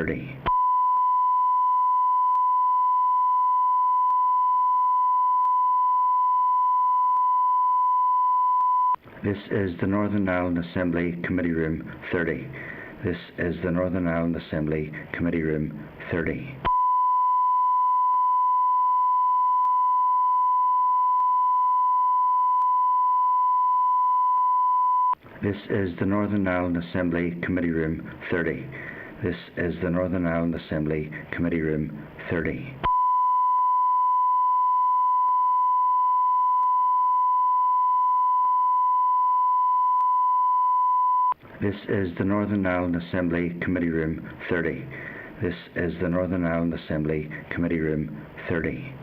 30. This is the Northern Ireland Assembly Committee Room 30. This is the Northern Ireland Assembly Committee Room 30. This is the Northern Ireland Assembly Committee Room 30. This is the Northern Ireland Assembly Committee Room 30. This is the Northern Ireland Assembly Committee Room 30. This is the Northern Ireland Assembly Committee Room 30.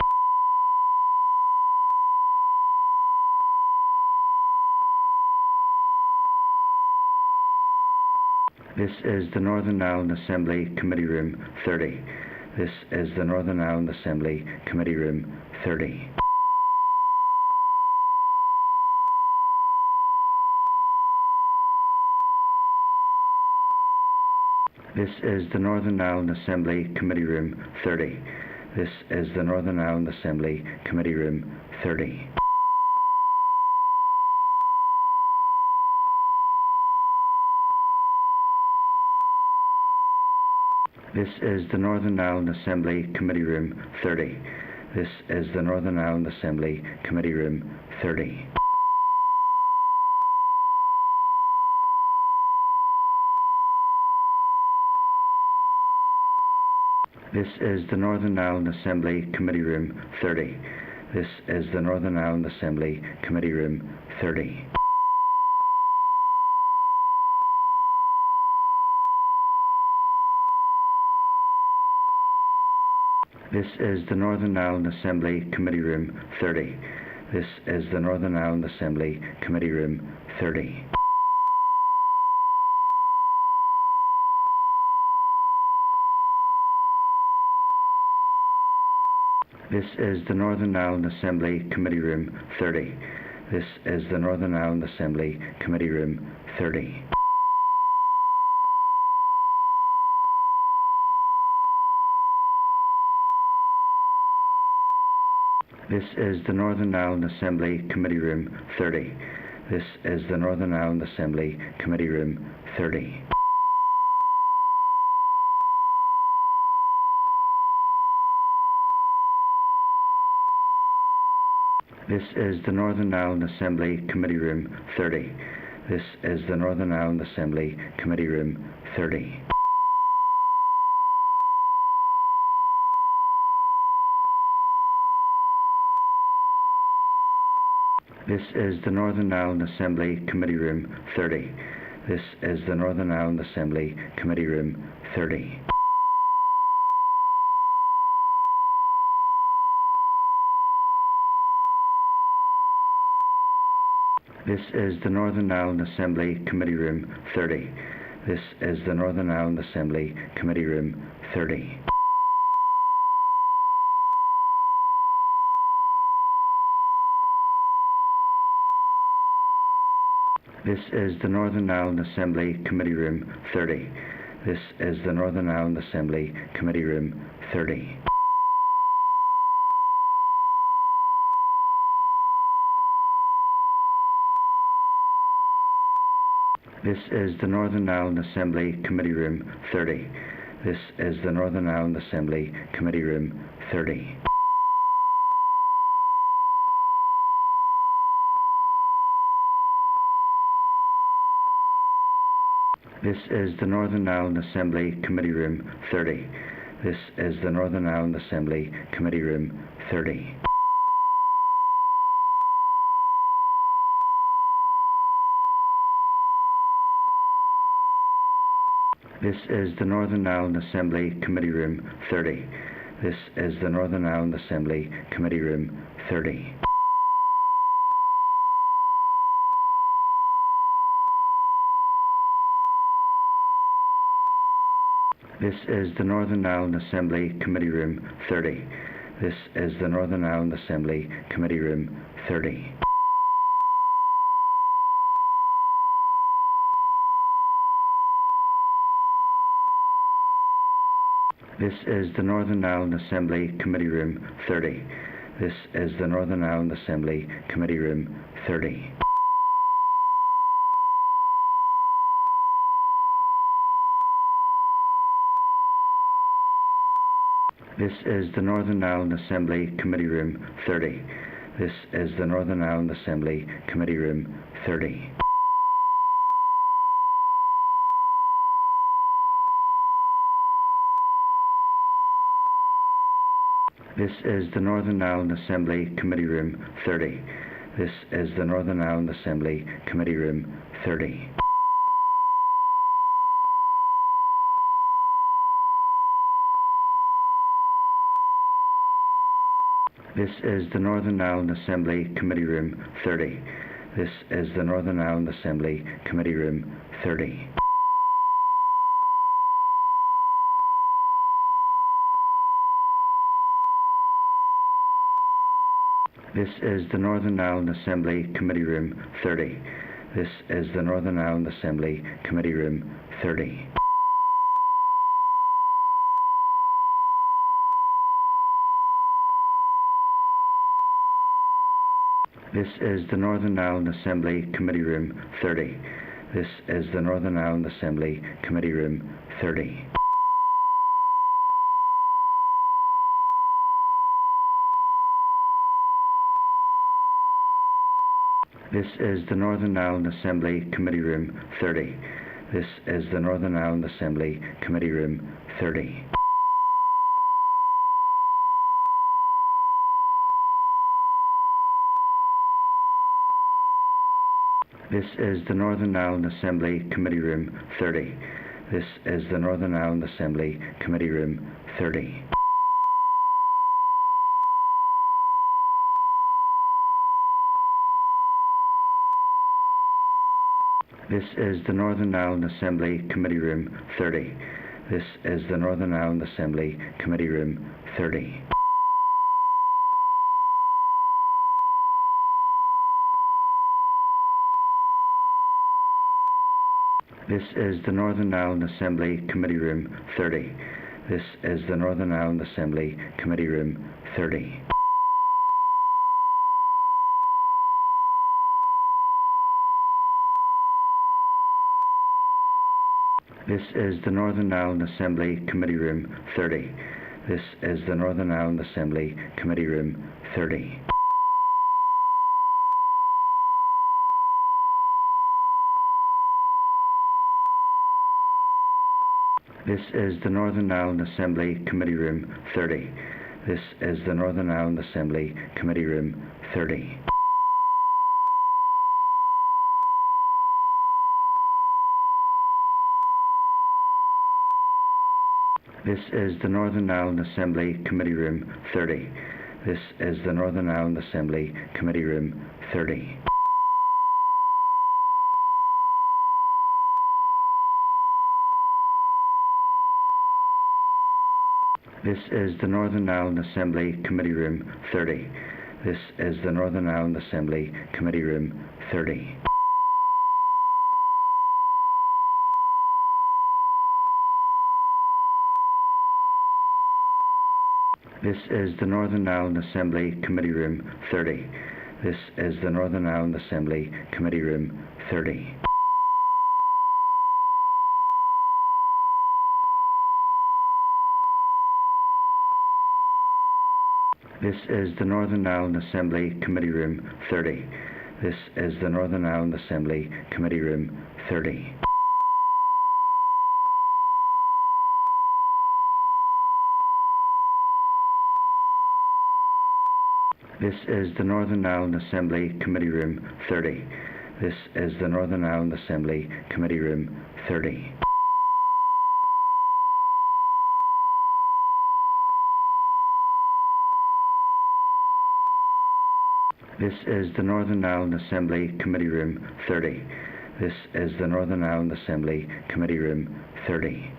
This is the Northern Ireland Assembly Committee Room 30. This is the Northern Ireland Assembly Committee Room 30. This is the Northern Ireland Assembly Committee Room 30. This is the Northern Ireland Assembly Committee Room 30. This is the Northern Ireland Assembly Committee Room 30. This is the Northern Ireland Assembly Committee Room 30. This is the Northern Ireland Assembly Committee Room 30. This is the Northern Ireland Assembly Committee Room 30. This is the Northern Ireland Assembly Committee Room 30. This is the Northern Ireland Assembly Committee Room 30. This is the Northern Ireland Assembly Committee Room 30. This is the Northern Ireland Assembly Committee Room 30. This is the Northern Ireland Assembly Committee Room 30. This is the Northern Ireland Assembly Committee Room 30. This is the Northern Ireland Assembly Committee Room 30. This is the Northern Ireland Assembly Committee Room 30. This is the Northern Ireland Assembly Committee Room 30. This is the Northern Ireland Assembly Committee Room 30. This is the Northern Ireland Assembly Committee Room 30. This is the Northern Ireland Assembly Committee Room 30. This is the Northern Ireland Assembly Committee Room 30. This is the Northern Ireland Assembly Committee Room 30. This is the Northern Ireland Assembly Committee Room 30. This is the Northern Ireland Assembly Committee Room 30. This is the Northern Ireland Assembly Committee Room 30. This is the Northern Ireland Assembly Committee Room 30. This is the Northern Ireland Assembly Committee Room 30. This is the Northern Ireland Assembly Committee Room 30. This is the Northern Ireland Assembly Committee Room 30. This is the Northern Ireland Assembly Committee Room 30. This is the Northern Ireland Assembly Committee Room 30. This is the Northern Ireland Assembly Committee Room 30. This is the Northern Ireland Assembly Committee Room 30. This is the Northern Ireland Assembly Committee Room 30. This is the Northern Ireland Assembly Committee Room 30. This is the Northern Ireland Assembly Committee Room 30. This is the Northern Ireland Assembly Committee Room 30. This is the Northern Ireland Assembly Committee Room 30. This is the Northern Ireland Assembly Committee Room 30. This is the Northern Ireland Assembly Committee Room 30. This is the Northern Ireland Assembly Committee Room 30. This is the Northern Ireland Assembly Committee Room 30. This is the Northern Ireland Assembly Committee Room 30. This is the Northern Ireland Assembly Committee Room 30. This is the Northern Ireland Assembly Committee Room 30. This is the Northern Ireland Assembly Committee Room 30. This is the Northern Ireland Assembly Committee Room 30. This is the Northern Ireland Assembly Committee Room 30. This is the Northern Ireland Assembly Committee Room 30. This is the Northern Ireland Assembly Committee Room 30. This is the Northern Ireland Assembly Committee Room 30. This is the Northern Ireland Assembly Committee Room 30. This is the Northern Ireland Assembly Committee Room 30. This is the Northern Ireland Assembly Committee Room 30. This is the Northern Ireland Assembly Committee Room 30. This is the Northern Ireland Assembly Committee Room 30. This is the Northern Ireland Assembly Committee Room 30. This is the Northern Ireland Assembly Committee Room 30. This is the Northern Ireland Assembly Committee Room 30. This is the Northern Ireland Assembly Committee Room 30. This is the Northern Ireland Assembly Committee Room 30. This is the Northern Ireland Assembly Committee Room 30. This is the Northern Ireland Assembly Committee Room 30. This is the Northern Ireland Assembly Committee Room 30. This is the Northern Ireland Assembly Committee Room 30. This is the Northern Ireland Assembly Committee Room 30.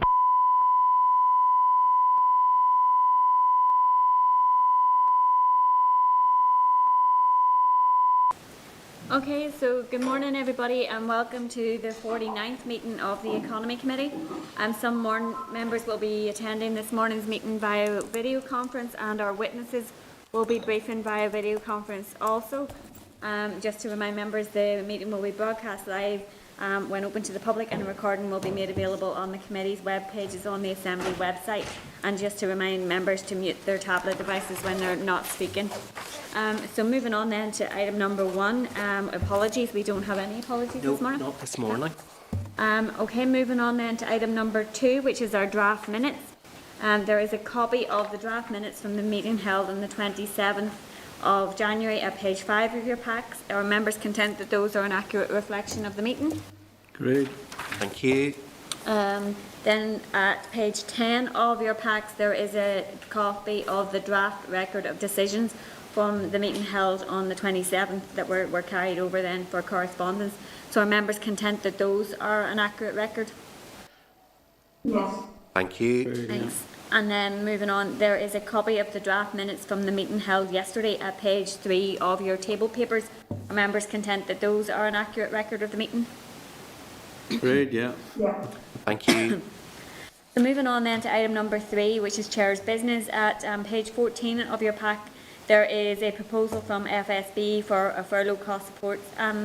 Okay, so good morning everybody and welcome to the 49th meeting of the Economy Committee. Some more members will be attending this morning's meeting via video conference, and our witnesses will be briefing via video conference also. Just to remind members, the meeting will be broadcast live when open to the public, and a recording will be made available on the committee's web pages on the Assembly website. And just to remind members to mute their tablet devices when they're not speaking. So moving on then to item number 1, apologies, we don't have any apologies this morning? Not this morning. Okay, moving on then to item number 2, which is our draft minutes. There is a copy of the draft minutes from the meeting held on the 27th of January at page 5 of your packs. Are members content that those are an accurate reflection of the meeting? Great. Thank you. Then at page 10 of your packs there is a copy of the draft record of decisions from the meeting held on the 27th that were carried over then for correspondence. So are members content that those are an accurate record? Yes. Thank you. Thanks. And then moving on, there is a copy of the draft minutes from the meeting held yesterday at page 3 of your table papers. Are members content that those are an accurate record of the meeting? Great, yeah. Yeah. Thank you. So moving on then to item number 3, which is Chair's business. At page 14 of your pack, there is a proposal from FSB for a furlough cost support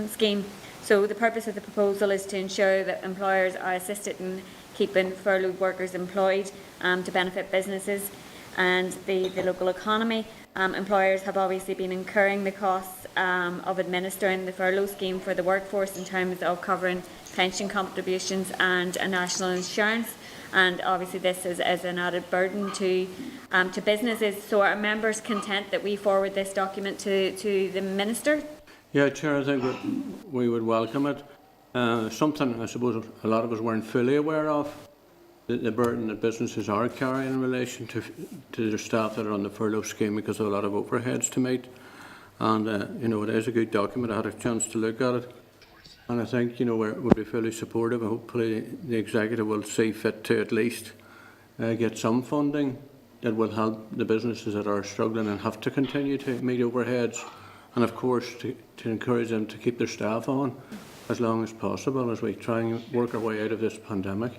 scheme. So the purpose of the proposal is to ensure that employers are assisted in keeping furloughed workers employed to benefit businesses and the local economy. Employers have obviously been incurring the costs of administering the furlough scheme for the workforce in terms of covering pension contributions and national insurance, and obviously this is an added burden to businesses. So are members content that we forward this document to the Minister? Yeah, Chair, I think we would welcome it. Something I suppose a lot of us weren't fully aware of, the burden that businesses are carrying in relation to their staff that are on the furlough scheme because of a lot of overheads to meet. And, it is a good document. I had a chance to look at it. And I think, we'll be fully supportive, and hopefully the Executive will see fit to at least get some funding that will help the businesses that are struggling and have to continue to meet overheads, and of course to encourage them to keep their staff on as long as possible as we try and work our way out of this pandemic.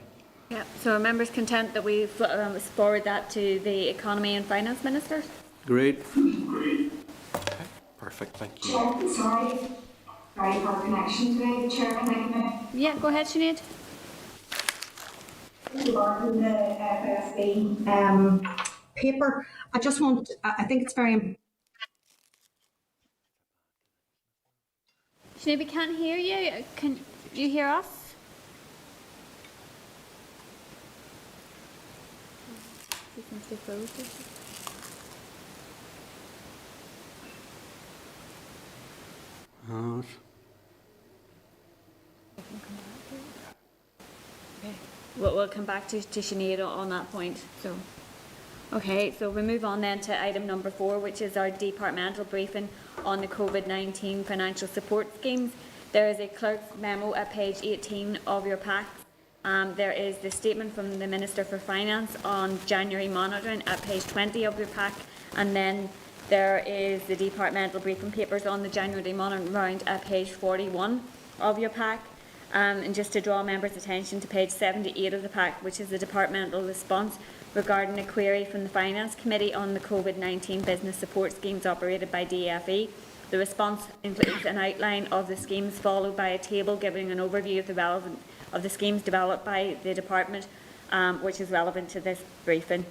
Yeah, so are members content that we forward that to the Economy and Finance Minister? Great. Okay, perfect. Thank you. Sorry for connection today, Chair. Can I come in? Yeah, go ahead, Sinead. Regarding the FSB paper, I think it's very important. Sinead, we can't hear you. Can you hear us? We'll come back to Sinead on that point. Okay, so we move on then to item number 4, which is our departmental briefing on the COVID-19 financial support schemes. There is a clerk's memo at page 18 of your pack. There is the statement from the Minister for Finance on January monitoring at page 20 of your pack, and then there is the departmental briefing papers on the January monitoring round at page 41 of your pack. And just to draw members' attention to page 78 of the pack, which is the departmental response regarding a query from the Finance Committee on the COVID-19 business support schemes operated by DFE. The response includes an outline of the schemes followed by a table giving an overview of the schemes developed by the department, which is relevant to this briefing.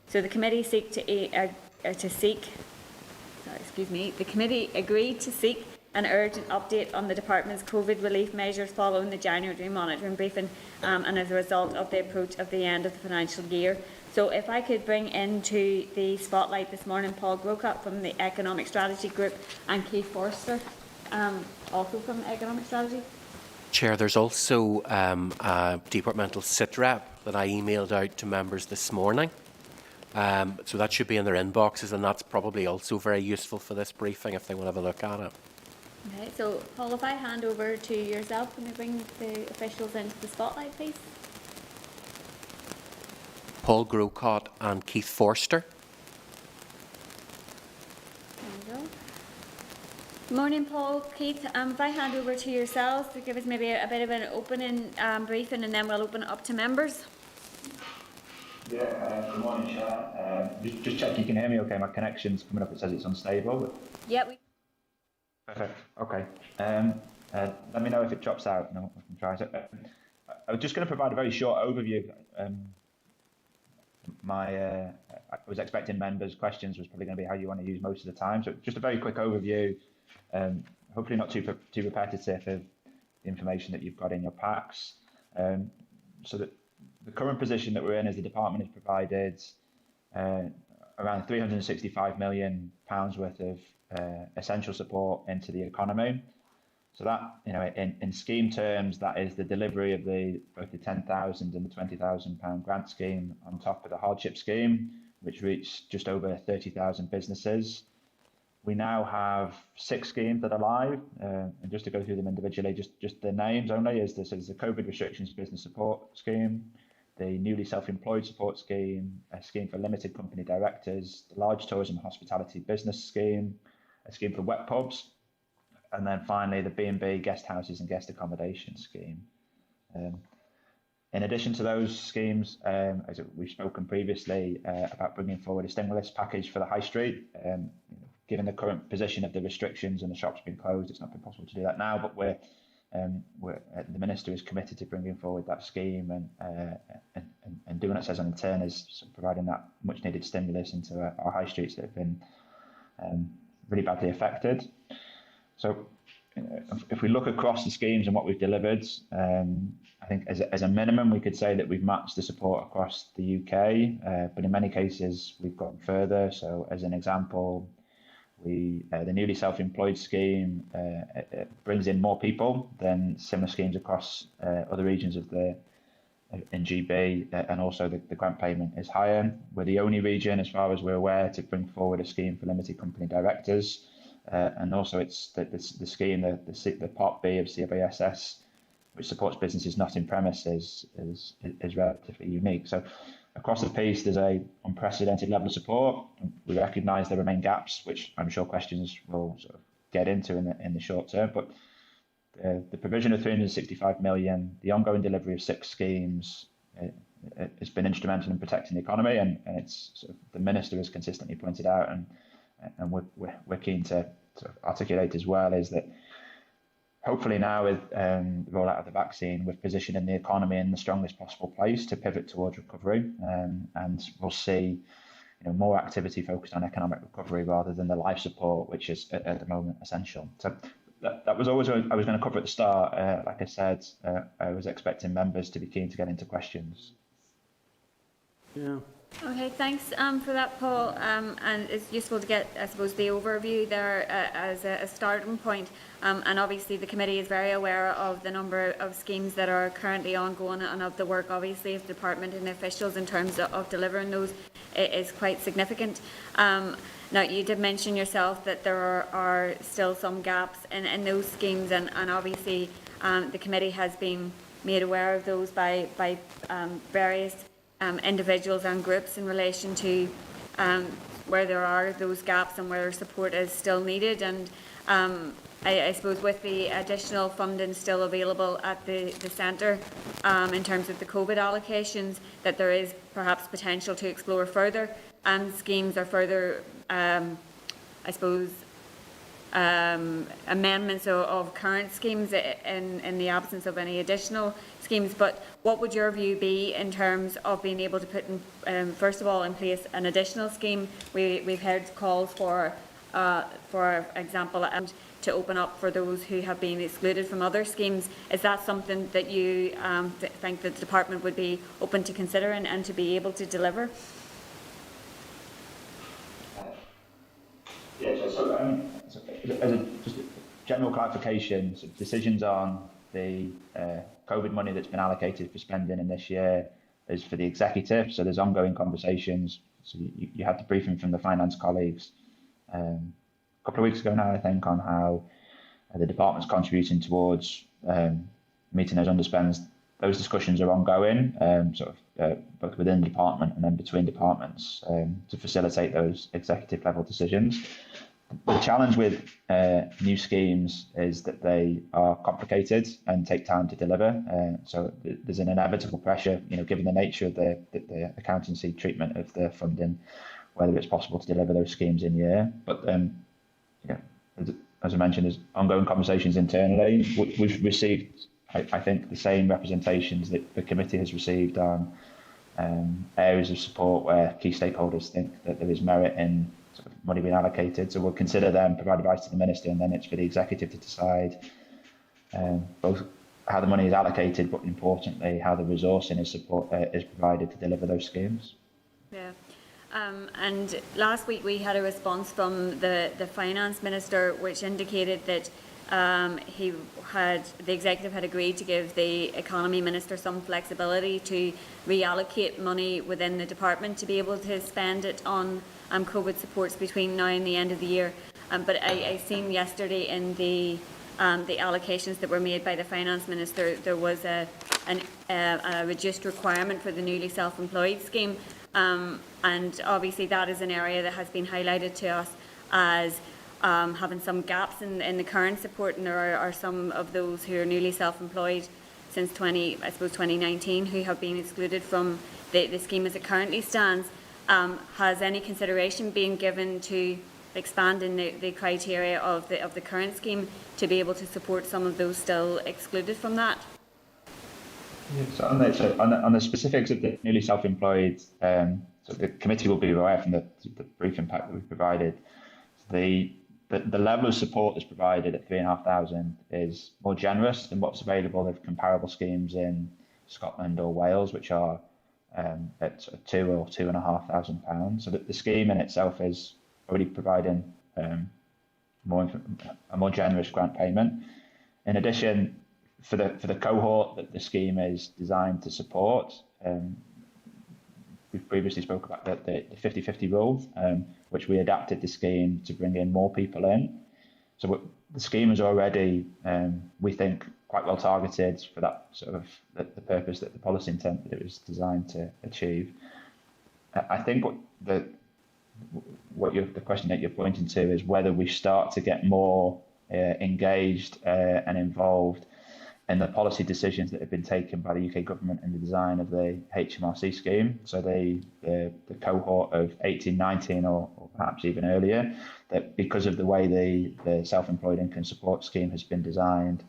So the committee the committee agreed to seek an urgent update on the department's COVID relief measures following the January monitoring briefing, and as a result of the approach of the end of the financial year. So if I could bring into the spotlight this morning Paul Grocott from the Economic Strategy Group and Keith Forster, also from the Economic Strategy. Chair, there's also a departmental sit rep that I emailed out to members this morning. So that should be in their inboxes, and that's probably also very useful for this briefing if they want to have a look at it. Okay, so Paul, if I hand over to yourself, can we bring the officials into the spotlight, please? Paul Grocott and Keith Forster. There you go. Morning, Paul, Keith. If I hand over to yourselves to give us maybe a bit of an opening briefing, and then we'll open it up to members. Yeah, good morning, Chair. Just check you can hear me okay. My connection's coming up, it says it's unstable. Yeah, Perfect, okay. Let me know if it drops out and I can try it. I was just going to provide a very short overview. I was expecting members' questions was probably going to be how you want to use most of the time. So just a very quick overview, hopefully not too repetitive of the information that you've got in your packs. So that the current position that we're in is the department has provided around £365 million worth of essential support into the economy. So that, in scheme terms, that is the delivery of both the £10,000 and the £20,000 grant scheme on top of the hardship scheme, which reached just over 30,000 businesses. We now have 6 schemes that are live, and just to go through them individually, just the names only, is the COVID restrictions business support scheme, the newly self-employed support scheme, a scheme for limited company directors, the large tourism and hospitality business scheme, a scheme for wet pubs, and then finally the B&B guest houses and guest accommodation scheme. In addition to those schemes, as we've spoken previously about bringing forward a stimulus package for the high street, given the current position of the restrictions and the shops being closed, it's not been possible to do that now, but the Minister is committed to bringing forward that scheme and doing what it says on the tin, is providing that much needed stimulus into our high streets that have been really badly affected. So if we look across the schemes and what we've delivered, I think as a minimum we could say that we've matched the support across the UK, but in many cases we've gone further. So as an example, the newly self-employed scheme brings in more people than similar schemes across other regions in GB, and also the grant payment is higher. We're the only region, as far as we're aware, to bring forward a scheme for limited company directors, and also it's the scheme, the Part B of CBSS, which supports businesses not in premises, is relatively unique. So across the piece, there's a unprecedented level of support. We recognise there remain gaps, which I'm sure questions will sort of get into in the short term. But the provision of 365 million, the ongoing delivery of 6 schemes, has been instrumental in protecting the economy, and it's sort of, the Minister has consistently pointed out, and we're keen to sort of articulate as well, is that hopefully now with the rollout of the vaccine, we've positioned the economy in the strongest possible place to pivot towards recovery, and we'll see more activity focused on economic recovery rather than the life support, which is at the moment essential. So that was always what I was going to cover at the start. Like I said, I was expecting members to be keen to get into questions. Yeah. Okay, thanks for that, Paul. And it's useful to get, I suppose, the overview there as a starting point. And obviously the committee is very aware of the number of schemes that are currently ongoing, and of the work, obviously, of the department and the officials in terms of delivering those is quite significant. Now, you did mention yourself that there are still some gaps in those schemes, and obviously the committee has been made aware of those by various individuals and groups in relation to where there are those gaps and where support is still needed. And I suppose with the additional funding still available at the centre in terms of the COVID allocations, that there is perhaps potential to explore further schemes or further, I suppose, amendments of current schemes in the absence of any additional schemes. But what would your view be in terms of being able to put in, first of all, in place an additional scheme? We've heard calls for example, to open up for those who have been excluded from other schemes. Is that something that you think that the department would be open to considering and to be able to deliver? Yeah, so as just a general clarification, so decisions on the COVID money that's been allocated for spending in this year is for the executive. So there's ongoing conversations. So you had the briefing from the finance colleagues a couple of weeks ago now, I think, on how the department's contributing towards meeting those underspends. Those discussions are ongoing, both within the department and then between departments, to facilitate those executive level decisions. The challenge with new schemes is that they are complicated and take time to deliver. So there's an inevitable pressure, given the nature of the accountancy treatment of the funding, whether it's possible to deliver those schemes in year. But as I mentioned, there's ongoing conversations internally. We've received, I think, the same representations that the committee has received on areas of support where key stakeholders think that there is merit in sort of money being allocated. So we'll consider them, provide advice to the Minister, and then it's for the Executive to decide both how the money is allocated, but importantly, how the resourcing is provided to deliver those schemes. Yeah. And last week we had a response from the Finance Minister which indicated that the Executive had agreed to give the Economy Minister some flexibility to reallocate money within the department to be able to spend it on COVID supports between now and the end of the year. But I seen yesterday in the allocations that were made by the Finance Minister, there was a reduced requirement for the newly self-employed scheme. And obviously that is an area that has been highlighted to us as having some gaps in the current support, and there are some of those who are newly self-employed since 2019 who have been excluded from the scheme as it currently stands. Has any consideration been given to expanding the criteria of the current scheme to be able to support some of those still excluded from that? So on the specifics of the newly self-employed, so the committee will be aware from the briefing pack that we've provided. The level of support that's provided at £3,500 is more generous than what's available of comparable schemes in Scotland or Wales, which are at £2,000 or £2,500. So that the scheme in itself is already providing a more generous grant payment. In addition, for the cohort that the scheme is designed to support, we've previously spoke about the 50-50 rule, which we adapted the scheme to bring in more people in. So the scheme is already, we think, quite well targeted for that sort of the purpose, that the policy intent that it was designed to achieve. I think the question that you're pointing to is whether we start to get more engaged and involved in the policy decisions that have been taken by the UK government in the design of the HMRC scheme. So the cohort of 18-19 or perhaps even earlier, that because of the way the self-employed income support scheme has been designed,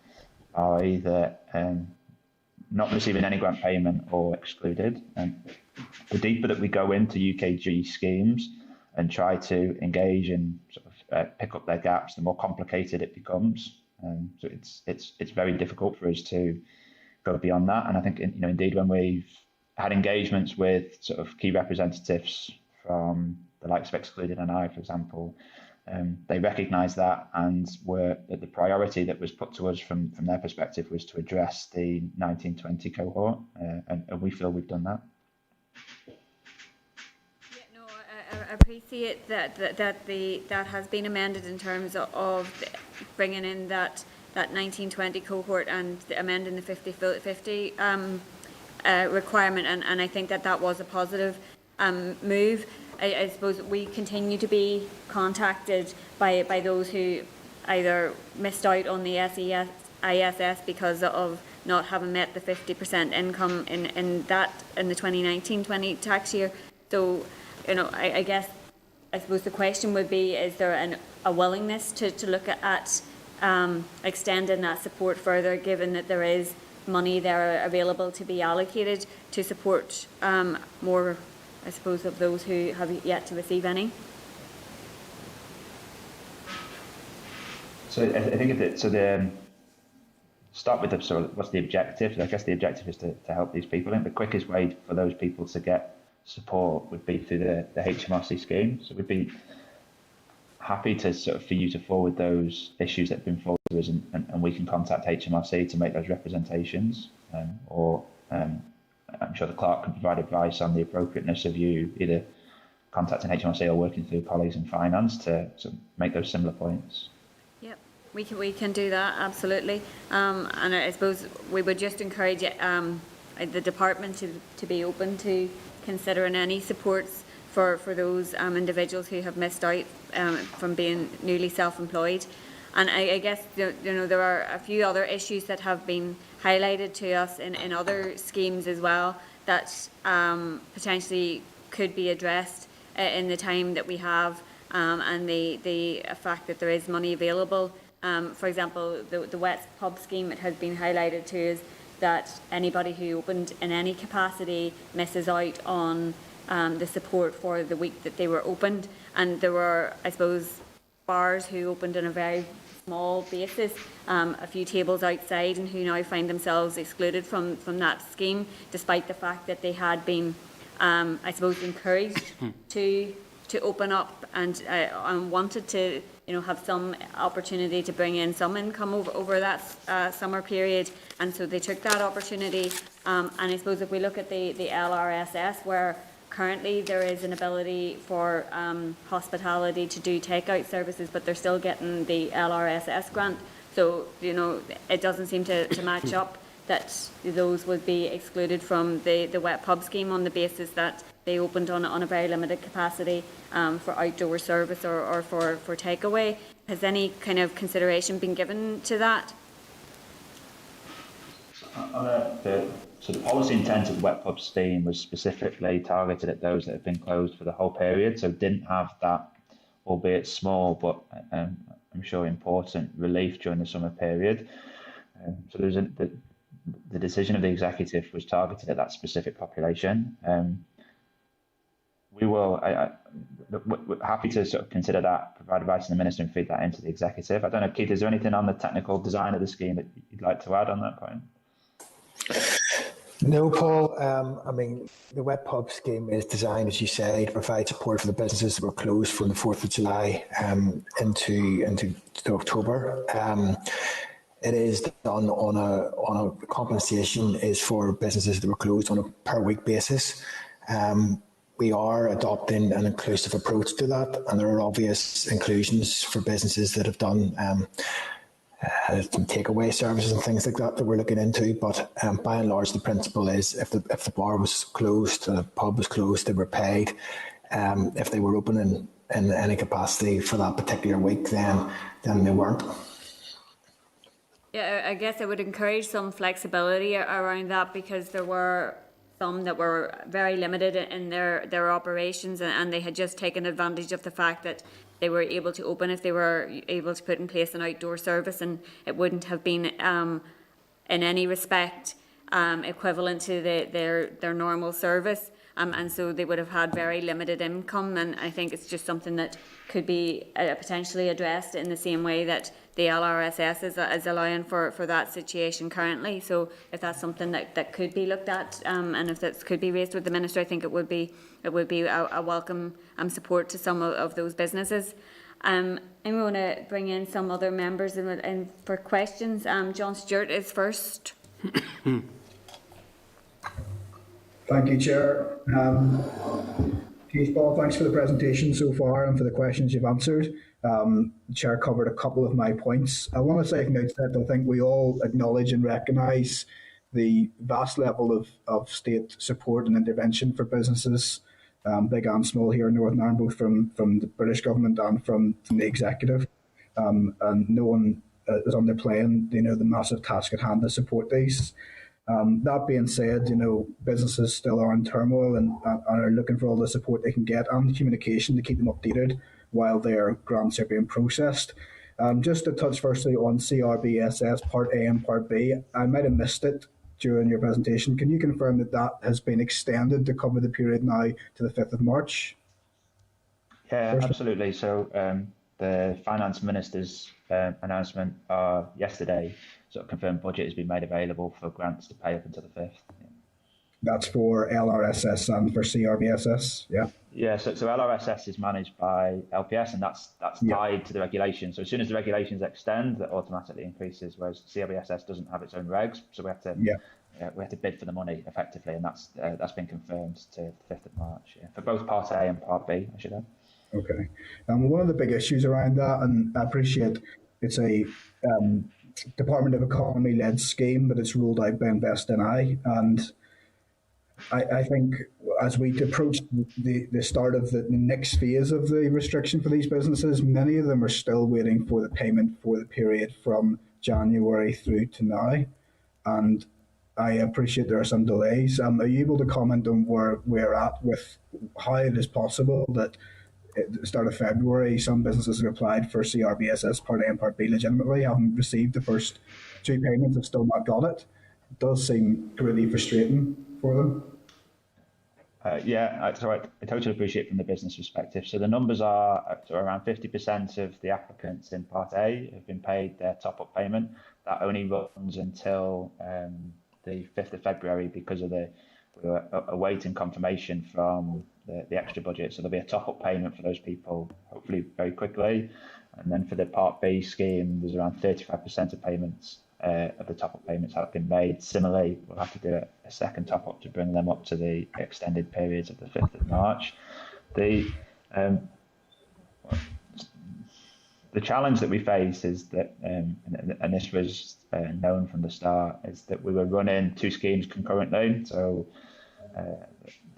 are either not receiving any grant payment or excluded. And the deeper that we go into UKG schemes and try to engage and sort of pick up their gaps, the more complicated it becomes. So it's very difficult for us to go beyond that. And I think indeed when we've had engagements with sort of key representatives from the likes of Excluded NI, for example, they recognise that, and the priority that was put to us from their perspective was to address the 19-20 cohort, and we feel we've done that. I appreciate that has been amended in terms of bringing in that 19-20 cohort and amending the 50-50 requirement, and I think that was a positive move. I suppose we continue to be contacted by those who either missed out on the ISS because of not having met the 50% income in the 2019-20 tax year. So, I suppose the question would be, is there a willingness to look at extending that support further, given that there is money there available to be allocated to support more, I suppose, of those who have yet to receive any? So I think start with what's the objective? I guess the objective is to help these people. I think the quickest way for those people to get support would be through the HMRC scheme. So we'd be happy to for you to forward those issues that have been forwarded to us, and we can contact HMRC to make those representations, or I'm sure the clerk can provide advice on the appropriateness of you either contacting HMRC or working through colleagues in finance to make those similar points. Yep, we can do that, absolutely. And I suppose we would just encourage the department to be open to considering any supports for those individuals who have missed out from being newly self-employed. And I guess there are a few other issues that have been highlighted to us in other schemes as well that potentially could be addressed in the time that we have, and the fact that there is money available. For example, the wet pub scheme, it has been highlighted to us that anybody who opened in any capacity misses out on the support for the week that they were opened. And there were, I suppose, bars who opened on a very small basis, a few tables outside, and who now find themselves excluded from that scheme, despite the fact that they had been, I suppose, encouraged to open up and wanted to have some opportunity to bring in some income over that summer period, and so they took that opportunity. And I suppose if we look at the LRSS, where currently there is an ability for hospitality to do takeout services, but they're still getting the LRSS grant, so it doesn't seem to match up that those would be excluded from the wet pub scheme on the basis that they opened on a very limited capacity for outdoor service or for takeaway. Has any kind of consideration been given to that? So the policy intent of the wet pub scheme was specifically targeted at those that have been closed for the whole period, so didn't have that, albeit small, but I'm sure important relief during the summer period. So there's the decision of the executive was targeted at that specific population. We're happy to sort of consider that, provide advice to the minister and feed that into the executive. I don't know, Keith, is there anything on the technical design of the scheme that you'd like to add on that point? No, Paul. I mean, the wet pub scheme is designed, as you say, to provide support for the businesses that were closed from the 4th of July into October. It is done on a compensation is for businesses that were closed on a per week basis. We are adopting an inclusive approach to that, and there are obvious inclusions for businesses that have done some takeaway services and things like that we're looking into. But by and large, the principle is if the bar was closed, the pub was closed, they were paid. If they were open in any capacity for that particular week, then they weren't. Yeah, I guess I would encourage some flexibility around that, because there were some that were very limited in their operations, and they had just taken advantage of the fact that they were able to open if they were able to put in place an outdoor service, and it wouldn't have been in any respect equivalent to their normal service. And so they would have had very limited income, and I think it's just something that could be potentially addressed in the same way that the LRSS is allowing for that situation currently. So if that's something that could be looked at, and if that could be raised with the minister, I think it would be a welcome support to some of those businesses. I'm going to bring in some other members in for questions. John Stewart is first. Thank you, Chair. Keith, Paul, thanks for the presentation so far and for the questions you've answered. The Chair covered a couple of my points. I want to say from the outset, I think we all acknowledge and recognise the vast level of state support and intervention for businesses, big and small here in Northern Ireland, both from the British government and from the executive. And no one is underplaying, the massive task at hand to support these. That being said, businesses still are in turmoil and are looking for all the support they can get and the communication to keep them updated while their grants are being processed. Just to touch firstly on CRBSS Part A and Part B, I might have missed it during your presentation. Can you confirm that has been extended to cover the period now to the 5th of March? Yeah, absolutely. So the Finance Minister's announcement yesterday sort of confirmed budget has been made available for grants to pay up until the 5th. Yeah. That's for LRSS and for CRBSS, yeah? Yeah, so LRSS is managed by LPS, and that's tied to the regulation. So as soon as the regulations extend, that automatically increases, whereas CRBSS doesn't have its own regs, so we have to bid for the money effectively, and that's been confirmed to the 5th of March, for both Part A and Part B, I should add. Okay. One of the big issues around that, and I appreciate it's a Department of Economy-led scheme, but it's ruled out by Invest NI, and I think as we approach the start of the next phase of the restriction for these businesses, many of them are still waiting for the payment for the period from January through to now. And I appreciate there are some delays. Are you able to comment on where we're at with how it is possible that at the start of February, some businesses have applied for CRBSS Part A and Part B legitimately, haven't received the first two payments, have still not got it? It does seem really frustrating for them. So I totally appreciate from the business perspective. So the numbers are around 50% of the applicants in Part A have been paid their top-up payment. That only runs until the 5th of February because of we were awaiting confirmation from the extra budget. So there'll be a top-up payment for those people, hopefully very quickly. And then for the Part B scheme, there's around 35% of payments of the top-up payments have been made. Similarly, we'll have to do a second top-up to bring them up to the extended periods of the 5th of March. The challenge that we face is that, and this was known from the start, is that we were running two schemes concurrently. So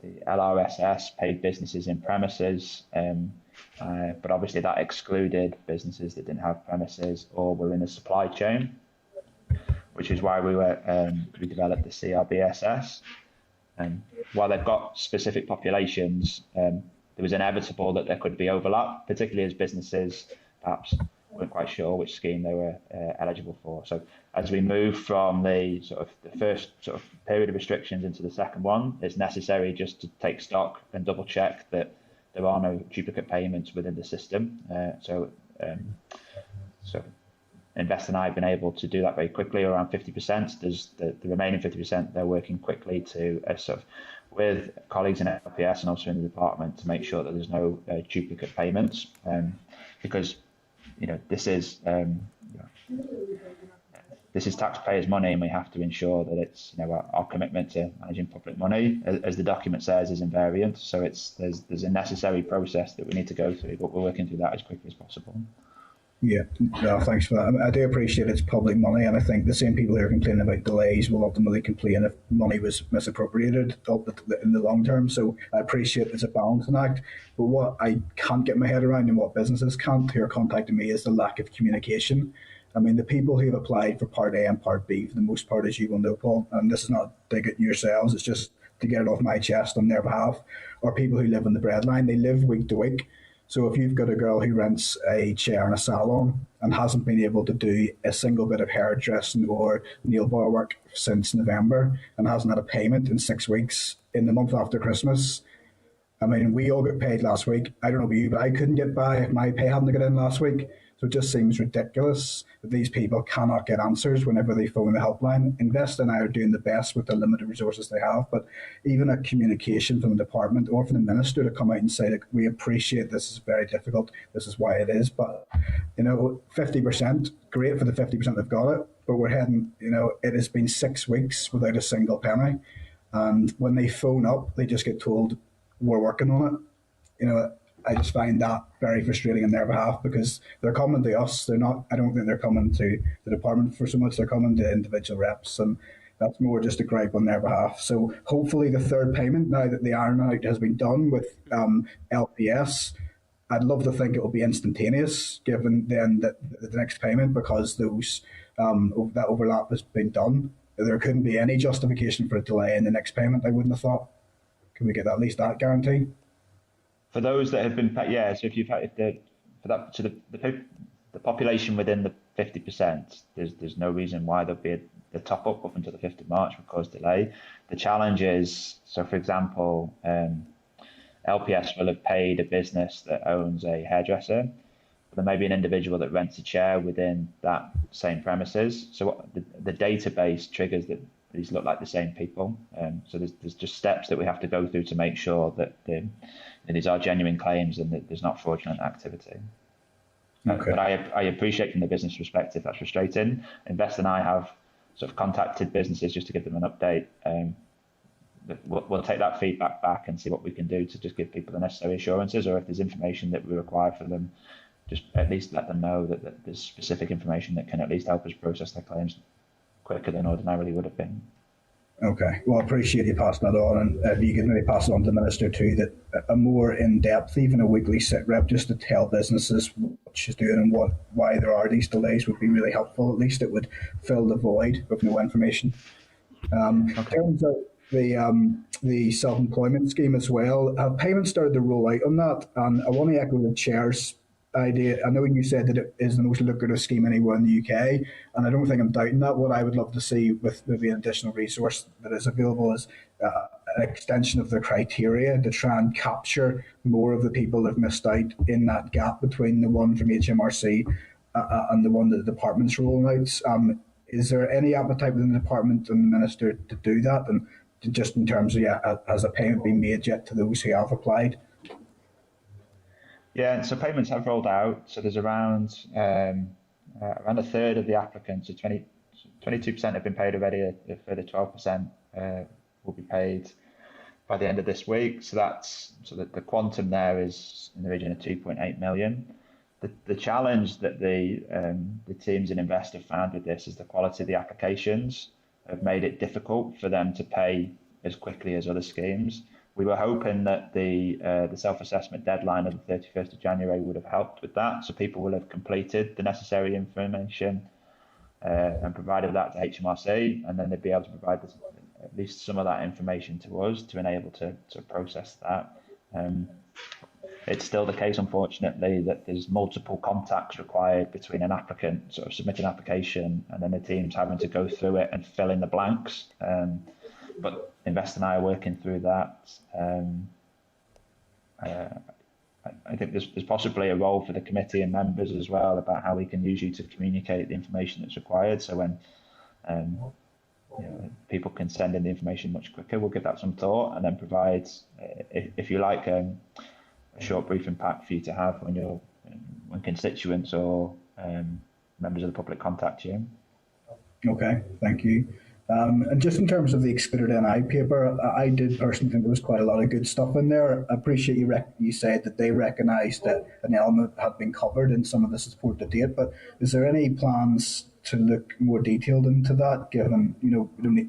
the LRSS paid businesses in premises, but obviously that excluded businesses that didn't have premises or were in a supply chain, which is why we developed the CRBSS. And while they've got specific populations, it was inevitable that there could be overlap, particularly as businesses perhaps weren't quite sure which scheme they were eligible for. So as we move from the first sort of period of restrictions into the second one, it's necessary just to take stock and double check that there are no duplicate payments within the system. So Invest and I have been able to do that very quickly, around 50%. There's the remaining 50%, they're working quickly to with colleagues in LPS and also in the department to make sure that there's no duplicate payments, because this is taxpayers' money, and we have to ensure that it's our commitment to managing public money, as the document says, is invariant. So there's a necessary process that we need to go through, but we're working through that as quickly as possible. Yeah, no, thanks for that. I do appreciate it's public money, and I think the same people who are complaining about delays will ultimately complain if money was misappropriated in the long term. So I appreciate it's a balancing act. But what I can't get my head around, and what businesses can't, who are contacting me, is the lack of communication. I mean, the people who have applied for Part A and Part B, for the most part, as you will know, Paul, and this is not dig at yourselves, it's just to get it off my chest on their behalf, are people who live on the breadline. They live week to week. So if you've got a girl who rents a chair in a salon and hasn't been able to do a single bit of hairdressing or nail bar work since November and hasn't had a payment in 6 weeks in the month after Christmas, I mean, we all got paid last week. I don't know about you, but I couldn't get by if my pay hadn't got in last week. So it just seems ridiculous that these people cannot get answers whenever they phone the helpline. Invest and I are doing the best with the limited resources they have, but even a communication from the department or from the minister to come out and say, like, we appreciate this is very difficult, this is why it is, but 50%, great for the 50% they've got it, but we're heading, it has been 6 weeks without a single penny. And when they phone up, they just get told, we're working on it. I just find that very frustrating on their behalf, because they're coming to us. I don't think they're coming to the department for so much. They're coming to individual reps, and that's more just a gripe on their behalf. So hopefully the third payment, now that the iron out has been done with LPS, I'd love to think it will be instantaneous, given then that the next payment, because that overlap has been done. There couldn't be any justification for a delay in the next payment, I wouldn't have thought. Can we get at least that guarantee? For those that have been paid, yeah. So if you've had the population within the 50%, there's no reason why there'll be the top up until the 5th of March would cause delay. The challenge is, so for example, LPS will have paid a business that owns a hairdresser. There may be an individual that rents a chair within that same premises. So the database triggers that these look like the same people. So there's just steps that we have to go through to make sure that these are genuine claims and that there's not fraudulent activity. Okay. But I appreciate from the business perspective that's frustrating. Invest and I have sort of contacted businesses just to give them an update. We'll take that feedback back and see what we can do to just give people the necessary assurances, or if there's information that we require for them, just at least let them know that there's specific information that can at least help us process their claims quicker than ordinarily would have been. Okay. Well, I appreciate you passing that on, and if you could maybe pass it on to the Minister too, that a more in-depth, even a weekly sit rep, just to tell businesses what she's doing and why there are these delays would be really helpful. At least it would fill the void of no information. In terms of the self-employment scheme as well, have payments started to roll out on that? And I want to echo the Chair's idea. I know you said that it is the most lucrative scheme anywhere in the UK, and I don't think I'm doubting that. What I would love to see with maybe an additional resource that is available is an extension of the criteria to try and capture more of the people that have missed out in that gap between the one from HMRC and the one that the department's rolling out. Is there any appetite within the department and the Minister to do that? And just in terms of, has a payment been made yet to those who have applied? Yeah, so payments have rolled out. So there's around a third of the applicants, so 22% have been paid already. A further 12% will be paid by the end of this week. So the quantum there is in the region of 2.8 million. The challenge that the teams in Invest have found with this is the quality of the applications have made it difficult for them to pay as quickly as other schemes. We were hoping that the self-assessment deadline of the 31st of January would have helped with that, so people will have completed the necessary information and provided that to HMRC, and then they'd be able to provide at least some of that information to us to enable to process that. It's still the case, unfortunately, that there's multiple contacts required between an applicant sort of submitting an application and then the teams having to go through it and fill in the blanks. But Invest and I are working through that. I think there's possibly a role for the committee and members as well about how we can use you to communicate the information that's required. So when people can send in the information much quicker, we'll give that some thought and then provide, if you like, a short briefing pack for you to have when constituents or members of the public contact you. Okay, thank you. And just in terms of the excluded NI paper, I did personally think there was quite a lot of good stuff in there. I appreciate you said that they recognised that an element had been covered in some of the support to date, but is there any plans to look more detailed into that, given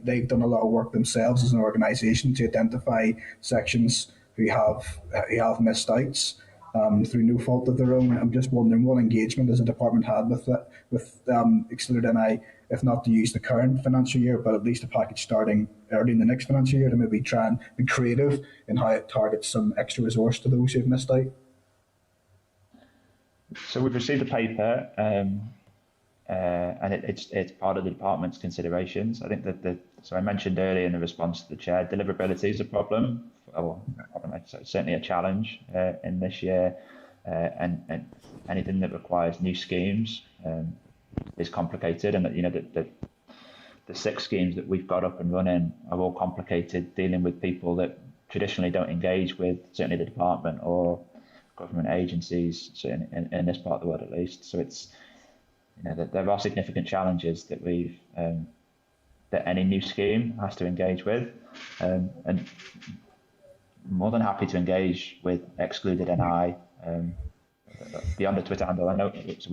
they've done a lot of work themselves as an organisation to identify sections who have missed outs through no fault of their own? I'm just wondering what engagement has the department had with excluded NI, if not to use the current financial year, but at least a package starting early in the next financial year to maybe try and be creative in how it targets some extra resource to those who've missed out. So we've received the paper, and it's part of the department's considerations. I think that so I mentioned earlier in the response to the chair, deliverability is a problem. It's certainly a challenge in this year, and anything that requires new schemes is complicated. And that the 6 schemes that we've got up and running are all complicated, dealing with people that traditionally don't engage with certainly the department or government agencies, certainly in this part of the world at least. So it's that there are significant challenges that that any new scheme has to engage with, and more than happy to engage with excluded NI beyond the Twitter handle. I know so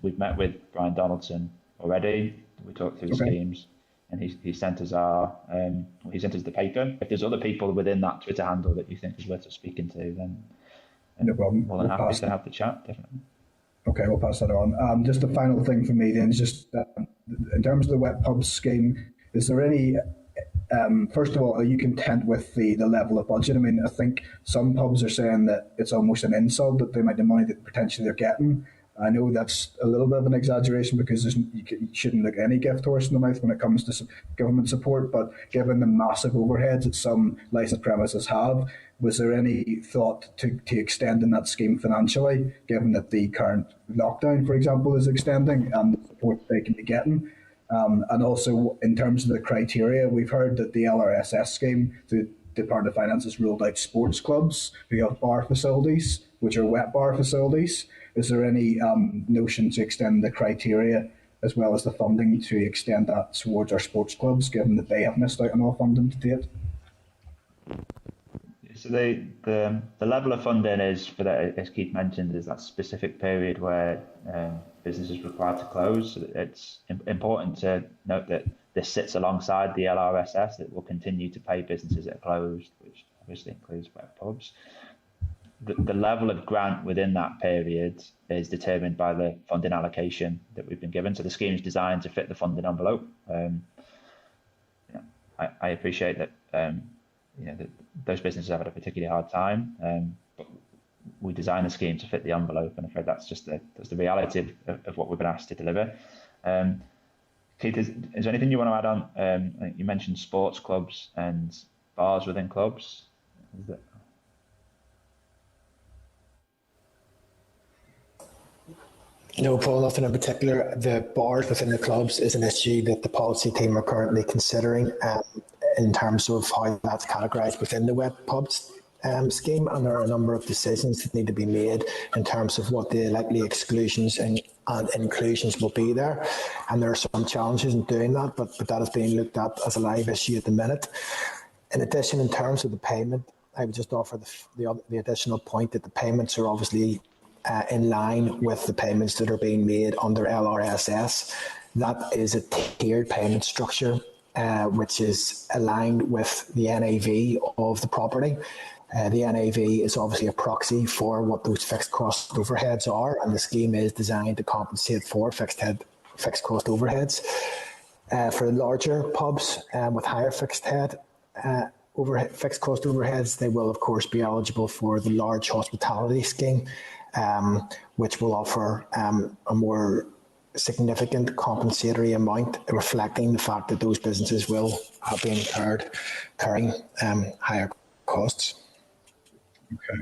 we've met with Brian Donaldson already. We talked through the schemes, and he sent us the paper. If there's other people within that Twitter handle that you think is worth us speaking to, then no problem. More than happy to have the chat, definitely. Okay, we'll pass that on. Just the final thing for me then is just in terms of the wet pubs scheme, is there any, first of all, are you content with the level of budget? I mean, I think some pubs are saying that it's almost an insult that the amount of money that potentially they're getting. I know that's a little bit of an exaggeration because you shouldn't look any gift horse in the mouth when it comes to government support, but given the massive overheads that some licensed premises have, was there any thought to extending that scheme financially, given that the current lockdown, for example, is extending and the support they can be getting? And also, in terms of the criteria, we've heard that the LRSS scheme, the Department of Finance has ruled out sports clubs who have bar facilities, which are wet bar facilities. Is there any notion to extend the criteria as well as the funding to extend that towards our sports clubs, given that they have missed out on all funding to date? So the level of funding is for that, as Keith mentioned, is that specific period where business is required to close. So it's important to note that this sits alongside the LRSS that will continue to pay businesses that are closed, which obviously includes web pubs. The level of grant within that period is determined by the funding allocation that we've been given. So the scheme is designed to fit the funding envelope. I appreciate that that those businesses have had a particularly hard time, but we design the scheme to fit the envelope, and I'm afraid that's the reality of what we've been asked to deliver. Keith, is there anything you want to add on? You mentioned sports clubs and bars within clubs. No, Paul, nothing in particular. The bars within the clubs is an issue that the policy team are currently considering in terms of how that's categorised within the web pubs scheme, and there are a number of decisions that need to be made in terms of what the likely exclusions and inclusions will be there, and there are some challenges in doing that, but that is being looked at as a live issue at the minute. In addition, in terms of the payment, I would just offer the additional point that the payments are obviously in line with the payments that are being made under LRSS. That is a tiered payment structure, which is aligned with the NAV of the property. The NAV is obviously a proxy for what those fixed cost overheads are, and the scheme is designed to compensate for fixed cost overheads. For the larger pubs with higher fixed cost overheads, they will of course be eligible for the large hospitality scheme, which will offer a more significant compensatory amount, reflecting the fact that those businesses will have been carrying higher costs. Okay.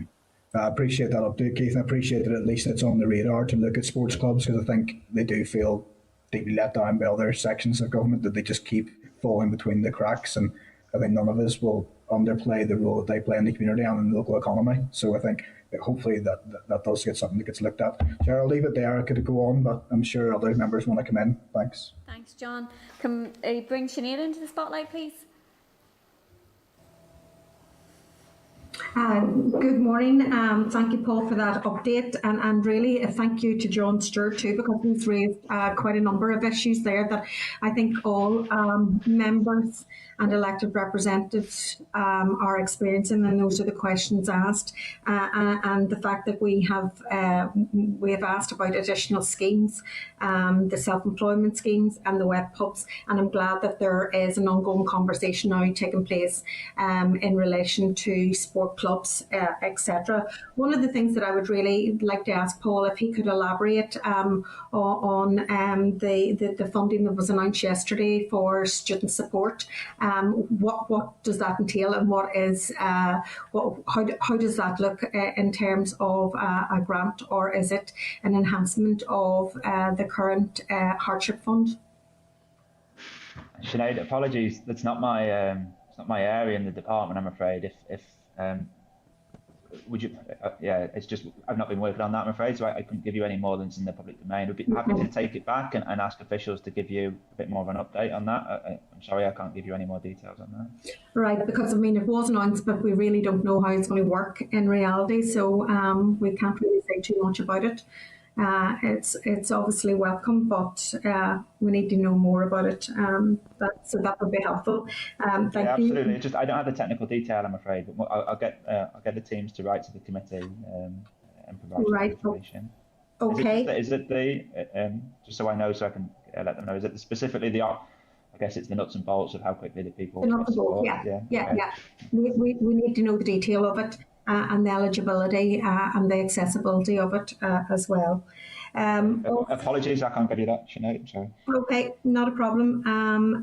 I appreciate that update, Keith. I appreciate that at least it's on the radar to look at sports clubs, because I think they do feel deeply let down by other sections of government, that they just keep falling between the cracks, and I think none of us will underplay the role that they play in the community and in the local economy. So I think hopefully that does get something that gets looked at. Chair, I'll leave it there. I could go on, but I'm sure other members want to come in. Thanks. Thanks, John. Can you bring Sinead into the spotlight, please? Good morning. Thank you, Paul, for that update, and really a thank you to John Stewart too, because he's raised quite a number of issues there that I think all members and elected representatives are experiencing, and those are the questions asked, and the fact that we have asked about additional schemes, the self-employment schemes and the web pubs, and I'm glad that there is an ongoing conversation now taking place in relation to sport clubs, etc. One of the things that I would really like to ask Paul if he could elaborate on the funding that was announced yesterday for student support. What does that entail, and what is how does that look in terms of a grant, or is it an enhancement of the current hardship fund? Sinead, apologies, that's not my area in the department, I'm afraid. If would you? It's just I've not been working on that, I'm afraid, so I couldn't give you any more than's in the public domain. I'd be happy to take it back and ask officials to give you a bit more of an update on that. I'm sorry, I can't give you any more details on that. Right, because I mean it was announced, but we really don't know how it's going to work in reality, so we can't really say too much about it. It's obviously welcome, but we need to know more about it. So that would be helpful. Thank you. Absolutely. Just I don't have the technical detail, I'm afraid, but I'll get the teams to write to the committee and provide information. Okay. Is it the just so I know, so I can let them know? Is it specifically the? I guess it's the nuts and bolts of how quickly the people. The nuts and bolts, yeah. We need to know the detail of it. And the eligibility and the accessibility of it as well. Apologies, I can't give you that, Sinead. Sorry. Okay, not a problem.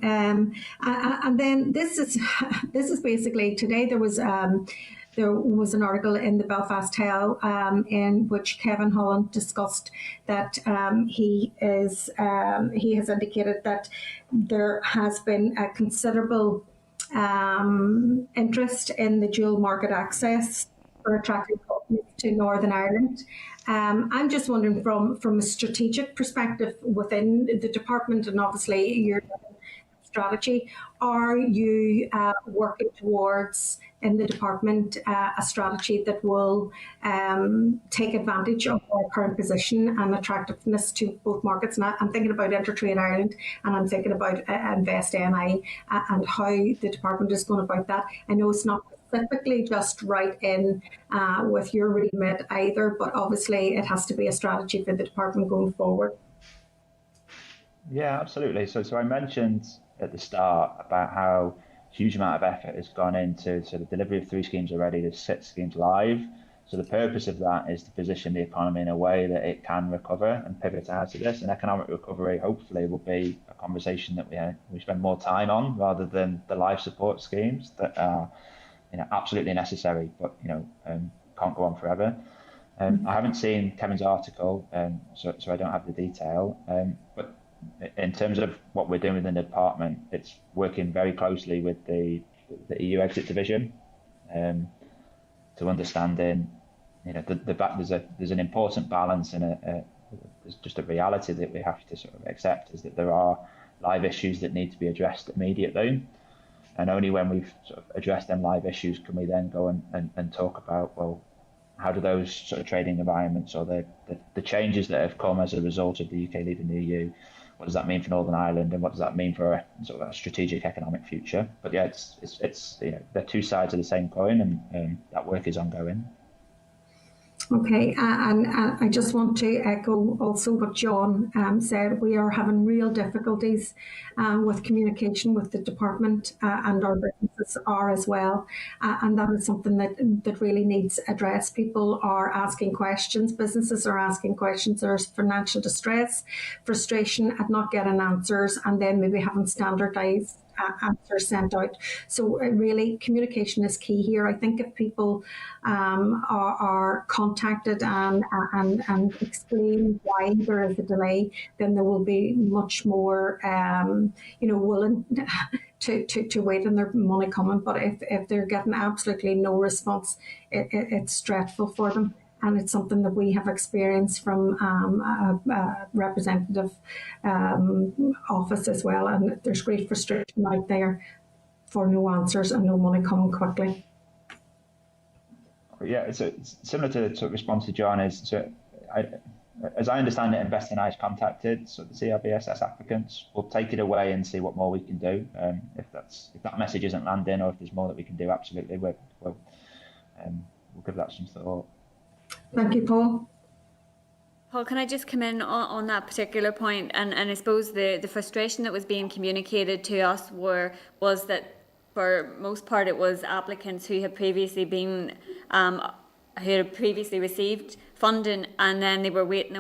And then this is basically today. There was an article in the Belfast Herald in which Kevin Holland discussed that he has indicated that there has been a considerable interest in the dual market access for attracting companies to Northern Ireland. I'm just wondering from a strategic perspective within the department, and obviously you're strategy. Are you working towards in the department a strategy that will take advantage of our current position and attractiveness to both markets? And I'm thinking about Intertrade Ireland, and I'm thinking about Invest NI and how the department is going about that. I know it's not specifically just right in with your remit either, but obviously it has to be a strategy for the department going forward. Yeah, absolutely. So I mentioned at the start about how huge amount of effort has gone into the delivery of 3 schemes already. There's 6 schemes live. So the purpose of that is to position the economy in a way that it can recover and pivot out of this. And economic recovery, hopefully, will be a conversation that we spend more time on rather than the life support schemes that are absolutely necessary, but can't go on forever. I haven't seen Kevin's article, so I don't have the detail. But in terms of what we're doing within the department, it's working very closely with the EU Exit Division to understanding, there's an important balance and there's just a reality that we have to sort of accept, is that there are live issues that need to be addressed immediately. And only when we've sort of addressed them live issues can we then go and talk about, well, how do those sort of trading environments or the changes that have come as a result of the UK leaving the EU, what does that mean for Northern Ireland, and what does that mean for a sort of a strategic economic future? But yeah, it's they're 2 sides of the same coin, and that work is ongoing. Okay, and I just want to echo also what John said. We are having real difficulties with communication with the department, and our businesses are as well. And that is something that really needs addressed. People are asking questions, businesses are asking questions. There's financial distress, frustration at not getting answers, and then maybe having standardised answers sent out. So really, communication is key here. I think if people are contacted and explain why there is a delay, then there will be much more willing to wait on their money coming. But if they're getting absolutely no response, it's dreadful for them. And it's something that we have experienced from a representative office as well. And there's great frustration out there for no answers and no money coming quickly. Yeah, it's similar to response to John. As I understand it, Invest NI has contacted the CRBSS applicants. We'll take it away and see what more we can do. If that message isn't landing, or if there's more that we can do, absolutely, we'll give that some thought. Thank you, Paul. Paul, can I just come in on that particular point? And I suppose the frustration that was being communicated to us was that for most part it was applicants who had previously been received funding, and then they were waiting,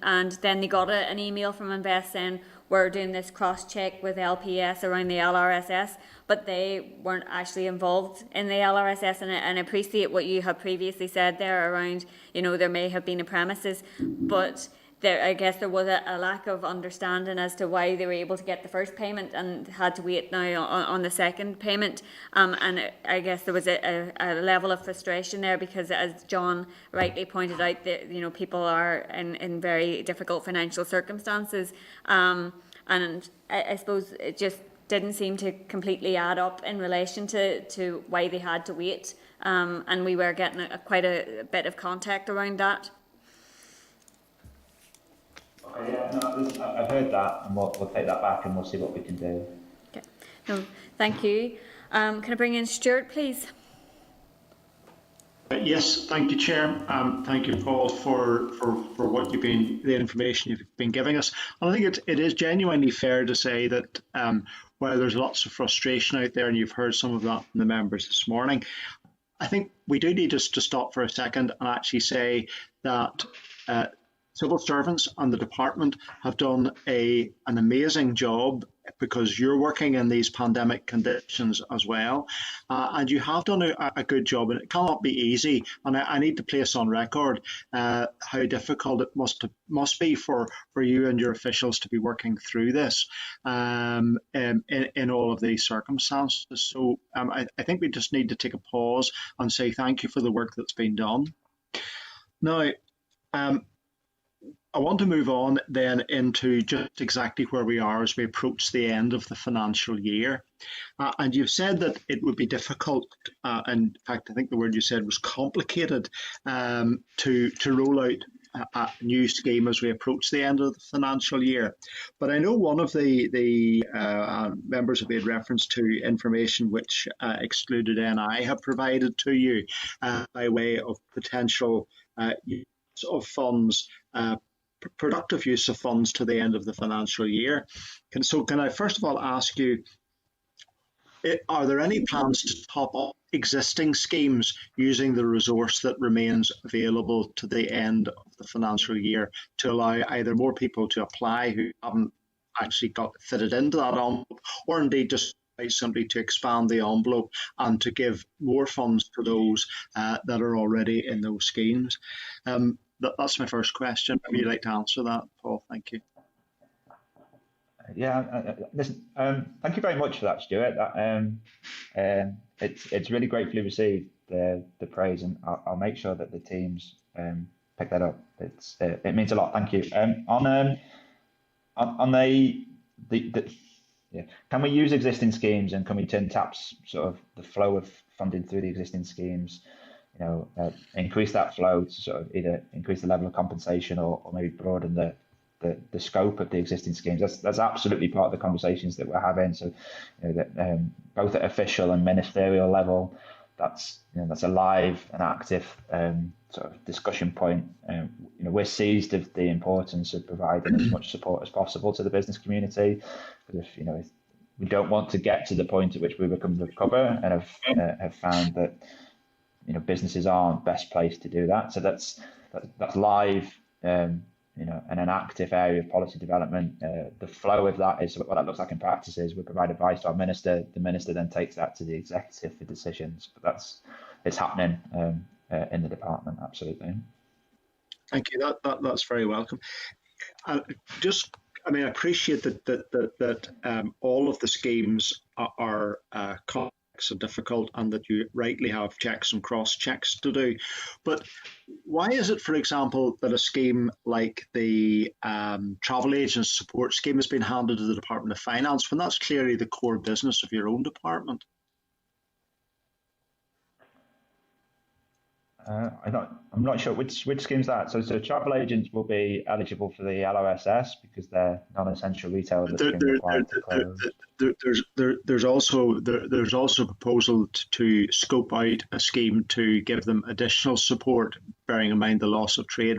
and then they got an email from Invest saying, we're doing this cross-check with LPS around the LRSS, but they weren't actually involved in the LRSS, and I appreciate what you have previously said there around, there may have been a premises, but I guess there was a lack of understanding as to why they were able to get the first payment and had to wait now on the second payment. And I guess there was a level of frustration there because, as John rightly pointed out, that people are in very difficult financial circumstances. And I suppose it just didn't seem to completely add up in relation to why they had to wait. And we were getting quite a bit of contact around that. Yeah, no, I've heard that, and we'll take that back and we'll see what we can do. Okay. No, thank you. Can I bring in Stuart, please? Yes, thank you, Chair. Thank you, Paul, for what the information you've been giving us. And I think it is genuinely fair to say that while there's lots of frustration out there, and you've heard some of that from the members this morning, I think we do need just to stop for a second and actually say that civil servants and the department have done an amazing job, because you're working in these pandemic conditions as well, and you have done a good job, and it cannot be easy. And I need to place on record how difficult it must be for you and your officials to be working through this in all of these circumstances. So I think we just need to take a pause and say thank you for the work that's been done. Now, I want to move on then into just exactly where we are as we approach the end of the financial year. And you've said that it would be difficult, and in fact, I think the word you said was complicated, to roll out a new scheme as we approach the end of the financial year. But I know one of the members have made reference to information which Excluded NI have provided to you by way of potential use of funds, productive use of funds to the end of the financial year. Can I first of all ask you, are there any plans to top up existing schemes using the resource that remains available to the end of the financial year to allow either more people to apply who haven't actually got fitted into that envelope, or indeed just simply to expand the envelope and to give more funds to those that are already in those schemes? That's my first question. Maybe you'd like to answer that, Paul. Thank you. Yeah, listen, thank you very much for that, Stuart. It's really gratefully received, the praise, and I'll make sure that the teams pick that up. It means a lot. Thank you. On yeah, can we use existing schemes, and can we turn taps sort of the flow of funding through the existing schemes? Increase that flow to sort of either increase the level of compensation or maybe broaden the scope of the existing schemes. That's absolutely part of the conversations that we're having. So, that both at official and ministerial level, that's a live and active sort of discussion point. We're seized of the importance of providing as much support as possible to the business community, because if we don't want to get to the point at which we become the cover and have found that businesses aren't best placed to do that. So that's live. And an active area of policy development. The flow of that is what that looks like in practice is we provide advice to our minister. The minister then takes that to the executive for decisions. But it's happening in the department, absolutely. Thank you. That's very welcome. I appreciate that all of the schemes are complex and difficult, and that you rightly have checks and cross checks to do. But why is it, for example, that a scheme like the travel agents support scheme has been handed to the Department of Finance when that's clearly the core business of your own department? I'm not sure which scheme's that. So travel agents will be eligible for the LOSS because they're non-essential retail. There's also a proposal to scope out a scheme to give them additional support, bearing in mind the loss of trade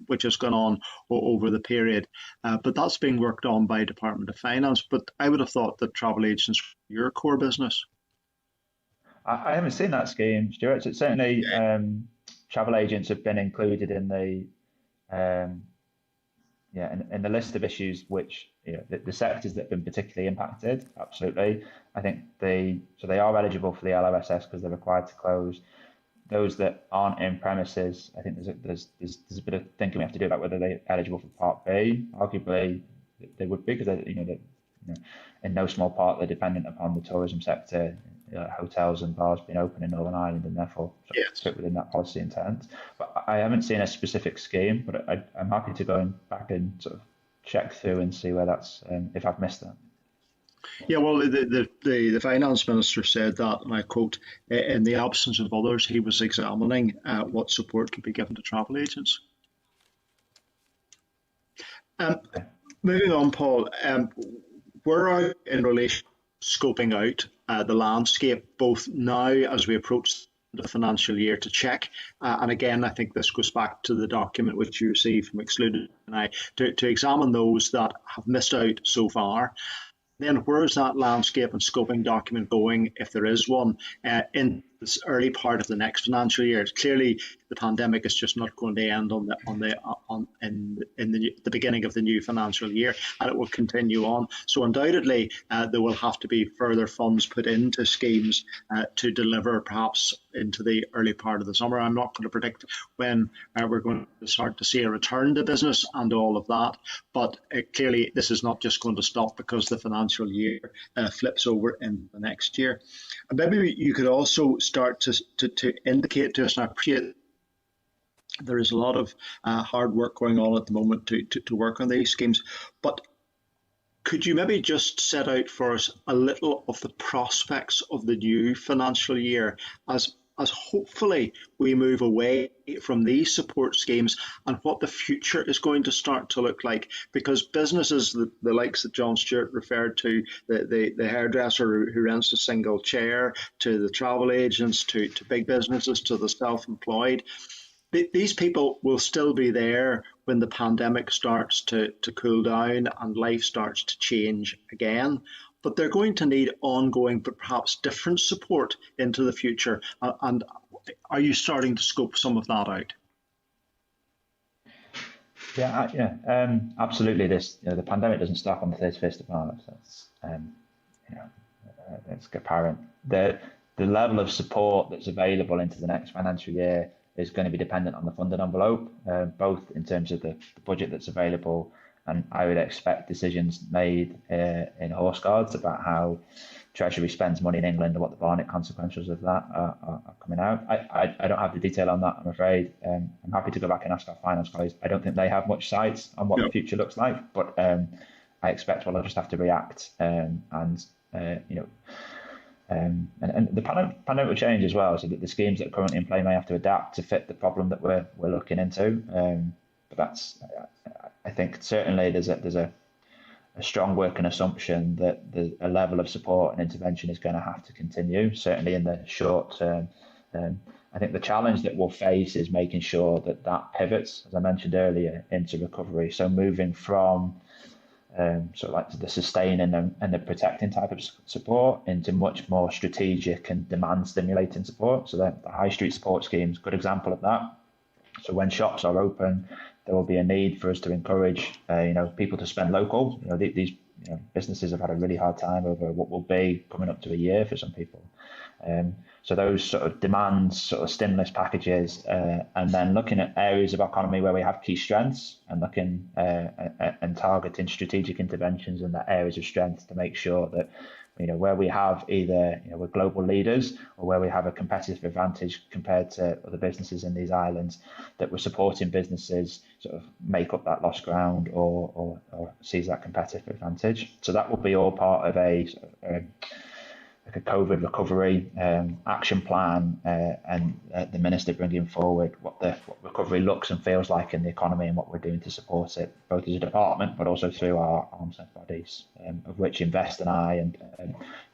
which has gone on over the period. But that's being worked on by Department of Finance. But I would have thought that travel agents were your core business. I haven't seen that scheme, Stuart. So certainly, travel agents have been included in the in the list of issues which the sectors that have been particularly impacted. Absolutely, I think they are eligible for the LOSS because they're required to close. Those that aren't in premises, I think there's a bit of thinking we have to do about whether they're eligible for Part B. Arguably, they would be because in no small part they're dependent upon the tourism sector. Hotels and bars being open in Northern Ireland, and therefore fit within that policy intent. But I haven't seen a specific scheme, but I'm happy to go back and sort of check through and see where that's if I've missed that. Yeah, well, the finance minister said that, and I quote, in the absence of others, he was examining what support could be given to travel agents. Moving on, Paul, where are in relation to scoping out the landscape, both now as we approach the financial year, to check, and again, I think this goes back to the document which you received from Excluded NI, to examine those that have missed out so far. Then where is that landscape and scoping document going, if there is one, in this early part of the next financial year? Clearly, the pandemic is just not going to end in the beginning of the new financial year, and it will continue on. So undoubtedly, there will have to be further funds put into schemes to deliver, perhaps into the early part of the summer. I'm not going to predict when we're going to start to see a return to business and all of that, but clearly this is not just going to stop because the financial year flips over in the next year. And maybe you could also start to indicate to us, and I appreciate There is a lot of hard work going on at the moment to work on these schemes. But could you maybe just set out for us a little of the prospects of the new financial year as hopefully we move away from these support schemes and what the future is going to start to look like? Because businesses, the likes that John Stewart referred to, the hairdresser who rents a single chair, to the travel agents, to big businesses, to the self-employed, these people will still be there when the pandemic starts to cool down and life starts to change again. But they're going to need ongoing, but perhaps different support into the future. And are you starting to scope some of that out? Absolutely. The pandemic doesn't stop on the 31st of March. It's apparent. The level of support that's available into the next financial year is going to be dependent on the funding envelope, both in terms of the budget that's available, and I would expect decisions made in Horse Guards about how Treasury spends money in England and what the Barnett consequences of that are coming out. I don't have the detail on that, I'm afraid. I'm happy to go back and ask our finance colleagues. I don't think they have much sight on what the future looks like, but I expect we'll just have to react and the pandemic will change as well, so that the schemes that are currently in play may have to adapt to fit the problem that we're looking into. But I think certainly there's a strong working assumption that a level of support and intervention is going to have to continue, certainly in the short term. I think the challenge that we'll face is making sure that pivots, as I mentioned earlier, into recovery. So moving from sort of like the sustaining and the protecting type of support into much more strategic and demand stimulating support. So the high street support schemes, good example of that. So when shops are open, there will be a need for us to encourage people to spend local. These businesses have had a really hard time over what will be coming up to a year for some people. So those sort of demands, sort of stimulus packages, and then looking at areas of our economy where we have key strengths and looking and targeting strategic interventions in the areas of strength to make sure that where we have either we're global leaders or where we have a competitive advantage compared to other businesses in these islands, that we're supporting businesses sort of make up that lost ground or seize that competitive advantage. So that will be all part of a COVID recovery action plan, and the Minister bringing forward what recovery looks and feels like in the economy and what we're doing to support it, both as a department but also through our arms length bodies, of which Invest and I and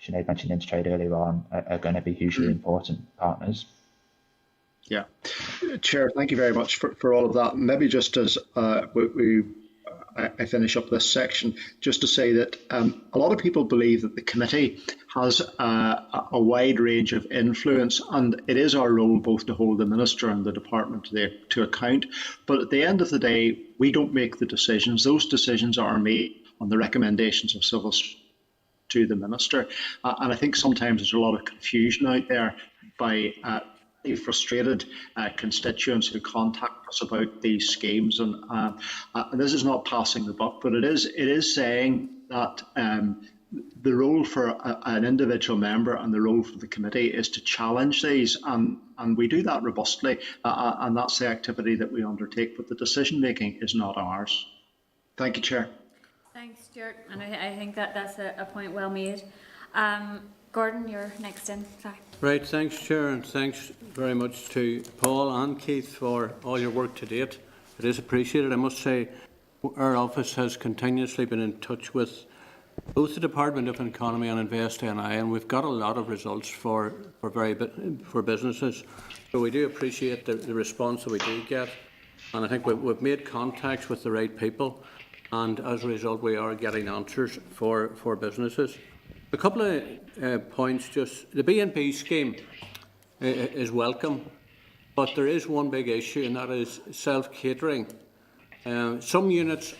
Sinead mentioned Intertrade earlier on are going to be hugely important partners. Yeah. Chair, thank you very much for all of that. Maybe just as I finish up this section, just to say that a lot of people believe that the committee has a wide range of influence, and it is our role both to hold the Minister and the Department to account. But at the end of the day, we don't make the decisions. Those decisions are made on the recommendations of civil to the Minister. And I think sometimes there's a lot of confusion out there by frustrated constituents who contact us about these schemes, and this is not passing the buck, but it is saying that the role for an individual member and the role for the committee is to challenge these, and we do that robustly, and that's the activity that we undertake, but the decision making is not ours. Thank you, Chair. Thanks, Stuart, and I think that's a point well made. Gordon, you're next in. Sorry. Right, thanks, Chair, and thanks very much to Paul and Keith for all your work to date. It is appreciated. I must say, our office has continuously been in touch with both the Department of Economy and Invest NI, and we've got a lot of results for businesses. So we do appreciate the response that we do get, and I think we've made contacts with the right people, and as a result, we are getting answers for businesses. A couple of points. Just the BNP scheme is welcome, but there is one big issue, and that is self-catering. Some units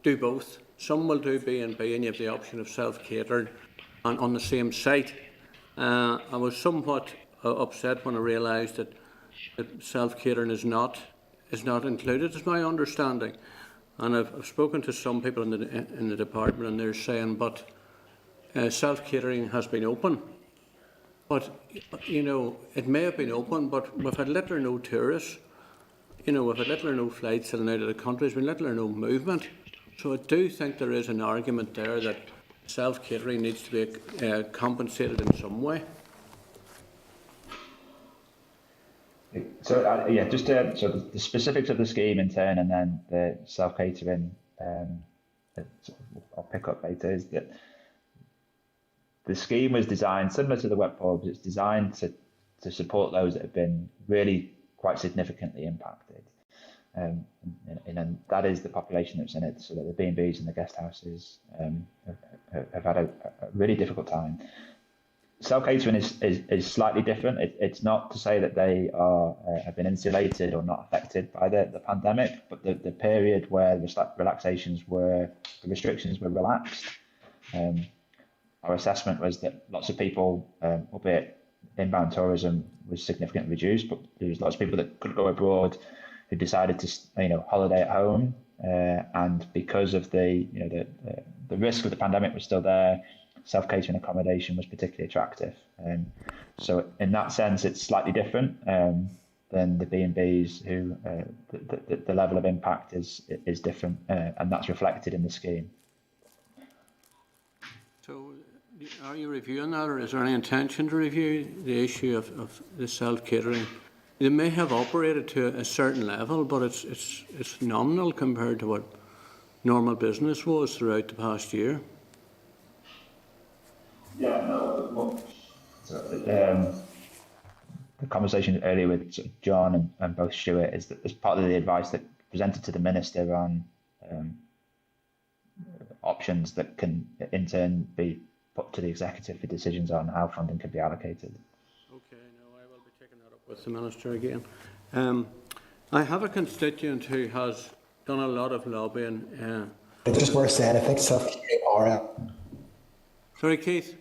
do both. Some will do BNP, and you have the option of self-catering on the same site. I was somewhat upset when I realised that self-catering is not included, is my understanding. And I've spoken to some people in the department, and they're saying, but self-catering has been open. But, it may have been open, but we've had little or no tourists. you know, we've had little or no flights in and out of the country, there's been little or no movement. So I do think there is an argument there that self-catering needs to be compensated in some way. So yeah, just so the specifics of the scheme in turn, and then the self-catering. I'll pick up later. Is that the scheme was designed similar to the wet pubs. It's designed to support those that have been really quite significantly impacted, and that is the population that's in it. So that the B&Bs and the guest houses have had a really difficult time. Self-catering is slightly different. It's not to say that they have been insulated or not affected by the pandemic, but the period where the restrictions were relaxed, our assessment was that lots of people, albeit inbound tourism was significantly reduced, but there was lots of people that couldn't go abroad who decided to holiday at home, and because of the risk of the pandemic was still there, self-catering accommodation was particularly attractive. So in that sense, it's slightly different than the B&Bs, who the level of impact is different, and that's reflected in the scheme. So are you reviewing that, or is there any intention to review the issue of the self-catering? They may have operated to a certain level, but it's nominal compared to what normal business was throughout the past year. Yeah, no. The conversation earlier with John and both Stuart is that as part of the advice that presented to the Minister on options that can in turn be put to the Executive for decisions on how funding could be allocated. Okay, no, I will be taking that up with the Minister again. I have a constituent who has done a lot of lobbying. It's just worth saying, I think self-catering are... Sorry, Keith?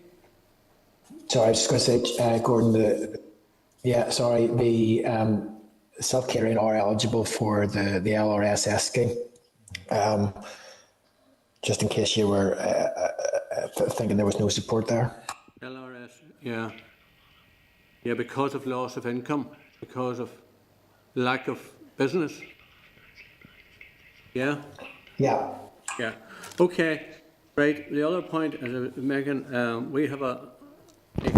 Sorry, I was just going to say, Gordon, the self-catering are eligible for the LRSS scheme. Just in case you were thinking there was no support there. LRS, yeah. Yeah, because of loss of income, because of lack of business. Yeah? Yeah. Yeah. Okay. Right. The other point is, Megan, we have a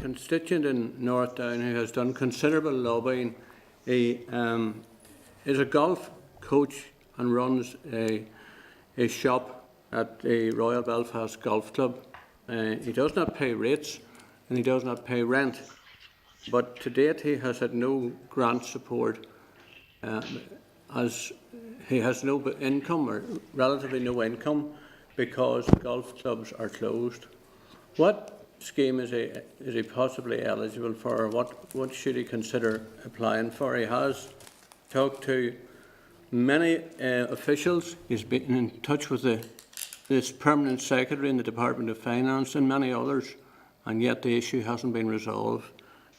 constituent in North Down who has done considerable lobbying. He is a golf coach and runs a shop at the Royal Belfast Golf Club. He does not pay rates and he does not pay rent, but to date he has had no grant support, as he has no income, or relatively no income, because golf clubs are closed. What scheme is he possibly eligible for, or what should he consider applying for? He has talked to many officials. He's been in touch with this permanent secretary in the Department of Finance and many others, and yet the issue hasn't been resolved.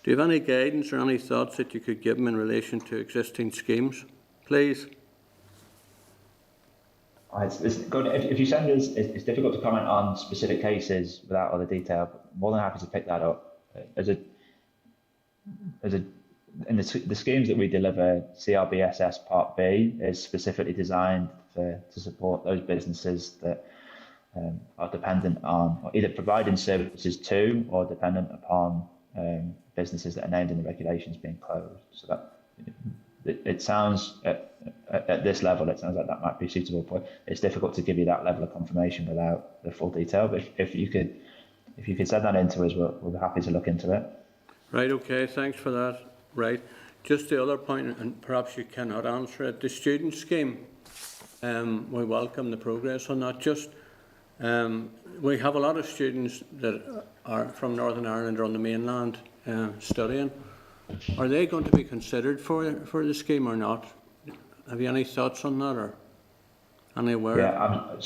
Do you have any guidance or any thoughts that you could give him in relation to existing schemes, please? If you send us, it's difficult to comment on specific cases without all the detail. But I'm more than happy to pick that up. In the schemes that we deliver, CRBSS Part B is specifically designed to support those businesses that are dependent on, or either providing services to, or dependent upon businesses that are named in the regulations being closed. So that it sounds at this level, it sounds like that might be suitable, but it's difficult to give you that level of confirmation without the full detail. But if you could send that in to us, we'll be happy to look into it. Right. Okay. Thanks for that. Right. Just the other point, and perhaps you cannot answer it. The student scheme. We welcome the progress on that. Just we have a lot of students that are from Northern Ireland or on the mainland studying. Are they going to be considered for the scheme or not? Have you any thoughts on that, or any word? Yeah, I'm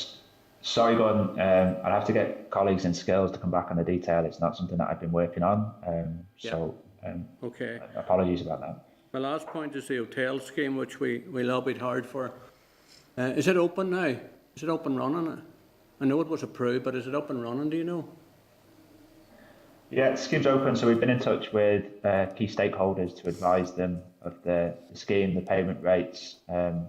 sorry, Gordon. I'd have to get colleagues in skills to come back on the detail. It's not something that I've been working on. Okay. Apologies about that. My last point is the hotel scheme, which we lobbied hard for. Is it open now? Is it up and running? I know it was approved, but is it up and running? Do you know? Yeah, the scheme's open, so we've been in touch with key stakeholders to advise them of the scheme, the payment rates, so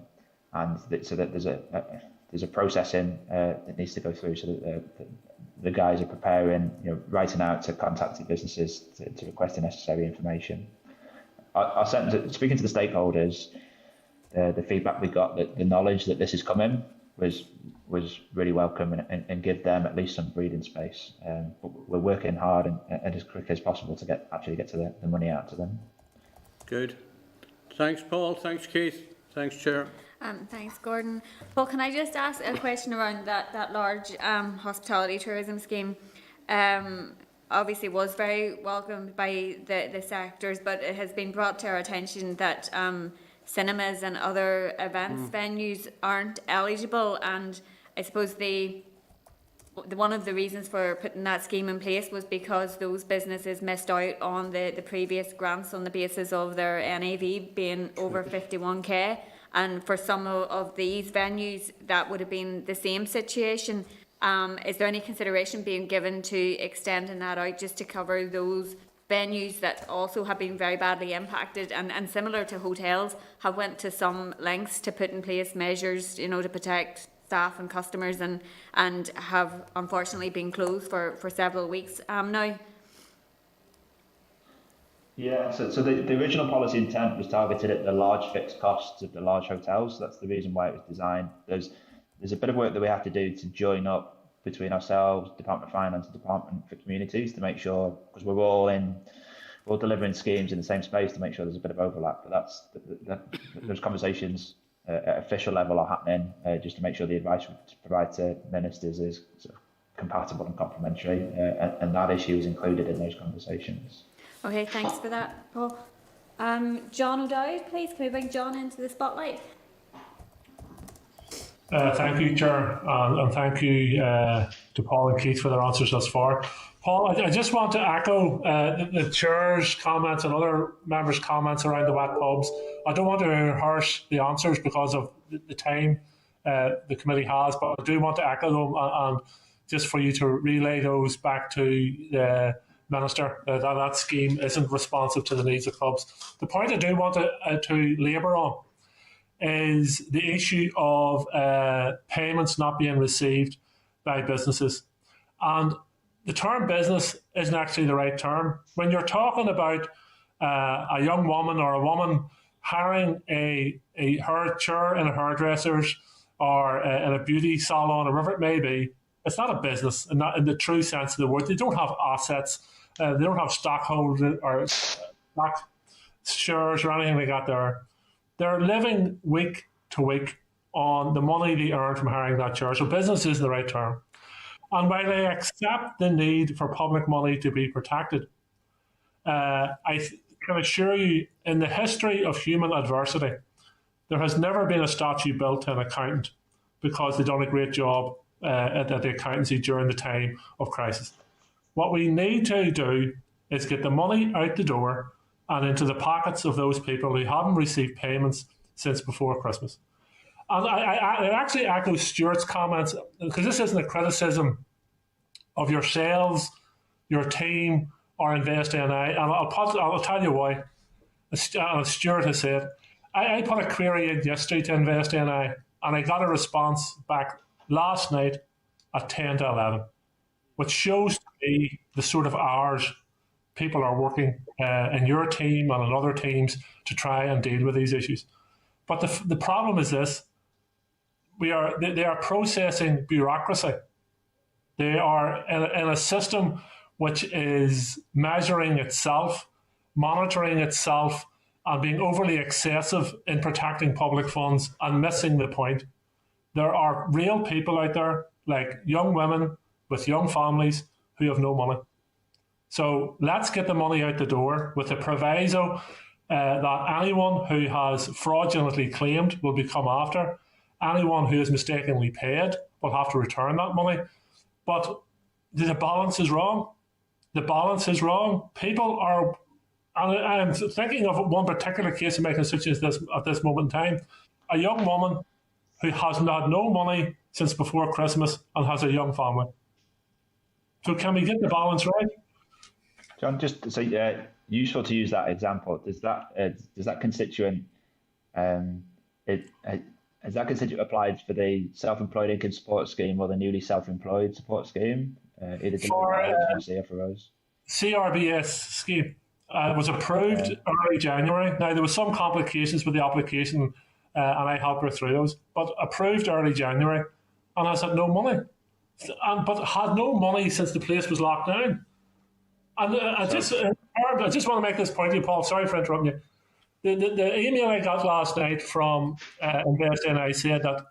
that there's a processing that needs to go through, so that the guys are preparing, writing out to contacted businesses to request the necessary information. Speaking to the stakeholders, the feedback we got, that the knowledge that this is coming was really welcome, and give them at least some breathing space. But we're working hard and as quick as possible to get the money out to them. Good. Thanks, Paul. Thanks, Keith. Thanks, Chair. Thanks, Gordon. Paul, can I just ask a question around that large hospitality tourism scheme? Obviously was very welcomed by the sectors, but it has been brought to our attention that cinemas and other events venues aren't eligible, and I suppose one of the reasons for putting that scheme in place was because those businesses missed out on the previous grants on the basis of their NAV being over 51k, and for some of these venues that would have been the same situation. Is there any consideration being given to extending that out just to cover those venues that also have been very badly impacted, and similar to hotels, have went to some lengths to put in place measures, to protect staff and customers, and have unfortunately been closed for several weeks now? Yeah, so the original policy intent was targeted at the large fixed costs of the large hotels. That's the reason why it was designed. There's a bit of work that we have to do to join up between ourselves, Department of Finance, and Department for Communities, to make sure, because we're all delivering schemes in the same space, to make sure there's a bit of overlap. But those conversations at official level are happening, just to make sure the advice we provide to ministers is sort of compatible and complementary, and that issue is included in those conversations. Okay, thanks for that, Paul. John O'Dowd, please, can we bring John into the spotlight? Thank you, Chair, and thank you to Paul and Keith for their answers thus far. Paul, I just want to echo the Chair's comments and other members' comments around the wet pubs. I don't want to rehearse the answers because of the time the committee has, but I do want to echo them, and just for you to relay those back to the Minister, that scheme isn't responsive to the needs of clubs. The point I do want to labour on is the issue of payments not being received by businesses. And the term business isn't actually the right term. When you're talking about a young woman or a woman hiring a chair in a hairdresser's or in a beauty salon or whatever it may be, it's not a business in the true sense of the word. They don't have assets. They don't have stockholders or stock shares or anything like that there. They're living week to week on the money they earn from hiring that chair. So business is the right term. And while I accept the need for public money to be protected, I can assure you, in the history of human adversity, there has never been a statue built to an accountant because they've done a great job at the accountancy during the time of crisis. What we need to do is get the money out the door and into the pockets of those people who haven't received payments since before Christmas. And I actually echo Stuart's comments, because this isn't a criticism of yourselves, your team, or InvestNI, and I'll tell you why. As Stuart has said, I put a query in yesterday to InvestNI, and I got a response back last night at 10 to 11, which shows to me the sort of hours people are working in your team and in other teams to try and deal with these issues. But the problem is this: they are processing bureaucracy. They are in a system which is measuring itself, monitoring itself, and being overly excessive in protecting public funds and missing the point. There are real people out there, like young women with young families, who have no money. So let's get the money out the door with the proviso that anyone who has fraudulently claimed will be come after. Anyone who is mistakenly paid will have to return that money. But the balance is wrong. The balance is wrong. People are, and I'm thinking of one particular case in my constituency at this moment in time, a young woman who has had no money since before Christmas and has a young family. So can we get the balance right? John, just so useful to use that example. Does that constituent has that constituent applied for the self-employed income support scheme or the newly self-employed support scheme? Either For HMRC or for us? CRBS scheme was approved early January. Now, there was some complications with the application, and I helped her through those, but approved early January, and has had no money. But had no money since the place was locked down. And I just want to make this point to you, Paul. Sorry for interrupting you. The email I got last night from Invest NI said that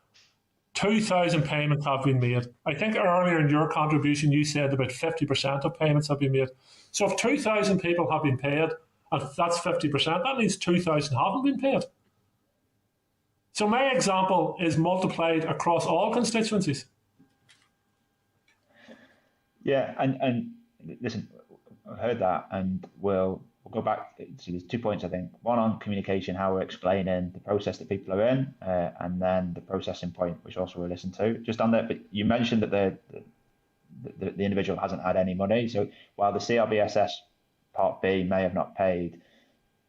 2,000 payments have been made. I think earlier in your contribution you said about 50% of payments have been made. So if 2,000 people have been paid, and that's 50%, that means 2,000 haven't been paid. So my example is multiplied across all constituencies. Yeah, and listen, I've heard that, and we'll go back. So there's 2 points, I think. One on communication, how we're explaining the process that people are in, and then the processing point, which also we'll listen to. Just on that, but you mentioned that the individual hasn't had any money. So while the CRBSS Part B may have not paid,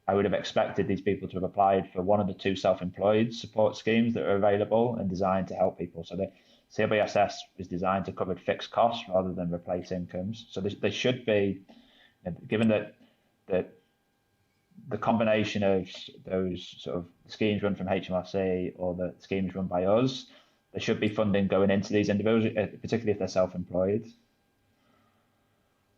I would have expected these people to have applied for one of the two self-employed support schemes that are available and designed to help people. So the CRBSS is designed to cover fixed costs rather than replace incomes. So they should be, given that the combination of those sort of schemes run from HMRC or the schemes run by us, there should be funding going into these individuals, particularly if they're self-employed.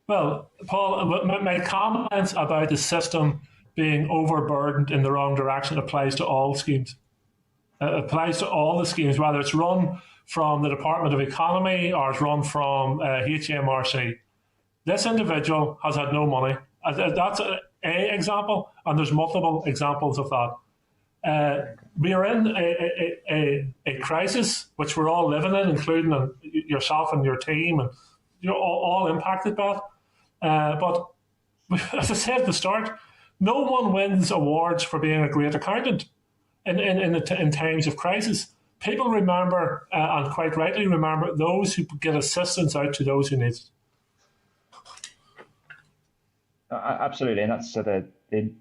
Well, Paul, my comments about the system being overburdened in the wrong direction applies to all schemes. It applies to all the schemes, whether it's run from the Department of Economy or it's run from HMRC. This individual has had no money. That's an example, and there's multiple examples of that. We are in a crisis, which we're all living in, including yourself and your team, and you're all impacted by it. But as I said at the start, no one wins awards for being a great accountant in times of crisis. People remember, and quite rightly remember, those who get assistance out to those who need it. Absolutely, and that's so the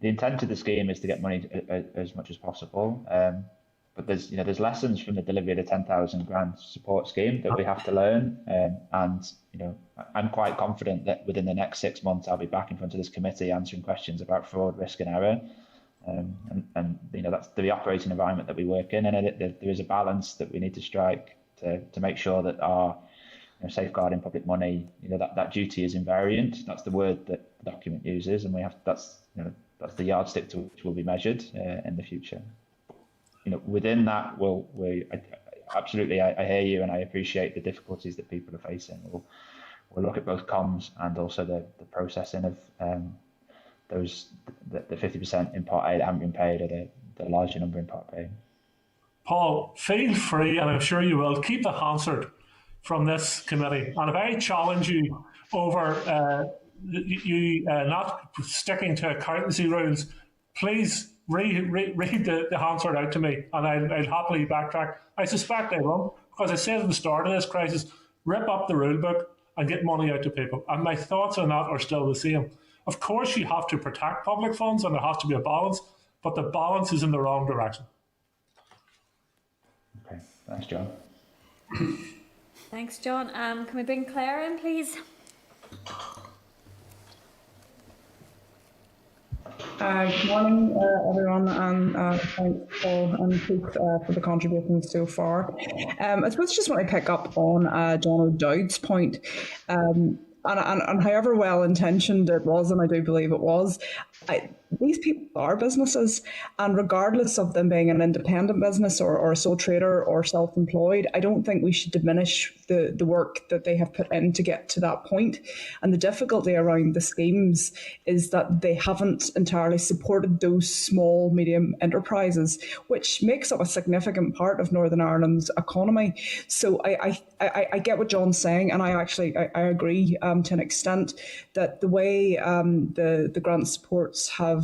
intent of the scheme is to get money as much as possible. But there's lessons from the delivery of the 10,000 grand support scheme that we have to learn, and I'm quite confident that within the next 6 months I'll be back in front of this committee answering questions about fraud, risk, and error. And that's the operating environment that we work in, and there is a balance that we need to strike to make sure that our safeguarding public money, that duty is invariant. That's the word that the document uses, and that's the yardstick to which will be measured in the future. Within that, I hear you, and I appreciate the difficulties that people are facing. We'll look at both comms and also the processing of the 50% in Part A that haven't been paid, or the larger number in Part B. Paul, feel free, and I'm sure you will, keep the Hansard from this committee. And if I challenge you over you not sticking to accountancy rules, please read the Hansard out to me, and I'll happily backtrack. I suspect I will, because I said at the start of this crisis, rip up the rule book and get money out to people. And my thoughts on that are still the same. Of course, you have to protect public funds, and there has to be a balance, but the balance is in the wrong direction. Okay, thanks, John. Thanks, John. Can we bring Claire in, please? Good morning, everyone, and thanks, Paul and Keith, for the contributions so far. I suppose I just want to pick up on John O'Dowd's point. And however well-intentioned it was, and I do believe it was, these people are businesses, and regardless of them being an independent business or a sole trader or self-employed, I don't think we should diminish the work that they have put in to get to that point. And the difficulty around the schemes is that they haven't entirely supported those small, medium enterprises, which makes up a significant part of Northern Ireland's economy. So I get what John's saying, and I agree to an extent that the way the grant supports have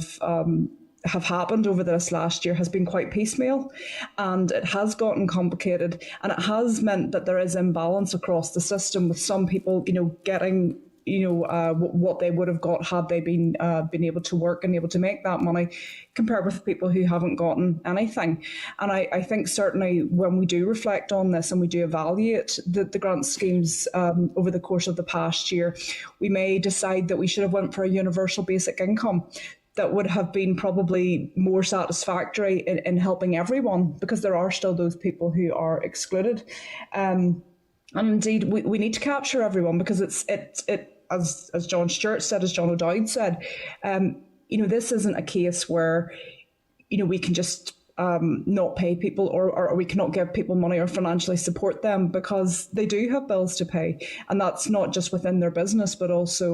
happened over this last year has been quite piecemeal, and it has gotten complicated, and it has meant that there is imbalance across the system, with some people getting what they would have got had they been able to work and able to make that money, compared with people who haven't gotten anything. And I think certainly when we do reflect on this and we do evaluate the grant schemes over the course of the past year, we may decide that we should have went for a universal basic income that would have been probably more satisfactory in helping everyone, because there are still those people who are excluded. And indeed, we need to capture everyone, because as John Stewart said, as John O'Dowd said, this isn't a case where, we can just not pay people or we cannot give people money or financially support them, because they do have bills to pay, and that's not just within their business but also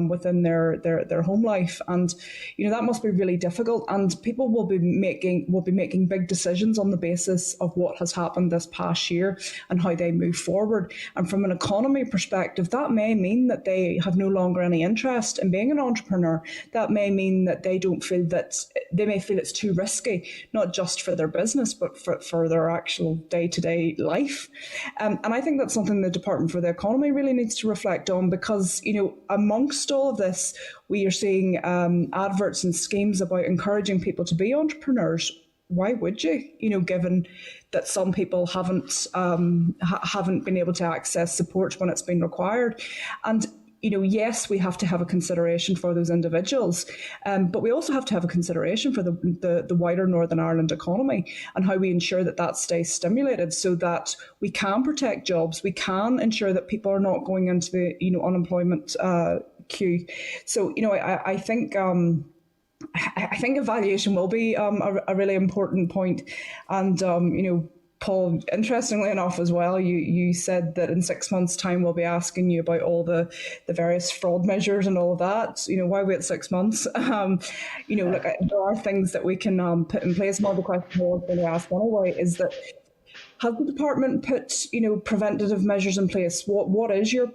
within their home life. And that must be really difficult, and people will be making big decisions on the basis of what has happened this past year and how they move forward. And from an economy perspective, that may mean that they have no longer any interest in being an entrepreneur. That may mean that they may feel it's too risky, not just for their business, but for their actual day-to-day life. And I think that's something the Department for the Economy really needs to reflect on, because, amongst all of this, we are seeing adverts and schemes about encouraging people to be entrepreneurs. Why would you? Given that some people haven't been able to access support when it's been required. And yes, we have to have a consideration for those individuals, but we also have to have a consideration for the wider Northern Ireland economy and how we ensure that stays stimulated, so that we can protect jobs, we can ensure that people are not going into the unemployment queue. So I think evaluation will be a really important point, and Paul, interestingly enough as well, you said that in 6 months' time we'll be asking you about all the various fraud measures and all of that. Why wait 6 months? Look, there are things that we can put in place. One of the questions I was going to ask anyway is that, has the department put preventative measures in place? What is your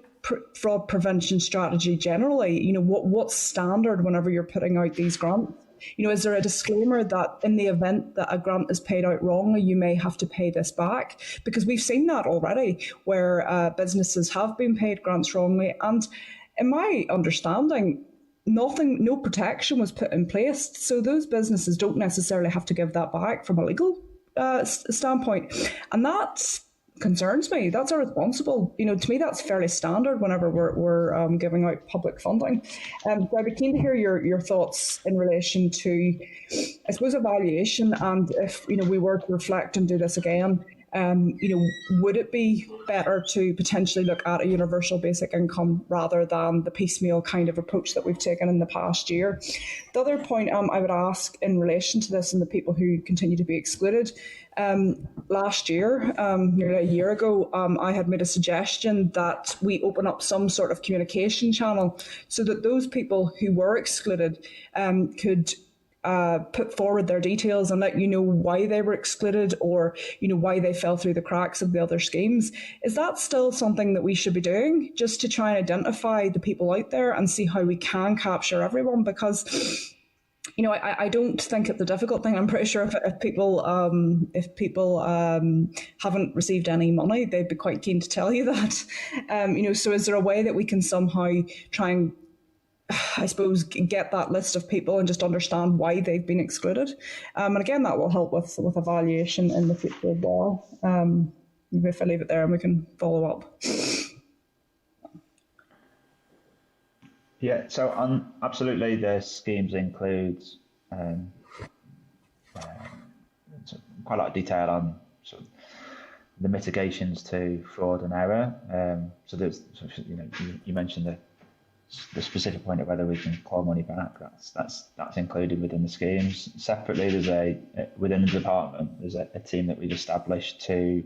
fraud prevention strategy generally? What's standard whenever you're putting out these grants? Is there a disclaimer that in the event that a grant is paid out wrongly, you may have to pay this back? Because we've seen that already, where businesses have been paid grants wrongly. And in my understanding, no protection was put in place. So those businesses don't necessarily have to give that back from a legal standpoint. And that concerns me. That's irresponsible. To me, that's fairly standard whenever we're giving out public funding. So I'd be keen to hear your thoughts in relation to, I suppose, evaluation, and if we were to reflect and do this again, would it be better to potentially look at a universal basic income rather than the piecemeal kind of approach that we've taken in the past year? The other point I would ask in relation to this and the people who continue to be excluded, last year, nearly a year ago, I had made a suggestion that we open up some sort of communication channel so that those people who were excluded could put forward their details and let you know why they were excluded, or why they fell through the cracks of the other schemes. Is that still something that we should be doing, just to try and identify the people out there and see how we can capture everyone? Because I don't think it's a difficult thing. I'm pretty sure if people haven't received any money, they'd be quite keen to tell you that. So is there a way that we can somehow try and, I suppose, get that list of people and just understand why they've been excluded? And again, that will help with evaluation in the future as well. Maybe if I leave it there and we can follow up. Yeah, so absolutely the schemes include quite a lot of detail on sort of the mitigations to fraud and error. So there's, you mentioned the specific point of whether we can claw money back. That's included within the schemes. Separately, there's within the department there's a team that we've established to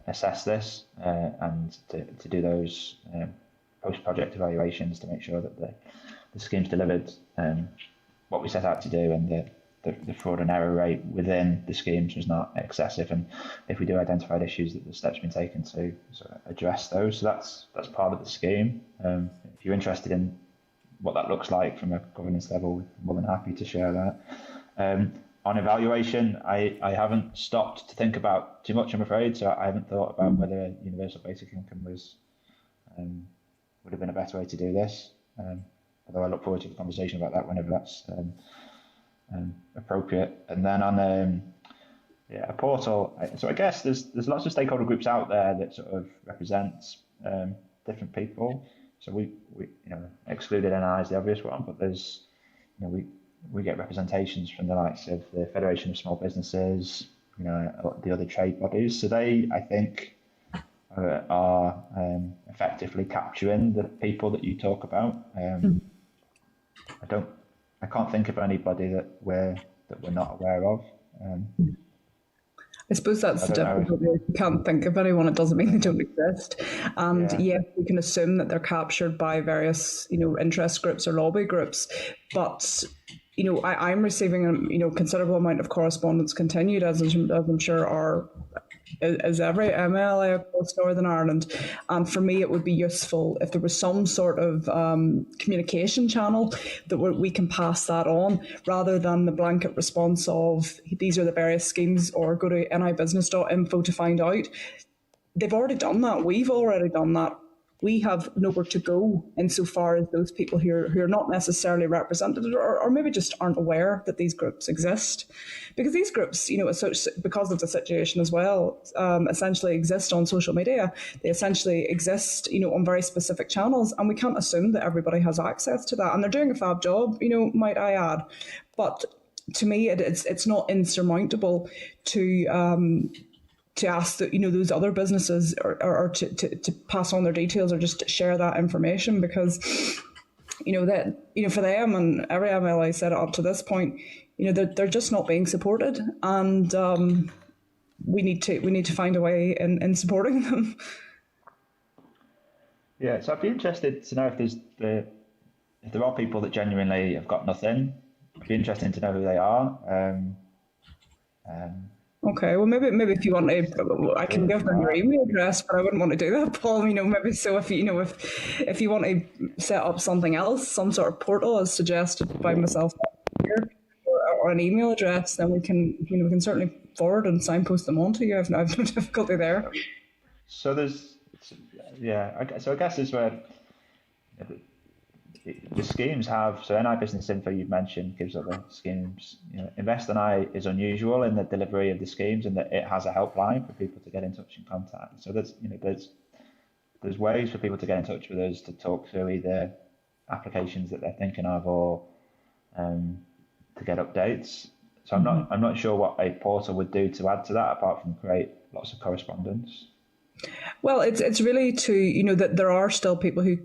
assess this and to do those post-project evaluations to make sure that the scheme's delivered what we set out to do, and the fraud and error rate within the schemes was not excessive. And if we do identify issues, that the steps been taken to sort of address those. So that's part of the scheme. If you're interested in what that looks like from a governance level, we're more than happy to share that. On evaluation, I haven't stopped to think about too much, I'm afraid. So I haven't thought about whether universal basic income was would have been a better way to do this. Although I look forward to the conversation about that whenever that's appropriate. And then on a portal, so I guess there's lots of stakeholder groups out there that sort of represent different people. So we excluded NI is the obvious one, but there's we get representations from the likes of the Federation of Small Businesses, the other trade bodies. So they, I think, are effectively capturing the people that you talk about. I can't think of anybody that we're not aware of. I suppose that's the difficulty. If you can't think of anyone, it doesn't mean they don't exist. And yes, we can assume that they're captured by various, interest groups or lobby groups. But, I'm receiving a, considerable amount of correspondence continued, as I'm sure is every MLA across Northern Ireland. And for me, it would be useful if there was some sort of communication channel that we can pass that on, rather than the blanket response of these are the various schemes, or go to nibusiness.info to find out. They've already done that. We've already done that. We have nowhere to go insofar as those people who are not necessarily represented, or maybe just aren't aware that these groups exist. Because these groups, because of the situation as well, essentially exist on social media. They essentially exist, on very specific channels, and we can't assume that everybody has access to that. And they're doing a fab job, might I add. But to me, it's not insurmountable to ask that those other businesses or to pass on their details, or just share that information, because for them, and every MLA said it up to this point, they're just not being supported, and we need to find a way in supporting them. Yeah, so I'd be interested to know if there are people that genuinely have got nothing. It'd be interesting to know who they are. Okay, well, maybe if you want to, I can give them your email address, but I wouldn't want to do that, Paul. Maybe so if if you want to set up something else, some sort of portal as suggested by myself here, or an email address, then we can certainly forward and signpost them on to you. I've no difficulty there. So I guess it's where the schemes have, so NI Business Info you've mentioned gives other schemes. Invest NI is unusual in the delivery of the schemes, and that it has a helpline for people to get in touch and contact. So there's ways for people to get in touch with us to talk through either applications that they're thinking of, or to get updates. So I'm not sure what a portal would do to add to that, apart from create lots of correspondence. Well, it's really to that there are still people who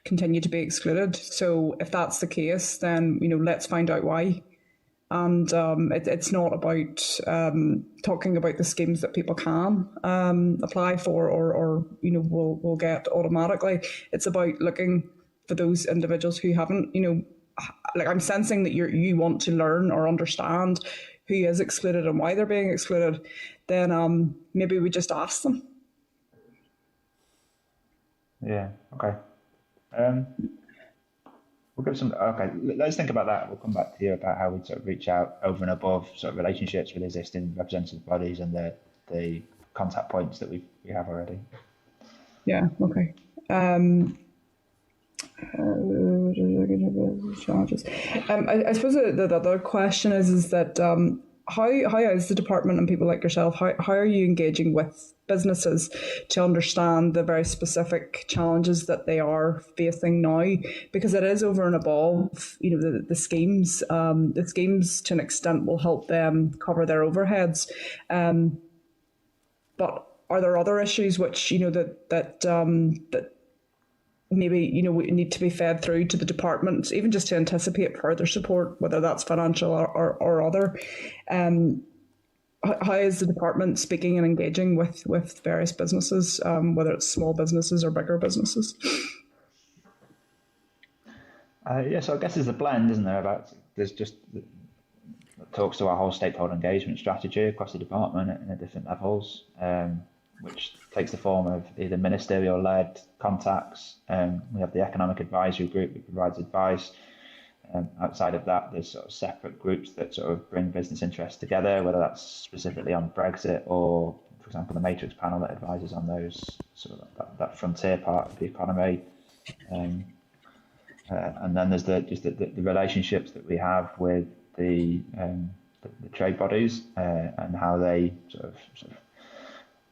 continue to be excluded. So if that's the case, then let's find out why. And it's not about talking about the schemes that people can apply for, or will get automatically. It's about looking for those individuals who haven't. Like, I'm sensing that you want to learn or understand who is excluded and why they're being excluded. Then maybe we just ask them. Yeah. Okay. We'll give some. Okay, let's think about that. We'll come back to you about how we sort of reach out over and above sort of relationships with existing representative bodies and the contact points that we have already. Yeah. Okay. I suppose the other question is that how is the department and people like yourself, how are you engaging with businesses to understand the very specific challenges that they are facing now? Because it is over and above, the schemes. The schemes to an extent will help them cover their overheads. But are there other issues which that maybe we need to be fed through to the department, even just to anticipate further support, whether that's financial or other? How is the department speaking and engaging with various businesses, whether it's small businesses or bigger businesses? So I guess there's a blend, isn't there? There's just talks to our whole stakeholder engagement strategy across the department at different levels, which takes the form of either ministerial-led contacts. We have the Economic Advisory Group that provides advice. Outside of that, there's sort of separate groups that sort of bring business interests together, whether that's specifically on Brexit or, for example, the Matrix panel that advises on those sort of that frontier part of the economy. And then there's the relationships that we have with the trade bodies and how they sort of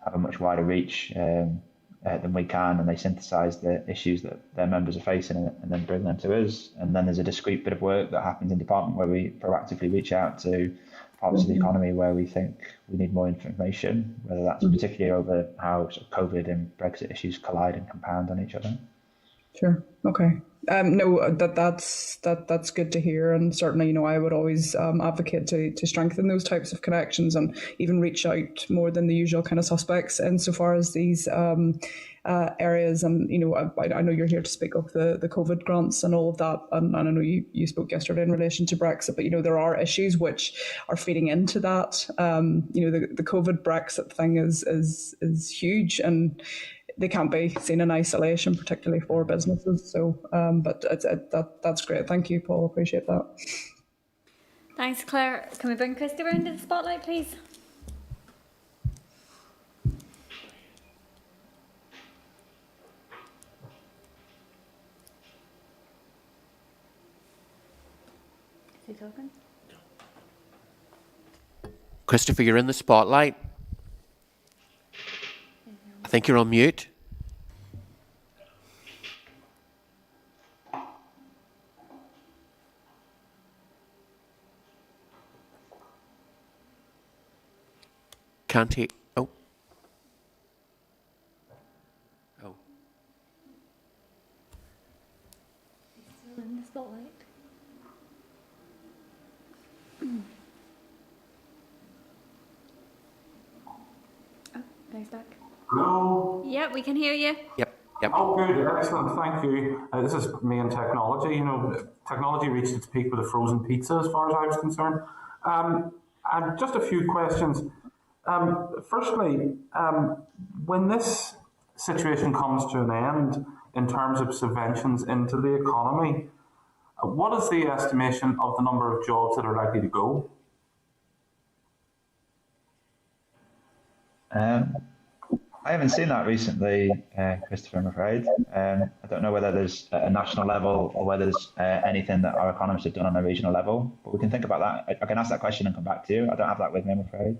have a much wider reach than we can, and they synthesise the issues that their members are facing and then bring them to us. And then there's a discrete bit of work that happens in department where we proactively reach out to parts of the economy where we think we need more information, whether that's particularly over how sort of COVID and Brexit issues collide and compound on each other. Sure. Okay. No, that's good to hear, and certainly, I would always advocate to strengthen those types of connections and even reach out more than the usual kind of suspects insofar as these areas. And I know you're here to speak of the COVID grants and all of that, and I know you spoke yesterday in relation to Brexit, but there are issues which are feeding into that. The COVID Brexit thing is huge, and they can't be seen in isolation, particularly for businesses. So, but that's great. Thank you, Paul. Appreciate that. Thanks, Claire. Can we bring Christopher into the spotlight, please? Is he talking? Christopher, you're in the spotlight. I think you're on mute. Can't he? Oh. Oh. He's still in the spotlight. Oh, there's back. Hello? Yeah, we can hear you. Yep. Oh, good. Excellent. Thank you. This is me and technology. Technology reached its peak with a frozen pizza, as far as I was concerned. And just a few questions. Firstly, when this situation comes to an end in terms of subventions into the economy, what is the estimation of the number of jobs that are likely to go? I haven't seen that recently, Christopher, I'm afraid. I don't know whether there's a national level or whether there's anything that our economists have done on a regional level, but we can think about that. I can ask that question and come back to you. I don't have that with me, I'm afraid.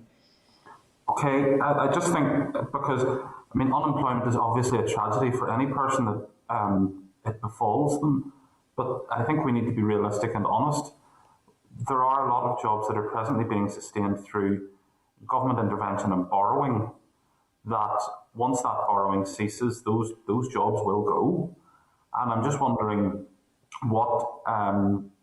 Okay, I just think because, unemployment is obviously a tragedy for any person that it befalls them, but I think we need to be realistic and honest. There are a lot of jobs that are presently being sustained through government intervention and borrowing, that once that borrowing ceases, those jobs will go. And I'm just wondering what,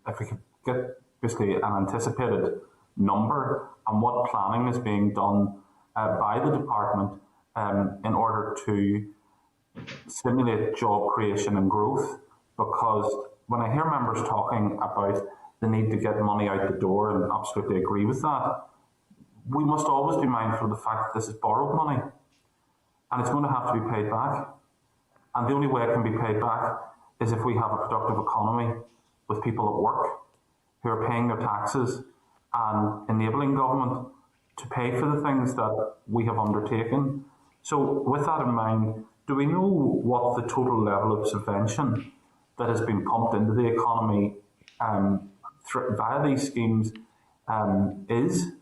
if we could get basically an anticipated number and what planning is being done by the department in order to stimulate job creation and growth. Because when I hear members talking about the need to get money out the door, and absolutely agree with that, we must always be mindful of the fact that this is borrowed money and it's going to have to be paid back. And the only way it can be paid back is if we have a productive economy with people at work who are paying their taxes and enabling government to pay for the things that we have undertaken. So with that in mind, do we know what the total level of subvention that has been pumped into the economy via these schemes is?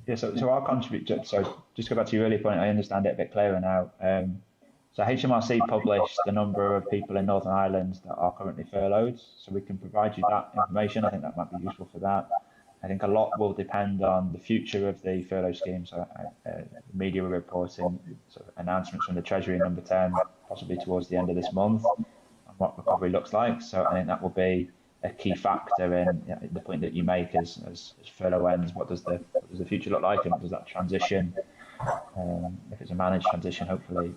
Yeah, so our contribution, so just to go back to your earlier point, I understand it a bit clearer now. So HMRC published the number of people in Northern Ireland that are currently furloughed, so we can provide you that information. I think that might be useful for that. I think a lot will depend on the future of the furlough scheme. So media were reporting sort of announcements from the Treasury number 10, possibly towards the end of this month, on what recovery looks like. So I think that will be a key factor in the point that you make as furlough ends. What does the future look like, and what does that transition, if it's a managed transition, hopefully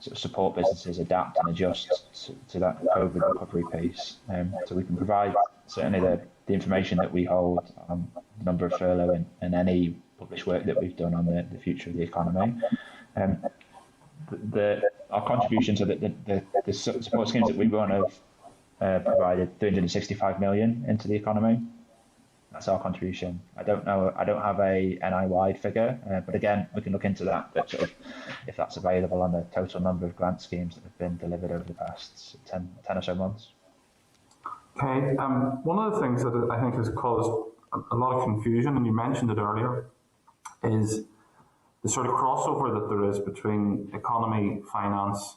sort of support businesses adapt and adjust to that COVID recovery piece. So we can provide certainly the information that we hold on the number of furlough and any published work that we've done on the future of the economy. Our contributions, so the support schemes that we run have provided 365 million into the economy. That's our contribution. I don't know. I don't have a NI-wide figure, but again, we can look into that. But sort of, if that's available on the total number of grant schemes that have been delivered over the past 10 or so months. Okay. One of the things that I think has caused a lot of confusion, and you mentioned it earlier, is the sort of crossover that there is between economy, finance,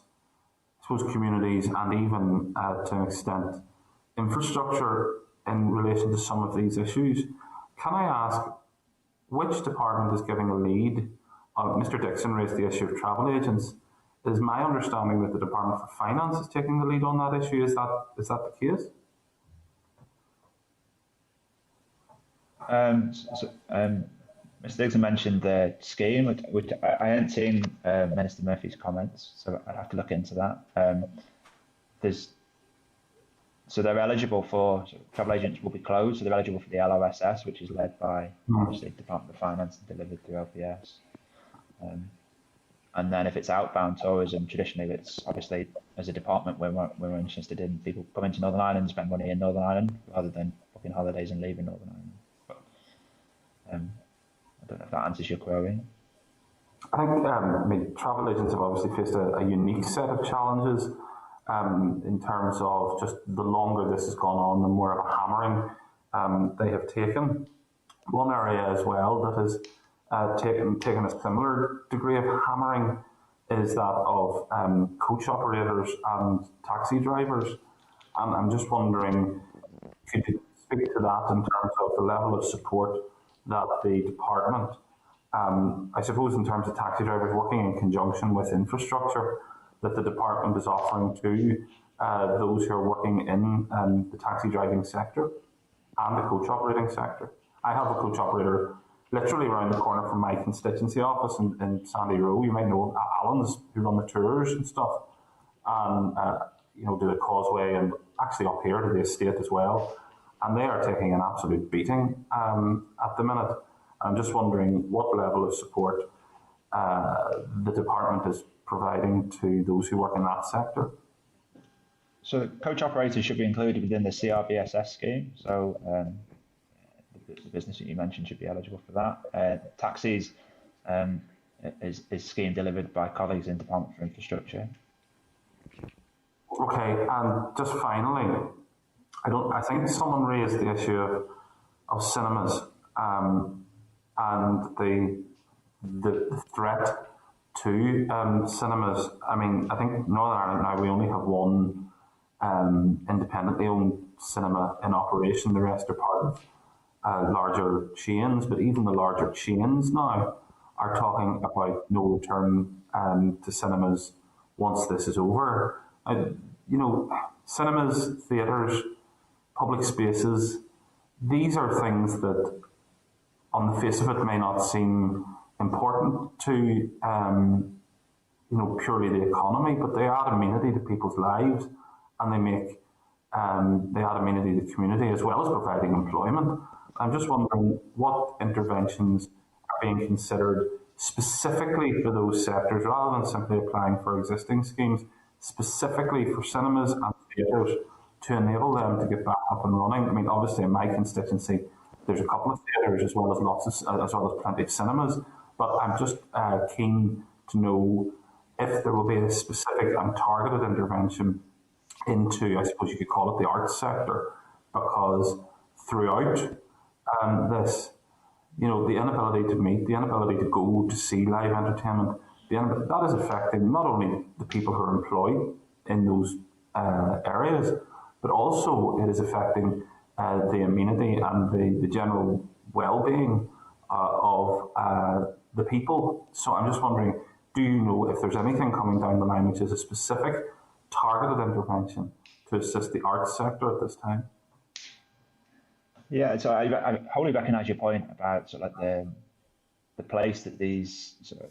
I suppose communities, and even to an extent infrastructure in relation to some of these issues. Can I ask which department is giving a lead? Mr. Dixon raised the issue of travel agents. It is my understanding that the Department for Finance is taking the lead on that issue. Is that the case? Mr. Dixon mentioned the scheme, which I hadn't seen Minister Murphy's comments, so I'd have to look into that. So they're eligible for, travel agents will be closed, so they're eligible for the LOSS, which is led by, obviously, Department of Finance and delivered through LPS. And then if it's outbound tourism, traditionally, it's obviously, as a department, we're interested in people coming to Northern Ireland and spend money in Northern Ireland, rather than booking holidays and leaving Northern Ireland. But, I don't know if that answers your query. I think travel agents have obviously faced a unique set of challenges in terms of just the longer this has gone on, the more of a hammering they have taken. One area as well that has taken a similar degree of hammering is that of coach operators and taxi drivers. And I'm just wondering, could you speak to that in terms of the level of support that the department, I suppose in terms of taxi drivers working in conjunction with infrastructure, that the department is offering to those who are working in the taxi driving sector and the coach operating sector. I have a coach operator literally around the corner from my constituency office in Sandy Row. You might know Alan's, who run the tours and stuff, and do the causeway, and actually up here to the estate as well. And they are taking an absolute beating at the minute. I'm just wondering what level of support the department is providing to those who work in that sector. So coach operators should be included within the CRBSS scheme. So the business that you mentioned should be eligible for that. Taxis is scheme delivered by colleagues in Department for Infrastructure. Okay, and just finally, I think someone raised the issue of cinemas and the threat to cinemas. I mean, I think Northern Ireland now, we only have one independently owned cinema in operation. The rest are part of larger chains, but even the larger chains now are talking about no return to cinemas once this is over. Cinemas, theatres, public spaces, these are things that on the face of it may not seem important to purely the economy, but they add amenity to people's lives, and they add amenity to the community as well as providing employment. I'm just wondering what interventions are being considered specifically for those sectors, rather than simply applying for existing schemes, specifically for cinemas and theatres, to enable them to get back up and running. I mean, obviously in my constituency, there's a couple of theatres as well as plenty of cinemas, but I'm just keen to know if there will be a specific and targeted intervention into, I suppose you could call it, the arts sector, because throughout this, the inability to meet, the inability to go to see live entertainment, that is affecting not only the people who are employed in those areas, but also it is affecting the amenity and the general well-being of the people. So I'm just wondering, do you know if there's anything coming down the line which is a specific targeted intervention to assist the arts sector at this time? Yeah, so I wholly recognise your point about sort of like the place that these sort of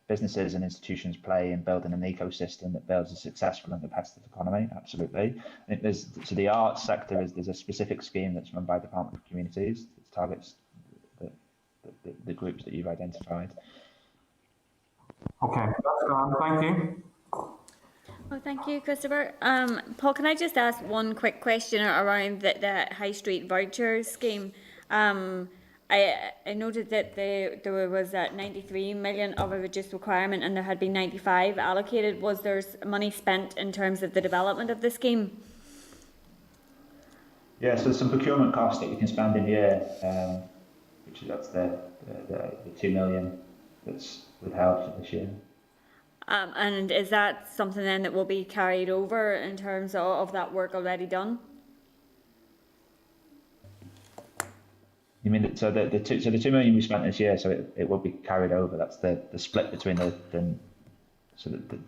businesses and institutions play in building an ecosystem that builds a successful and competitive economy. Absolutely. I think the arts sector there's a specific scheme that's run by the Department of Communities that targets the groups that you've identified. Okay, that's gone. Thank you. Well, thank you, Christopher. Paul, can I just ask one quick question around the High Street voucher scheme? I noted that there was 93 million of a reduced requirement and there had been 95 allocated. Was there money spent in terms of the development of the scheme? Yeah, so there's some procurement costs that we can spend in a year, that's the 2 million that's withheld for this year. And is that something then that will be carried over in terms of that work already done? You mean that, so the 2 million we spent this year, so it will be carried over. That's the split between the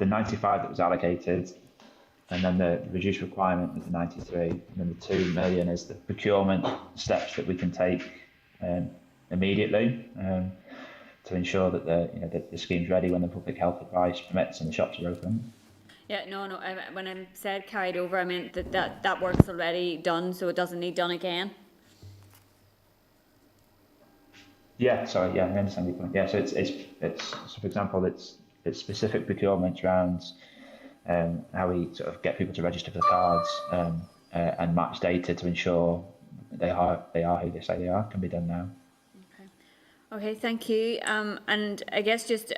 95 that was allocated, and then the reduced requirement was the 93, and then the 2 million is the procurement steps that we can take immediately to ensure that the scheme's ready when the public health advice permits and the shops are open. Yeah, no. When I said carried over, I meant that work's already done, so it doesn't need done again. Yeah, sorry. Yeah, I understand your point. Yeah, so it's so for example, it's specific procurement around how we sort of get people to register for the cards and match data to ensure that they are who they say they are can be done now. Okay, thank you. And I guess just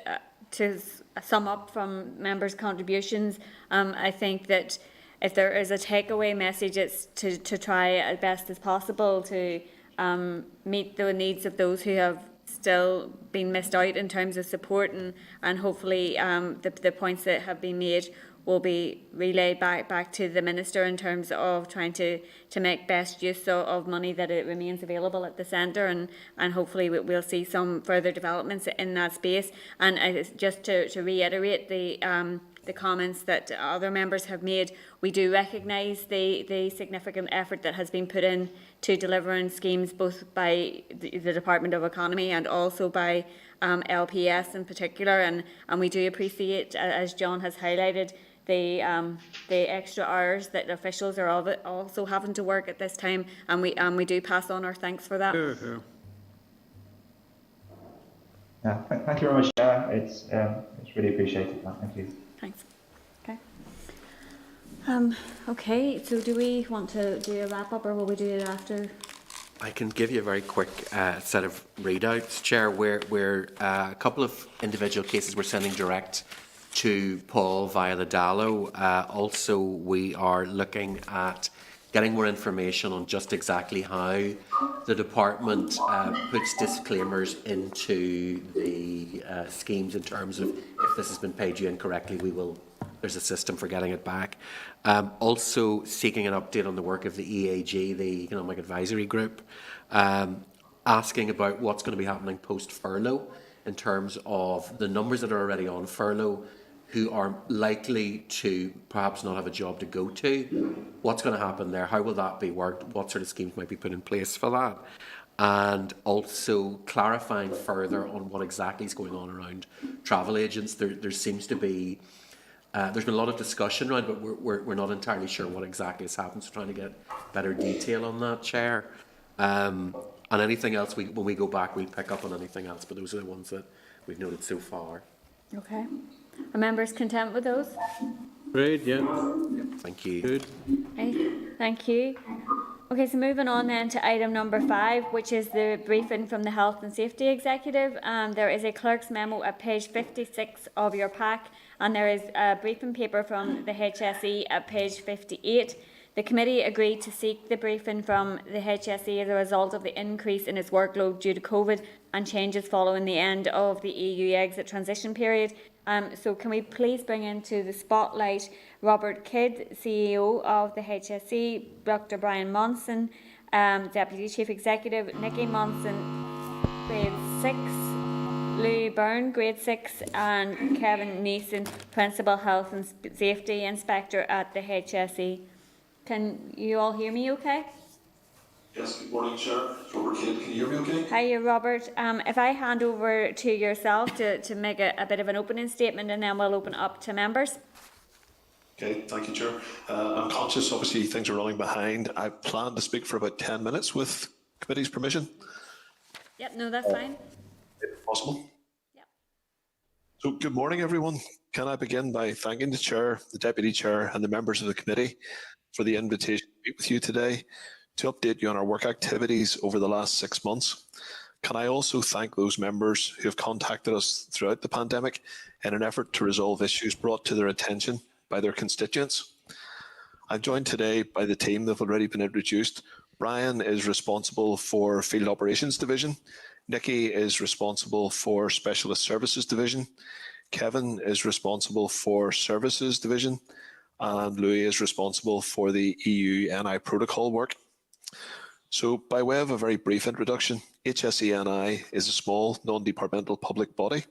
to sum up from members' contributions, I think that if there is a takeaway message, it's to try as best as possible to meet the needs of those who have still been missed out in terms of support, and hopefully the points that have been made will be relayed back to the Minister in terms of trying to make best use of money that it remains available at the centre, and hopefully we'll see some further developments in that space. And just to reiterate the comments that other members have made, we do recognise the significant effort that has been put in to delivering schemes both by the Department of Economy and also by LPS in particular, and we do appreciate, as John has highlighted, the extra hours that officials are also having to work at this time, and we do pass on our thanks for that. Sure. Yeah, thank you very much, Chair. It's really appreciated. Thank you. Thanks. Okay. Okay. So, do we want to do a wrap up, or will we do it after? I can give you a very quick set of readouts, Chair, where a couple of individual cases we're sending direct to Paul via the DALO. Also, we are looking at getting more information on just exactly how the department puts disclaimers into the schemes in terms of if this has been paid you incorrectly, there's a system for getting it back. Also seeking an update on the work of the EAG, the Economic Advisory Group, asking about what's going to be happening post-furlough in terms of the numbers that are already on furlough, who are likely to perhaps not have a job to go to. What's going to happen there? How will that be worked? What sort of schemes might be put in place for that? And also clarifying further on what exactly is going on around travel agents. There seems to be, there's been a lot of discussion around, but we're not entirely sure what exactly has happened, so trying to get better detail on that, Chair. And anything else, when we go back, we'll pick up on anything else, but those are the ones that we've noted so far. Okay. Are members content with those? Great, yeah. Thank you. Good. Okay, thank you. Okay, so moving on then to item number 5, which is the briefing from the Health and Safety Executive. There is a clerk's memo at page 56 of your pack, and there is a briefing paper from the HSE at page 58. The committee agreed to seek the briefing from the HSE as a result of the increase in its workload due to COVID and changes following the end of the EU exit transition period. So can we please bring into the spotlight Robert Kidd, CEO of the HSE, Dr. Brian Monson, Deputy Chief Executive, Nikki Monson, Grade 6, Louis Byrne, Grade 6, and Kevin Neeson, Principal Health and Safety Inspector at the HSE. Can you all hear me okay? Yes, good morning, Chair. Robert Kidd, can you hear me okay? Hiya, Robert. If I hand over to yourself to make a bit of an opening statement, and then we'll open up to members. Okay, thank you, Chair. I'm conscious, obviously, things are running behind. I plan to speak for about 10 minutes with committee's permission. Yep, no, that's fine. If possible. Yep. So, good morning, everyone. Can I begin by thanking the Chair, the Deputy Chair, and the members of the committee for the invitation to meet with you today to update you on our work activities over the last 6 months. Can I also thank those members who have contacted us throughout the pandemic in an effort to resolve issues brought to their attention by their constituents. I'm joined today by the team that have already been introduced. Brian is responsible for Field Operations Division. Nikki is responsible for Specialist Services Division. Kevin is responsible for Services Division. And Louis is responsible for the EU-NI protocol work. So, by way of a very brief introduction, HSE-NI is a small, non-departmental public body.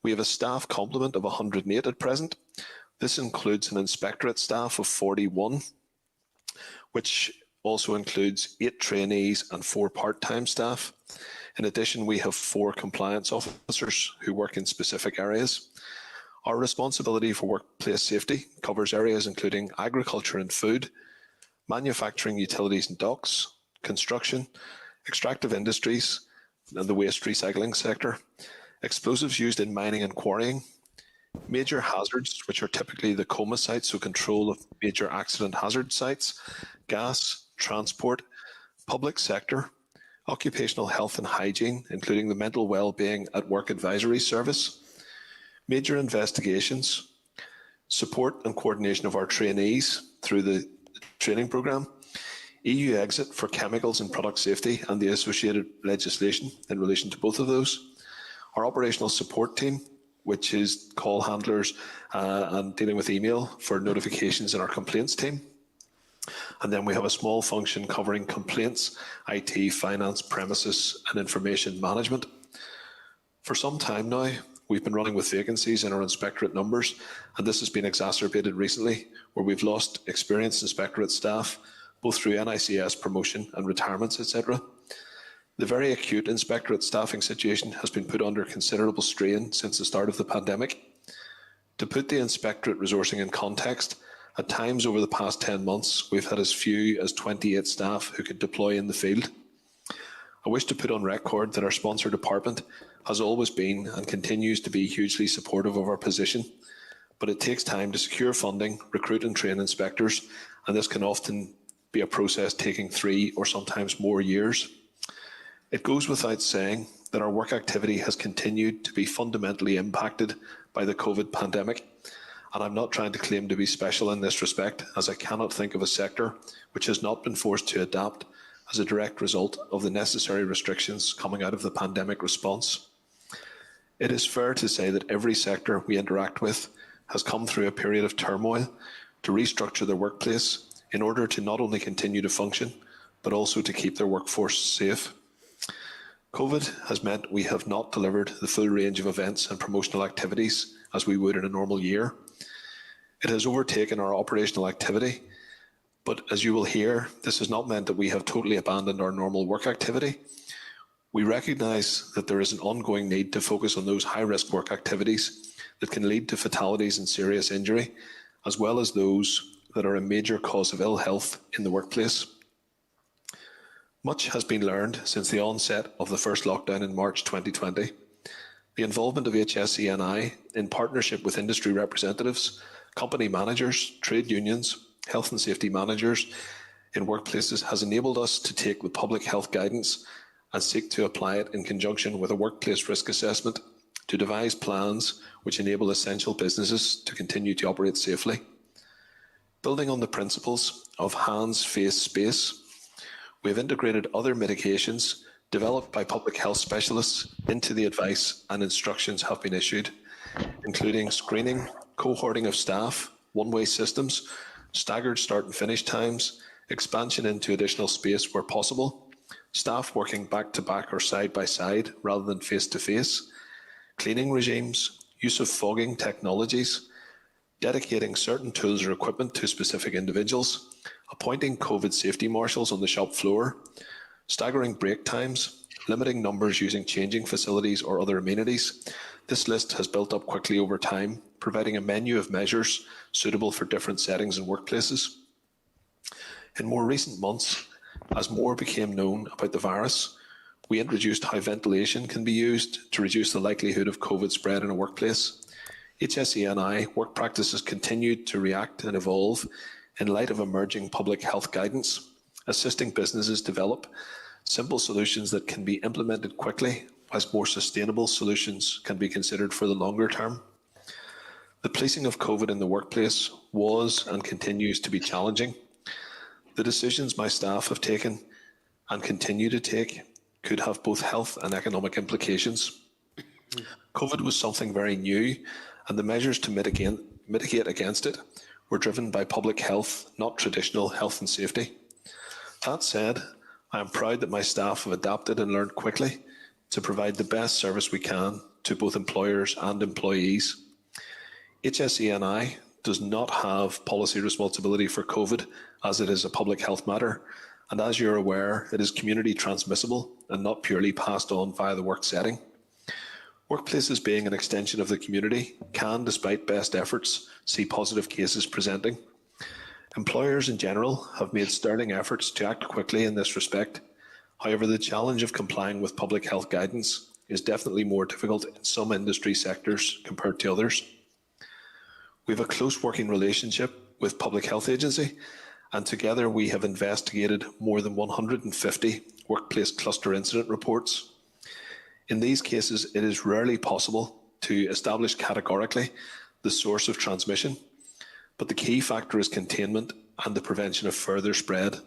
We have a staff complement of 108 at present. This includes an inspectorate staff of 41, which also includes 8 trainees and 4 part-time staff. In addition, we have 4 compliance officers who work in specific areas. Our responsibility for workplace safety covers areas including agriculture and food, manufacturing, utilities and docks, construction, extractive industries and the waste recycling sector, explosives used in mining and quarrying, major hazards, which are typically the coma sites, so control of major accident hazard sites, gas, transport, public sector, occupational health and hygiene, including the mental well-being at work advisory service, major investigations, support and coordination of our trainees through the training programme, EU exit for chemicals and product safety and the associated legislation in relation to both of those, our operational support team, which is call handlers and dealing with email for notifications in our complaints team. And then we have a small function covering complaints, IT, finance, premises and information management. For some time now, we've been running with vacancies in our inspectorate numbers, and this has been exacerbated recently, where we've lost experienced inspectorate staff, both through NICS promotion and retirements, etc. The very acute inspectorate staffing situation has been put under considerable strain since the start of the pandemic. To put the inspectorate resourcing in context, at times over the past 10 months, we've had as few as 28 staff who could deploy in the field. I wish to put on record that our sponsor department has always been and continues to be hugely supportive of our position, but it takes time to secure funding, recruit and train inspectors, and this can often be a process taking 3 or sometimes more years. It goes without saying that our work activity has continued to be fundamentally impacted by the COVID pandemic, and I'm not trying to claim to be special in this respect, as I cannot think of a sector which has not been forced to adapt as a direct result of the necessary restrictions coming out of the pandemic response. It is fair to say that every sector we interact with has come through a period of turmoil to restructure their workplace in order to not only continue to function, but also to keep their workforce safe. COVID has meant we have not delivered the full range of events and promotional activities as we would in a normal year. It has overtaken our operational activity, but as you will hear, this has not meant that we have totally abandoned our normal work activity. We recognise that there is an ongoing need to focus on those high-risk work activities that can lead to fatalities and serious injury, as well as those that are a major cause of ill health in the workplace. Much has been learned since the onset of the first lockdown in March 2020. The involvement of HSE-NI in partnership with industry representatives, company managers, trade unions, health and safety managers in workplaces has enabled us to take the public health guidance and seek to apply it in conjunction with a workplace risk assessment to devise plans which enable essential businesses to continue to operate safely. Building on the principles of hands, face, space, we have integrated other mitigations developed by public health specialists into the advice and instructions have been issued, including screening, cohorting of staff, one-way systems, staggered start and finish times, expansion into additional space where possible, staff working back-to-back or side-by-side rather than face-to-face, cleaning regimes, use of fogging technologies, dedicating certain tools or equipment to specific individuals, appointing COVID safety marshals on the shop floor, staggering break times, limiting numbers using changing facilities or other amenities. This list has built up quickly over time, providing a menu of measures suitable for different settings and workplaces. In more recent months, as more became known about the virus, we introduced how ventilation can be used to reduce the likelihood of COVID spread in a workplace. HSE-NI work practices continued to react and evolve in light of emerging public health guidance, assisting businesses develop simple solutions that can be implemented quickly, whilst more sustainable solutions can be considered for the longer term. The policing of COVID in the workplace was and continues to be challenging. The decisions my staff have taken and continue to take could have both health and economic implications. COVID was something very new, and the measures to mitigate against it were driven by public health, not traditional health and safety. That said, I am proud that my staff have adapted and learned quickly to provide the best service we can to both employers and employees. HSENI does not have policy responsibility for COVID, as it is a public health matter, and as you're aware, it is community transmissible and not purely passed on via the work setting. Workplaces being an extension of the community can, despite best efforts, see positive cases presenting. Employers in general have made sterling efforts to act quickly in this respect. However, the challenge of complying with public health guidance is definitely more difficult in some industry sectors compared to others. We have a close working relationship with Public Health Agency, and together we have investigated more than 150 workplace cluster incident reports. In these cases, it is rarely possible to establish categorically the source of transmission, but the key factor is containment and the prevention of further spread.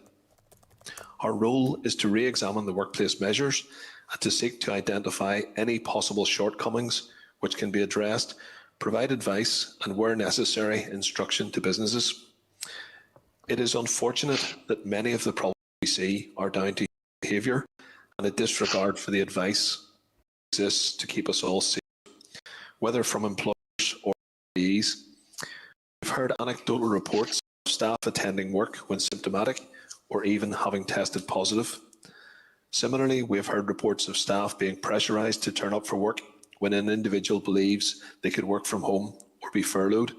Our role is to re-examine the workplace measures and to seek to identify any possible shortcomings which can be addressed, provide advice and, where necessary, instruction to businesses. It is unfortunate that many of the problems we see are down to behaviour and a disregard for the advice that exists to keep us all safe, whether from employers or employees. We've heard anecdotal reports of staff attending work when symptomatic or even having tested positive. Similarly, we have heard reports of staff being pressurised to turn up for work when an individual believes they could work from home or be furloughed.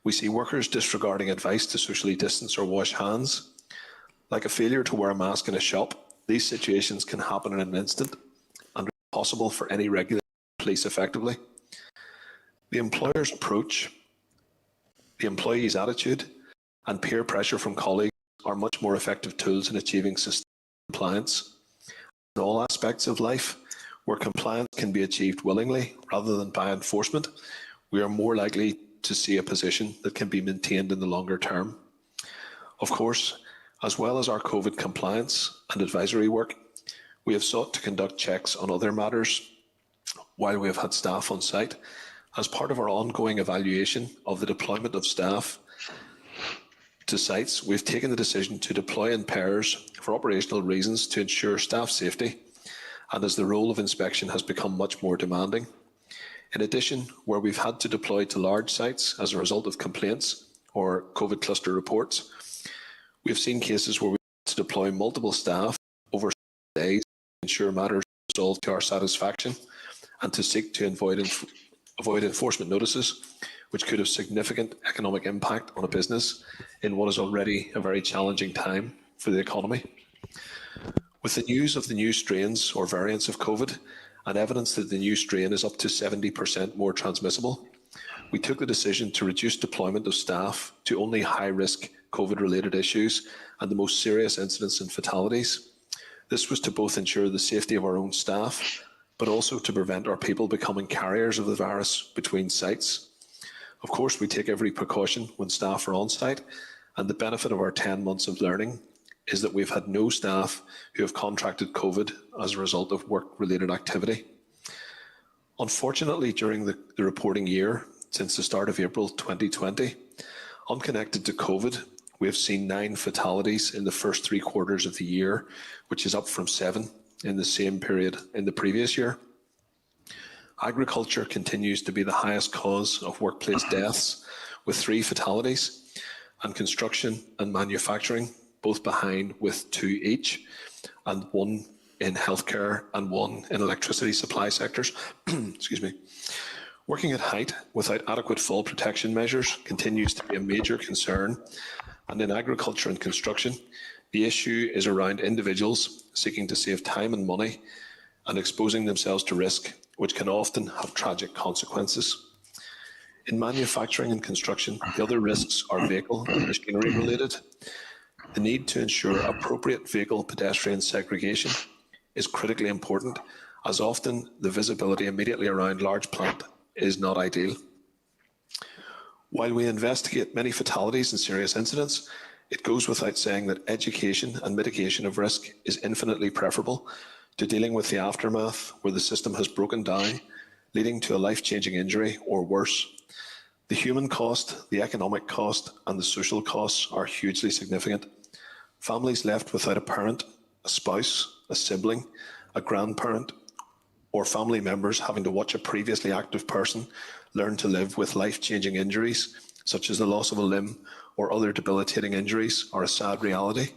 We see workers disregarding advice to socially distance or wash hands. Like a failure to wear a mask in a shop, these situations can happen in an instant and are impossible for any regulator to police effectively. The employer's approach, the employee's attitude, and peer pressure from colleagues are much more effective tools in achieving sustained compliance. In all aspects of life, where compliance can be achieved willingly rather than by enforcement, we are more likely to see a position that can be maintained in the longer term. Of course, as well as our COVID compliance and advisory work, we have sought to conduct checks on other matters while we have had staff on site. As part of our ongoing evaluation of the deployment of staff to sites, we've taken the decision to deploy in pairs for operational reasons to ensure staff safety, and as the role of inspection has become much more demanding. In addition, where we've had to deploy to large sites as a result of complaints or COVID cluster reports, we've seen cases where we had to deploy multiple staff over days to ensure matters are resolved to our satisfaction and to seek to avoid enforcement notices, which could have significant economic impact on a business in what is already a very challenging time for the economy. With the news of the new strains or variants of COVID and evidence that the new strain is up to 70% more transmissible, we took the decision to reduce deployment of staff to only high-risk COVID-related issues and the most serious incidents and fatalities. This was to both ensure the safety of our own staff, but also to prevent our people becoming carriers of the virus between sites. Of course, we take every precaution when staff are on site, and the benefit of our 10 months of learning is that we've had no staff who have contracted COVID as a result of work-related activity. Unfortunately, during the reporting year, since the start of April 2020, unconnected to COVID, we have seen 9 fatalities in the first 3 quarters of the year, which is up from 7 in the same period in the previous year. Agriculture continues to be the highest cause of workplace deaths, with 3 fatalities, and construction and manufacturing both behind with 2 each, and 1 in healthcare and 1 in electricity supply sectors. Excuse me. Working at height without adequate fall protection measures continues to be a major concern, and in agriculture and construction, the issue is around individuals seeking to save time and money and exposing themselves to risk, which can often have tragic consequences. In manufacturing and construction, the other risks are vehicle and machinery related. The need to ensure appropriate vehicle-pedestrian segregation is critically important, as often the visibility immediately around large plant is not ideal. While we investigate many fatalities and serious incidents, it goes without saying that education and mitigation of risk is infinitely preferable to dealing with the aftermath where the system has broken down, leading to a life-changing injury or worse. The human cost, the economic cost, and the social costs are hugely significant. Families left without a parent, a spouse, a sibling, a grandparent, or family members having to watch a previously active person learn to live with life-changing injuries, such as the loss of a limb or other debilitating injuries, are a sad reality.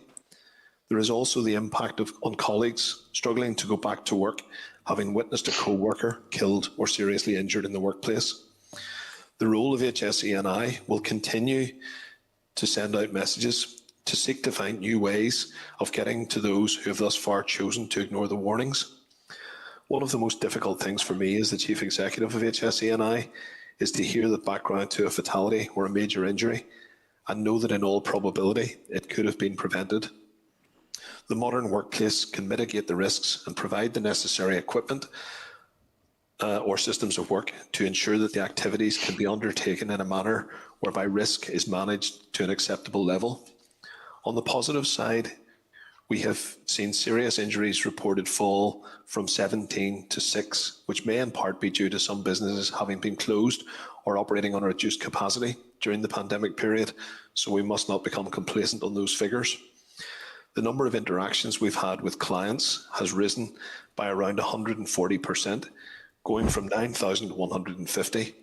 There is also the impact on colleagues struggling to go back to work, having witnessed a co-worker killed or seriously injured in the workplace. The role of HSE&I will continue to send out messages to seek to find new ways of getting to those who have thus far chosen to ignore the warnings. One of the most difficult things for me as the Chief Executive of HSE&I is to hear the background to a fatality or a major injury and know that in all probability it could have been prevented. The modern workplace can mitigate the risks and provide the necessary equipment or systems of work to ensure that the activities can be undertaken in a manner whereby risk is managed to an acceptable level. On the positive side, we have seen serious injuries reported fall from 17 to 6, which may in part be due to some businesses having been closed or operating on a reduced capacity during the pandemic period, so we must not become complacent on those figures. The number of interactions we've had with clients has risen by around 140%, going from 9,150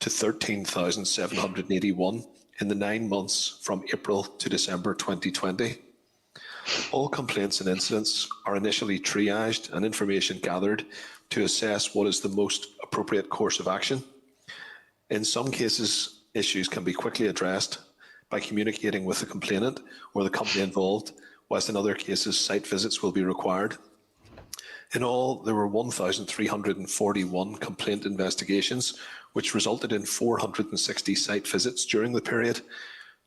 to 13,781 in the 9 months from April to December 2020. All complaints and incidents are initially triaged and information gathered to assess what is the most appropriate course of action. In some cases, issues can be quickly addressed by communicating with the complainant or the company involved, whilst in other cases, site visits will be required. In all, there were 1,341 complaint investigations, which resulted in 460 site visits during the period.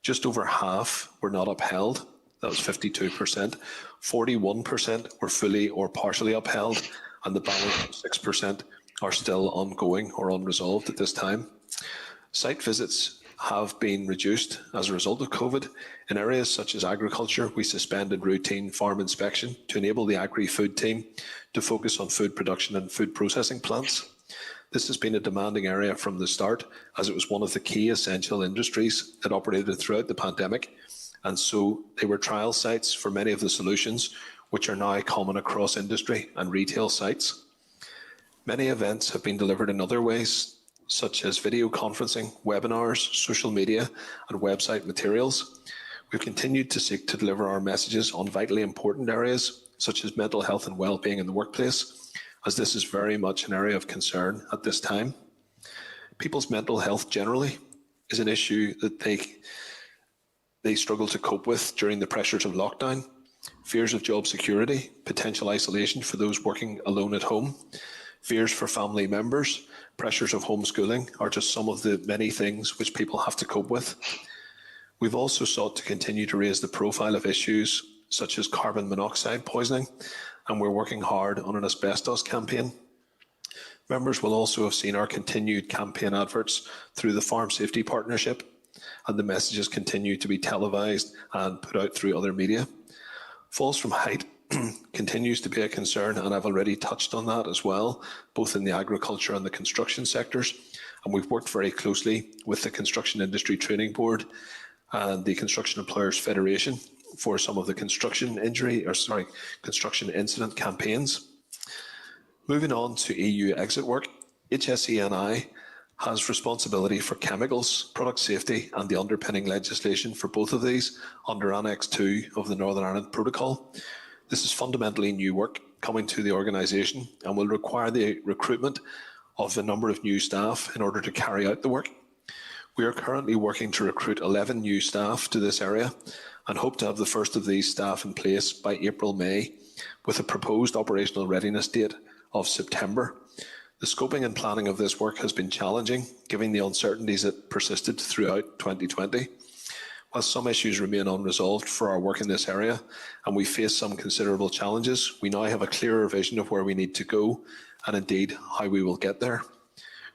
Just over half were not upheld. That was 52%. 41% were fully or partially upheld, and the balance of 6% are still ongoing or unresolved at this time. Site visits have been reduced as a result of COVID. In areas such as agriculture, we suspended routine farm inspection to enable the agri-food team to focus on food production and food processing plants. This has been a demanding area from the start, as it was one of the key essential industries that operated throughout the pandemic, and so they were trial sites for many of the solutions which are now common across industry and retail sites. Many events have been delivered in other ways, such as video conferencing, webinars, social media, and website materials. We've continued to seek to deliver our messages on vitally important areas, such as mental health and well-being in the workplace, as this is very much an area of concern at this time. People's mental health generally is an issue that they struggle to cope with during the pressures of lockdown. Fears of job security, potential isolation for those working alone at home, fears for family members, pressures of homeschooling are just some of the many things which people have to cope with. We've also sought to continue to raise the profile of issues such as carbon monoxide poisoning, and we're working hard on an asbestos campaign. Members will also have seen our continued campaign adverts through the Farm Safety Partnership, and the messages continue to be televised and put out through other media. Falls from height continues to be a concern, and I've already touched on that as well, both in the agriculture and the construction sectors. And we've worked very closely with the Construction Industry Training Board and the Construction Employers Federation for some of the construction incident campaigns. Moving on to EU exit work, HSE&I has responsibility for chemicals, product safety, and the underpinning legislation for both of these under Annex 2 of the Northern Ireland Protocol. This is fundamentally new work coming to the organisation and will require the recruitment of a number of new staff in order to carry out the work. We are currently working to recruit 11 new staff to this area and hope to have the first of these staff in place by April-May, with a proposed operational readiness date of September. The scoping and planning of this work has been challenging, given the uncertainties that persisted throughout 2020. as some issues remain unresolved for our work in this area and we face some considerable challenges, we now have a clearer vision of where we need to go and indeed how we will get there.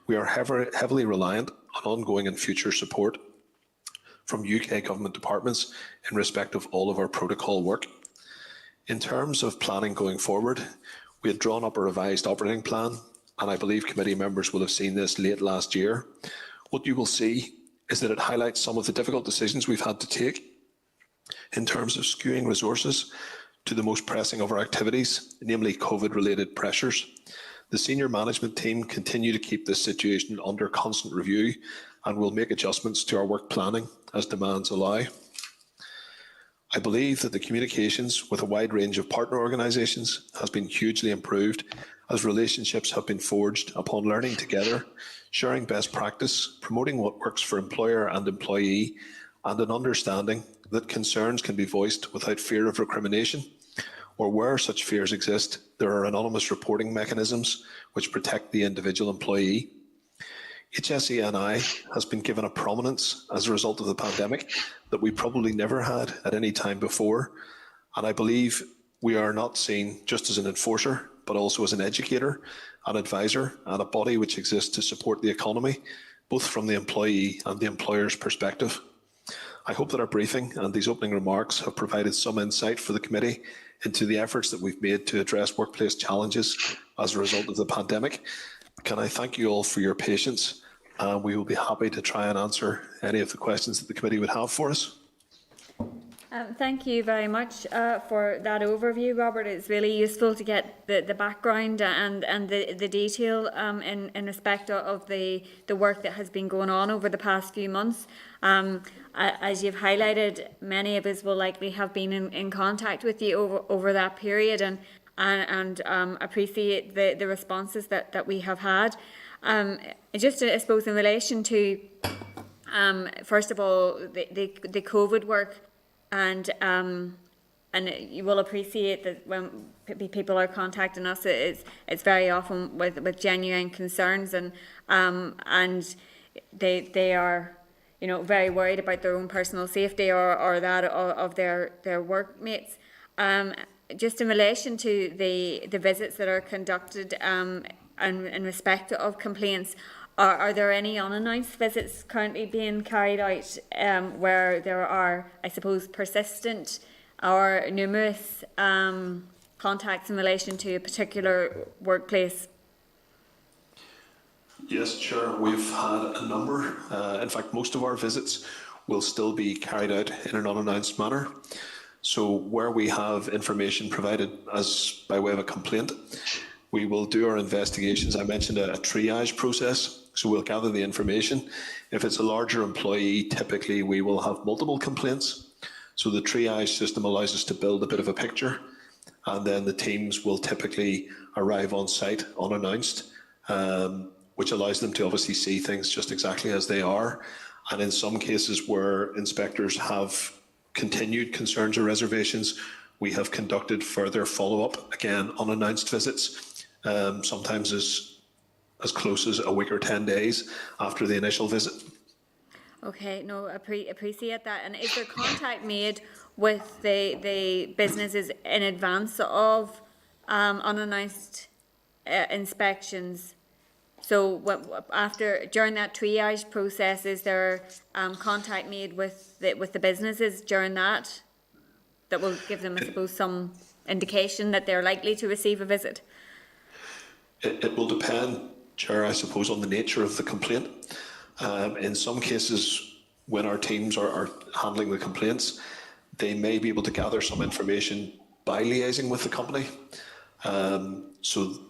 We are heavily reliant on ongoing and future support from UK government departments in respect of all of our protocol work. In terms of planning going forward, we had drawn up a revised operating plan, and I believe committee members will have seen this late last year. What you will see is that it highlights some of the difficult decisions we've had to take in terms of skewing resources to the most pressing of our activities, namely COVID-related pressures. The senior management team continue to keep this situation under constant review and will make adjustments to our work planning as demands allow. I believe that the communications with a wide range of partner organisations has been hugely improved as relationships have been forged upon learning together, sharing best practice, promoting what works for employer and employee, and an understanding that concerns can be voiced without fear of recrimination, or where such fears exist, there are anonymous reporting mechanisms which protect the individual employee. HSENI has been given a prominence as a result of the pandemic that we probably never had at any time before, and I believe we are not seen just as an enforcer, but also as an educator, an advisor, and a body which exists to support the economy, both from the employee and the employer's perspective. I hope that our briefing and these opening remarks have provided some insight for the committee into the efforts that we've made to address workplace challenges as a result of the pandemic. Can I thank you all for your patience? We will be happy to try and answer any of the questions that the committee would have for us. Thank you very much for that overview, Robert. It's really useful to get the background and the detail in respect of the work that has been going on over the past few months. As you've highlighted, many of us will likely have been in contact with you over that period and appreciate the responses that we have had. Just I suppose in relation to first of all the COVID work, and you will appreciate that when people are contacting us, it's very often with genuine concerns, and they are, you know, very worried about their own personal safety or that of their workmates. Just in relation to the visits that are conducted in respect of complaints, are there any unannounced visits currently being carried out where there are, I suppose, persistent or numerous contacts in relation to a particular workplace? Yes, Chair, we've had a number. In fact, most of our visits will still be carried out in an unannounced manner. So where we have information provided as by way of a complaint, we will do our investigations. I mentioned a triage process. So we'll gather the information. If it's a larger employee, typically we will have multiple complaints. So the triage system allows us to build a bit of a picture, and then the teams will typically arrive on site unannounced, which allows them to obviously see things just exactly as they are. And in some cases where inspectors have continued concerns or reservations, we have conducted further follow-up, again, unannounced visits, sometimes as close as a week or 10 days after the initial visit. Okay, no, appreciate that. And is there contact made with the businesses in advance of unannounced inspections? So during that triage process, is there contact made with the businesses during that will give them, I suppose, some indication that they're likely to receive a visit? It will depend, Chair, I suppose, on the nature of the complaint. In some cases, when our teams are handling the complaints, they may be able to gather some information by liaising with the company. So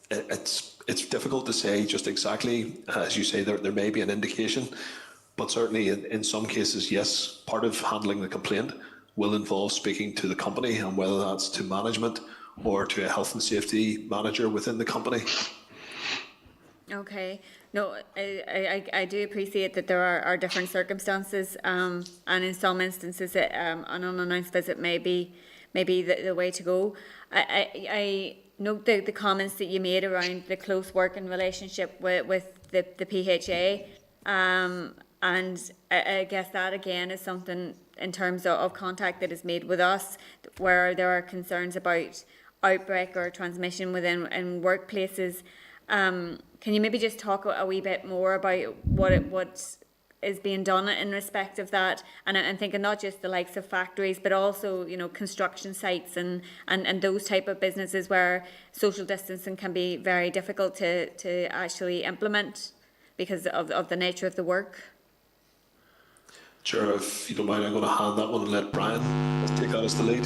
it's difficult to say just exactly, as you say, there may be an indication, but certainly in some cases, yes, part of handling the complaint will involve speaking to the company, and whether that's to management or to a health and safety manager within the company. Okay. No, I do appreciate that there are different circumstances, and in some instances an unannounced visit may be the way to go. I note the comments that you made around the close working relationship with the PHA, and I guess that again is something in terms of contact that is made with us, where there are concerns about outbreak or transmission within in workplaces. Can you maybe just talk a wee bit more about what is being done in respect of that? And I'm thinking not just the likes of factories, but also, you know, construction sites and those type of businesses where social distancing can be very difficult to actually implement because of the nature of the work. Chair, if you don't mind, I'm going to hand that one and let Brian take that as the lead.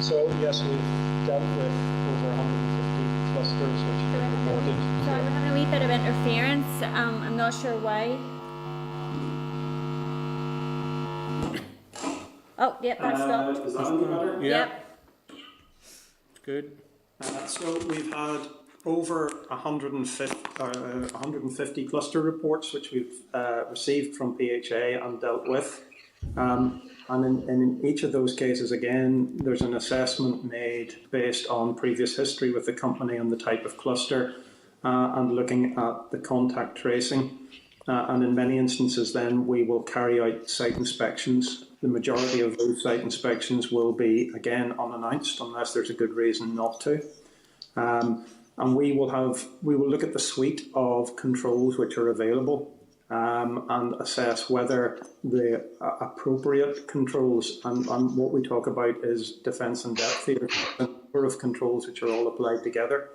So yes, we've dealt with over 150 clusters which have been reported. Sorry, we're having a wee bit of interference. I'm not sure why. Oh, yep, that's stopped. Is that any better? Yep. Good. So we've had over 150 cluster reports which we've received from PHA and dealt with. And in each of those cases, again, there's an assessment made based on previous history with the company and the type of cluster and looking at the contact tracing. And in many instances, then we will carry out site inspections. The majority of those site inspections will be, again, unannounced unless there's a good reason not to. And we will look at the suite of controls which are available and assess whether the appropriate controls, and what we talk about is defence and depth theatre, a number of controls which are all applied together.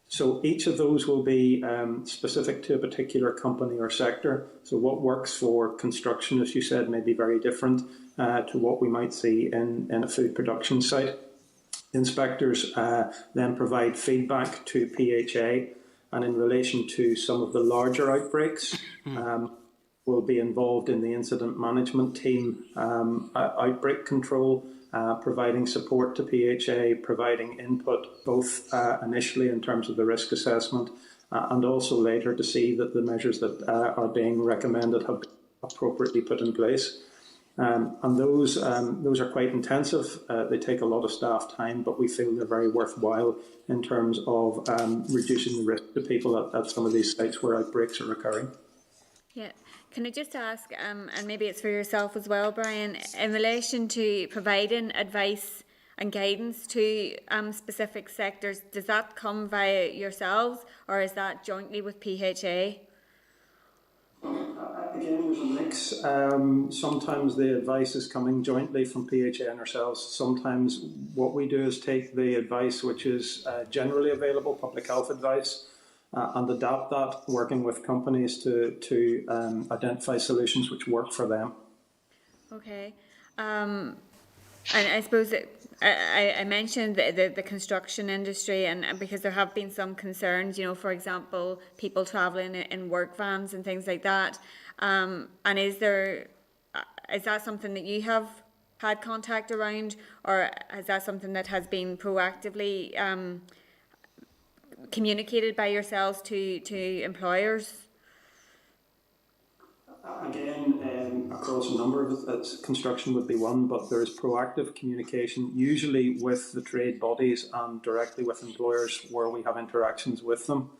So each of those will be specific to a particular company or sector. So what works for construction, as you said, may be very different to what we might see in a food production site. Inspectors then provide feedback to PHA, and in relation to some of the larger outbreaks, will be involved in the incident management team, outbreak control, providing support to PHA, providing input both initially in terms of the risk assessment and also later to see that the measures that are being recommended have been appropriately put in place. And those are quite intensive. They take a lot of staff time, but we feel they're very worthwhile in terms of reducing the risk to people at some of these sites where outbreaks are occurring. Yeah. Can I just ask, and maybe it's for yourself as well, Brian, in relation to providing advice and guidance to specific sectors, does that come via yourselves or is that jointly with PHA? Again, there's a mix. Sometimes the advice is coming jointly from PHA and ourselves. Sometimes what we do is take the advice which is generally available, public health advice, and adapt that, working with companies to identify solutions which work for them. Okay. And I suppose I mentioned the construction industry, and because there have been some concerns, you know, for example, people travelling in work vans and things like that. And is that something that you have had contact around, or is that something that has been proactively communicated by yourselves to employers? Again, across a number of construction would be one, but there is proactive communication, usually with the trade bodies and directly with employers where we have interactions with them.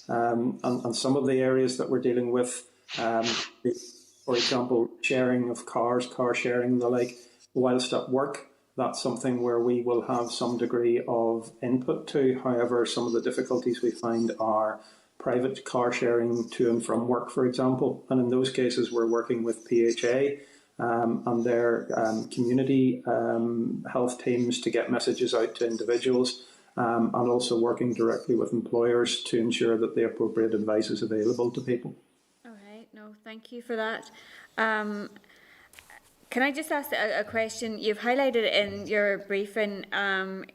And some of the areas that we're dealing with, for example, sharing of cars, car sharing and the like, whilst at work, that's something where we will have some degree of input to. However, some of the difficulties we find are private car sharing to and from work, for example. And in those cases, we're working with PHA and their community health teams to get messages out to individuals, and also working directly with employers to ensure that the appropriate advice is available to people. All right, no, thank you for that. Can I just ask a question? You've highlighted in your briefing,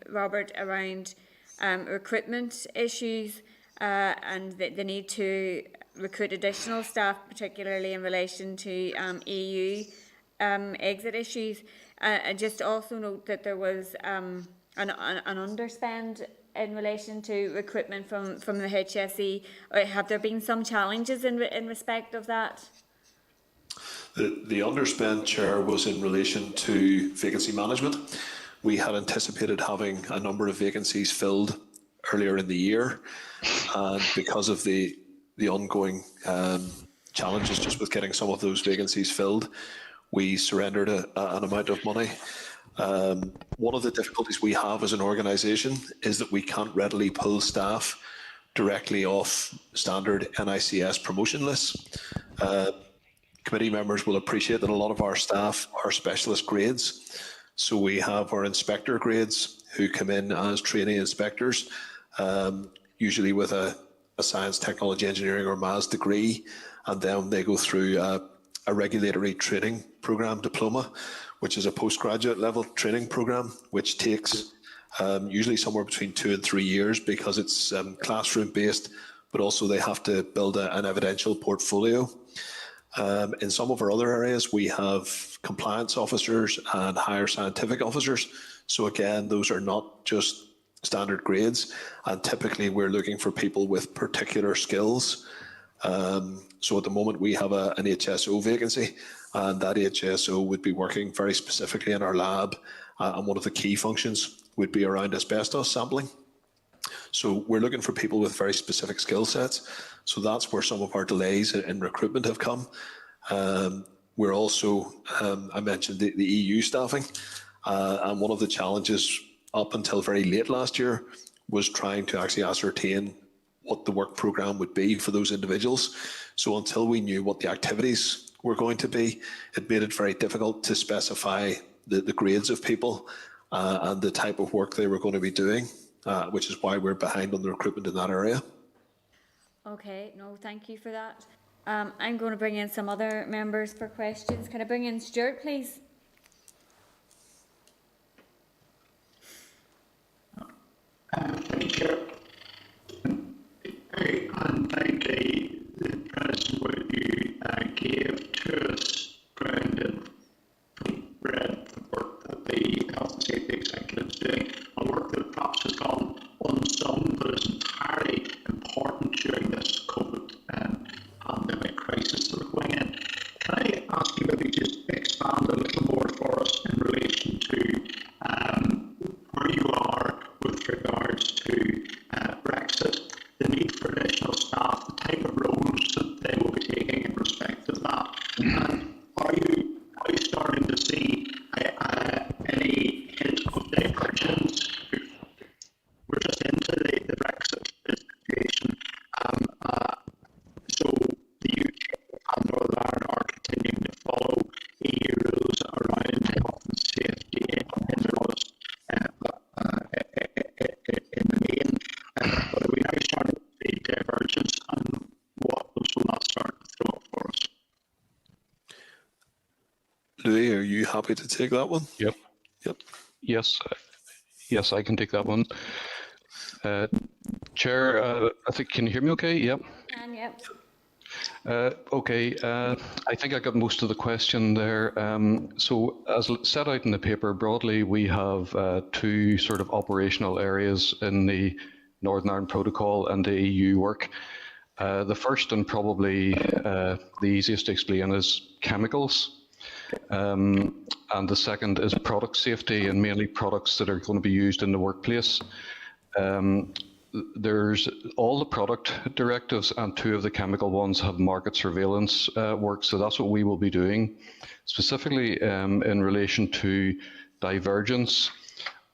Robert, around recruitment issues and the need to recruit additional staff, particularly in relation to EU exit issues. And just also note that there was an underspend in relation to recruitment from the HSE. Have there been some challenges in respect of that? The underspend, Chair, was in relation to vacancy management. We had anticipated having a number of vacancies filled earlier in the year, and because of the ongoing challenges just with getting some of those vacancies filled, we surrendered an amount of money. One of the difficulties we have as an organisation is that we can't readily pull staff directly off standard NICS promotion lists. Committee members will appreciate that a lot of our staff are specialist grades. So we have our inspector grades who come in as trainee inspectors, usually with a science, technology, engineering or maths degree, and then they go through a regulatory training program diploma, which is a postgraduate level training program, which takes usually somewhere between 2 and 3 years because it's classroom based, but also they have to build an evidential portfolio. In some of our other areas, we have compliance officers and higher scientific officers. So again, those are not just standard grades, and typically we're looking for people with particular skills. So at the moment we have an HSO vacancy, and that HSO would be working very specifically in our lab, and one of the key functions would be around asbestos sampling. So we're looking for people with very specific skill sets. So that's where some of our delays in recruitment have come. We're also, I mentioned the EU staffing, and one of the challenges up until very late last year was trying to actually ascertain what the work programme would be for those individuals. So until we knew what the activities were going to be, it made it very difficult to specify the grades of people and the type of work they were going to be doing, which is why we're behind on the recruitment in that area. Okay, no, thank you for that. I'm going to bring in some other members for questions. Can I bring in Stuart, please? Thank you. And thank the President what you gave to us, grounded read the work that the Health and Safety Executive is doing, a work that perhaps has gone unsung, but is entirely important during this COVID pandemic crisis that we're going in. Can I ask you maybe just expand a little more for us in relation to where you are with regards to Brexit, the need for additional staff, the type of roles that they will be taking in respect of that, and are you starting to see any hint of divergence? We're just into the Brexit situation, so the UK and Northern Ireland are continuing to follow EU rules around health and safety in the laws in the main. But are we now starting to see divergence, and what will that start to throw up for us? Louis, are you happy to take that one? Yep. Yes, I can take that one. Chair, I think, can you hear me okay? Yep. And yep. Okay, I think I got most of the question there. So as set out in the paper, broadly, we have two sort of operational areas in the Northern Ireland Protocol and the EU work. The first and probably the easiest to explain is chemicals. And the second is product safety, and mainly products that are going to be used in the workplace. There's all the product directives, and two of the chemical ones have market surveillance work, so that's what we will be doing. Specifically in relation to divergence,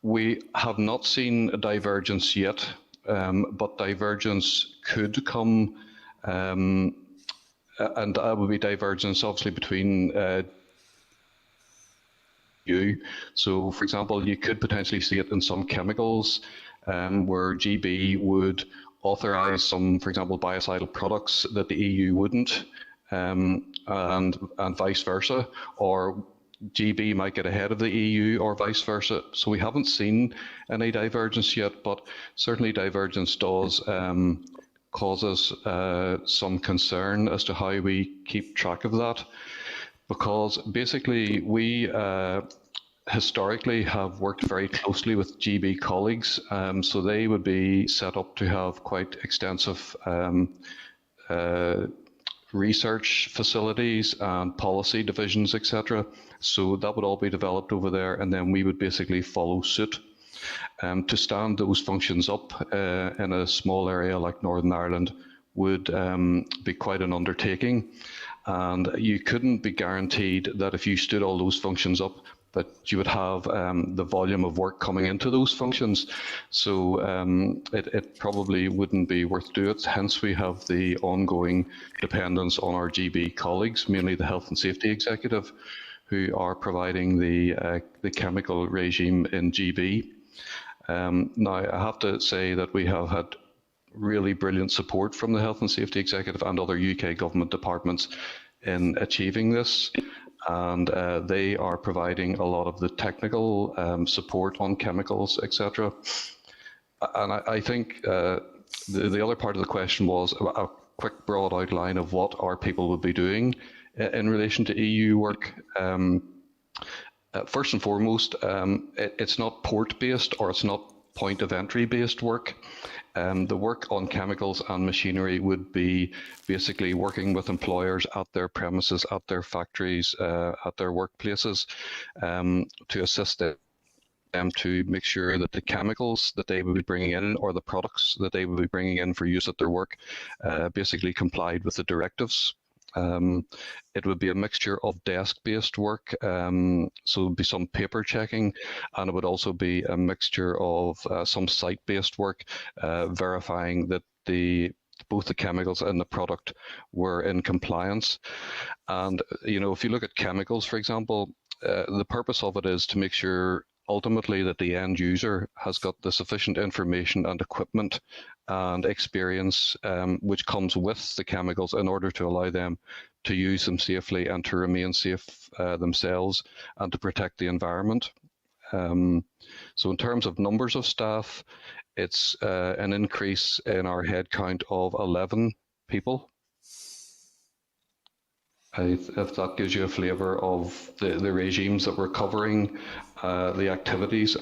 we have not seen a divergence yet, but divergence could come, and that would be divergence obviously between So, for example, you could potentially see it in some chemicals where GB would authorise some, for example, biocidal products that the EU wouldn't, and vice versa, or GB might get ahead of the EU or vice versa. So we haven't seen any divergence yet, but certainly divergence does cause us some concern as to how we keep track of that, because basically we historically have worked very closely with GB colleagues, so they would be set up to have quite extensive research facilities and policy divisions, etc. So that would all be developed over there, and then we would basically follow suit. To stand those functions up in a small area like Northern Ireland would be quite an undertaking. and you couldn't be guaranteed that if you stood all those functions up, that you would have the volume of work coming into those functions. So it probably wouldn't be worth doing it. Hence, we have the ongoing dependence on our GB colleagues, mainly the Health and Safety Executive, who are providing the chemical regime in GB. Now, I have to say that we have had really brilliant support from the Health and Safety Executive and other UK government departments in achieving this. And they are providing a lot of the technical support on chemicals, etc. And I think the other part of the question was a quick broad outline of what our people would be doing in relation to EU work. First and foremost, it's not port-based or it's not point of entry based work. The work on chemicals and machinery would be basically working with employers at their premises, at their factories, at their workplaces, to assist them to make sure that the chemicals that they would be bringing in or the products that they would be bringing in for use at their work basically complied with the directives. It would be a mixture of desk-based work, so it would be some paper checking, and it would also be a mixture of some site-based work, verifying that both the chemicals and the product were in compliance. And if you look at chemicals, for example, the purpose of it is to make sure ultimately that the end user has got the sufficient information and equipment and experience which comes with the chemicals in order to allow them to use them safely and to remain safe themselves and to protect the environment. So in terms of numbers of staff, it's an increase in our headcount of 11 people. If that gives you a flavour of the regimes that we're covering, the activities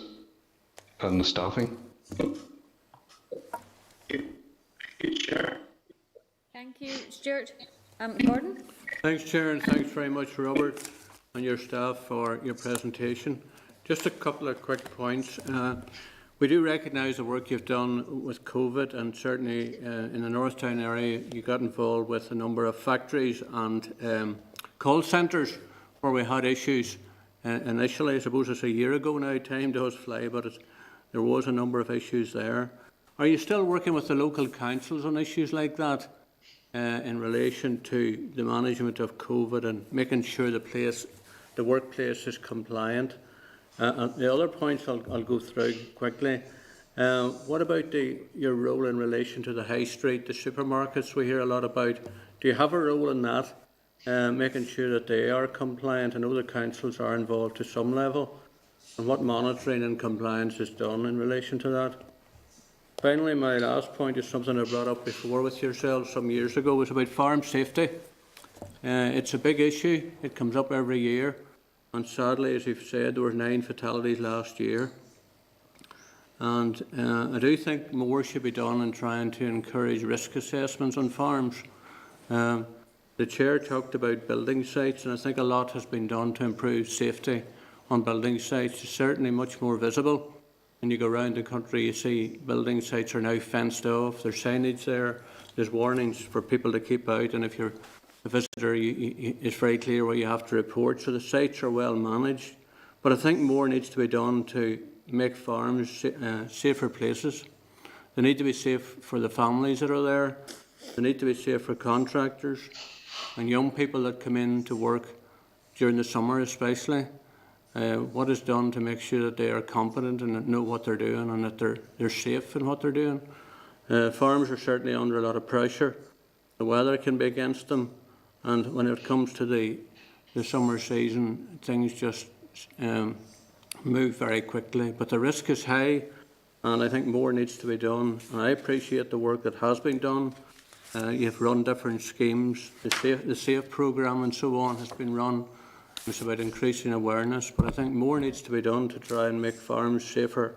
and the staffing. Thank you, Stuart. Gordon? Thanks, Chair, and thanks very much, Robert, and your staff for your presentation. Just a couple of quick points. We do recognise the work you've done with COVID, and certainly in the Northtown area you got involved with a number of factories and call centres where we had issues. Initially, I suppose it's a year ago now, time does fly, but there was a number of issues there. Are you still working with the local councils on issues like that in relation to the management of COVID and making sure the workplace is compliant? The other points I'll go through quickly. What about your role in relation to the high street, the supermarkets we hear a lot about? Do you have a role in that, making sure that they are compliant? I know the councils are involved to some level. And what monitoring and compliance is done in relation to that? Finally, my last point is something I brought up before with yourselves some years ago. It was about farm safety. It's a big issue. It comes up every year. And sadly, as you've said, there were 9 fatalities last year. And I do think more should be done in trying to encourage risk assessments on farms. The Chair talked about building sites, and I think a lot has been done to improve safety on building sites. It's certainly much more visible. When you go around the country, you see building sites are now fenced off. There's signage there. There's warnings for people to keep out, and if you're a visitor, it's very clear what you have to report. So the sites are well managed. But I think more needs to be done to make farms safer places. They need to be safe for the families that are there. They need to be safe for contractors and young people that come in to work during the summer especially. What is done to make sure that they are competent and know what they're doing and that they're safe in what they're doing. Farms are certainly under a lot of pressure. The weather can be against them, and when it comes to the summer season, things just move very quickly. But the risk is high, and I think more needs to be done. And I appreciate the work that has been done. You've run different schemes. The SAFE programme and so on has been run. It's about increasing awareness, but I think more needs to be done to try and make farms safer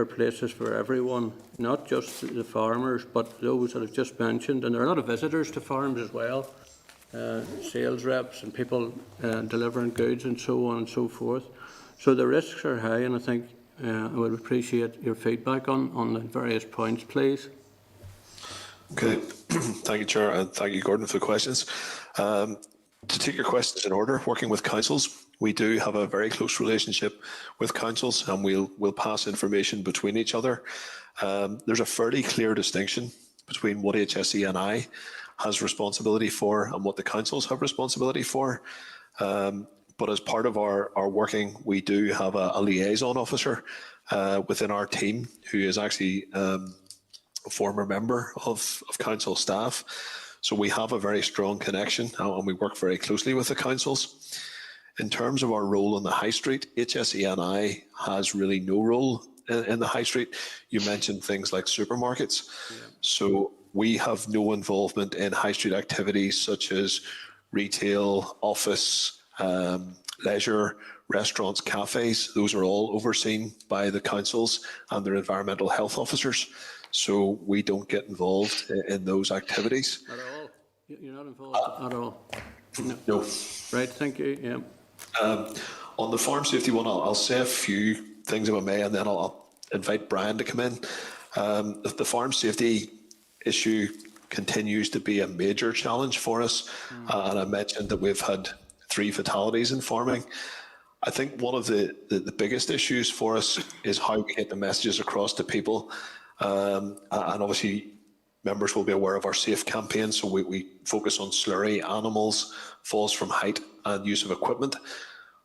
places for everyone, not just the farmers, but those that I've just mentioned. And there are a lot of visitors to farms as well, sales reps and people delivering goods and so on and so forth. So the risks are high, and I think I would appreciate your feedback on the various points, please. Okay, thank you, Chair, and thank you, Gordon, for the questions. To take your questions in order, working with councils, we do have a very close relationship with councils, and we'll pass information between each other. There's a fairly clear distinction between what HSENI has responsibility for and what the councils have responsibility for. But as part of our working, we do have a liaison officer within our team who is actually a former member of council staff. So we have a very strong connection and we work very closely with the councils. In terms of our role on the high street, HSENI has really no role in the high street. You mentioned things like supermarkets. Yeah. So we have no involvement in high street activities such as retail, office, leisure, restaurants, cafes. Those are all overseen by the councils and their environmental health officers. So we don't get involved in those activities. At all? You're not involved at all? No. Right, thank you. Yeah. On the farm safety one, I'll say a few things if I may, and then I'll invite Brian to come in. The farm safety issue continues to be a major challenge for us, and I mentioned that we've had 3 fatalities in farming. I think one of the biggest issues for us is how we get the messages across to people. And obviously members will be aware of our SAFE campaign, so we focus on slurry, animals, falls from height and use of equipment.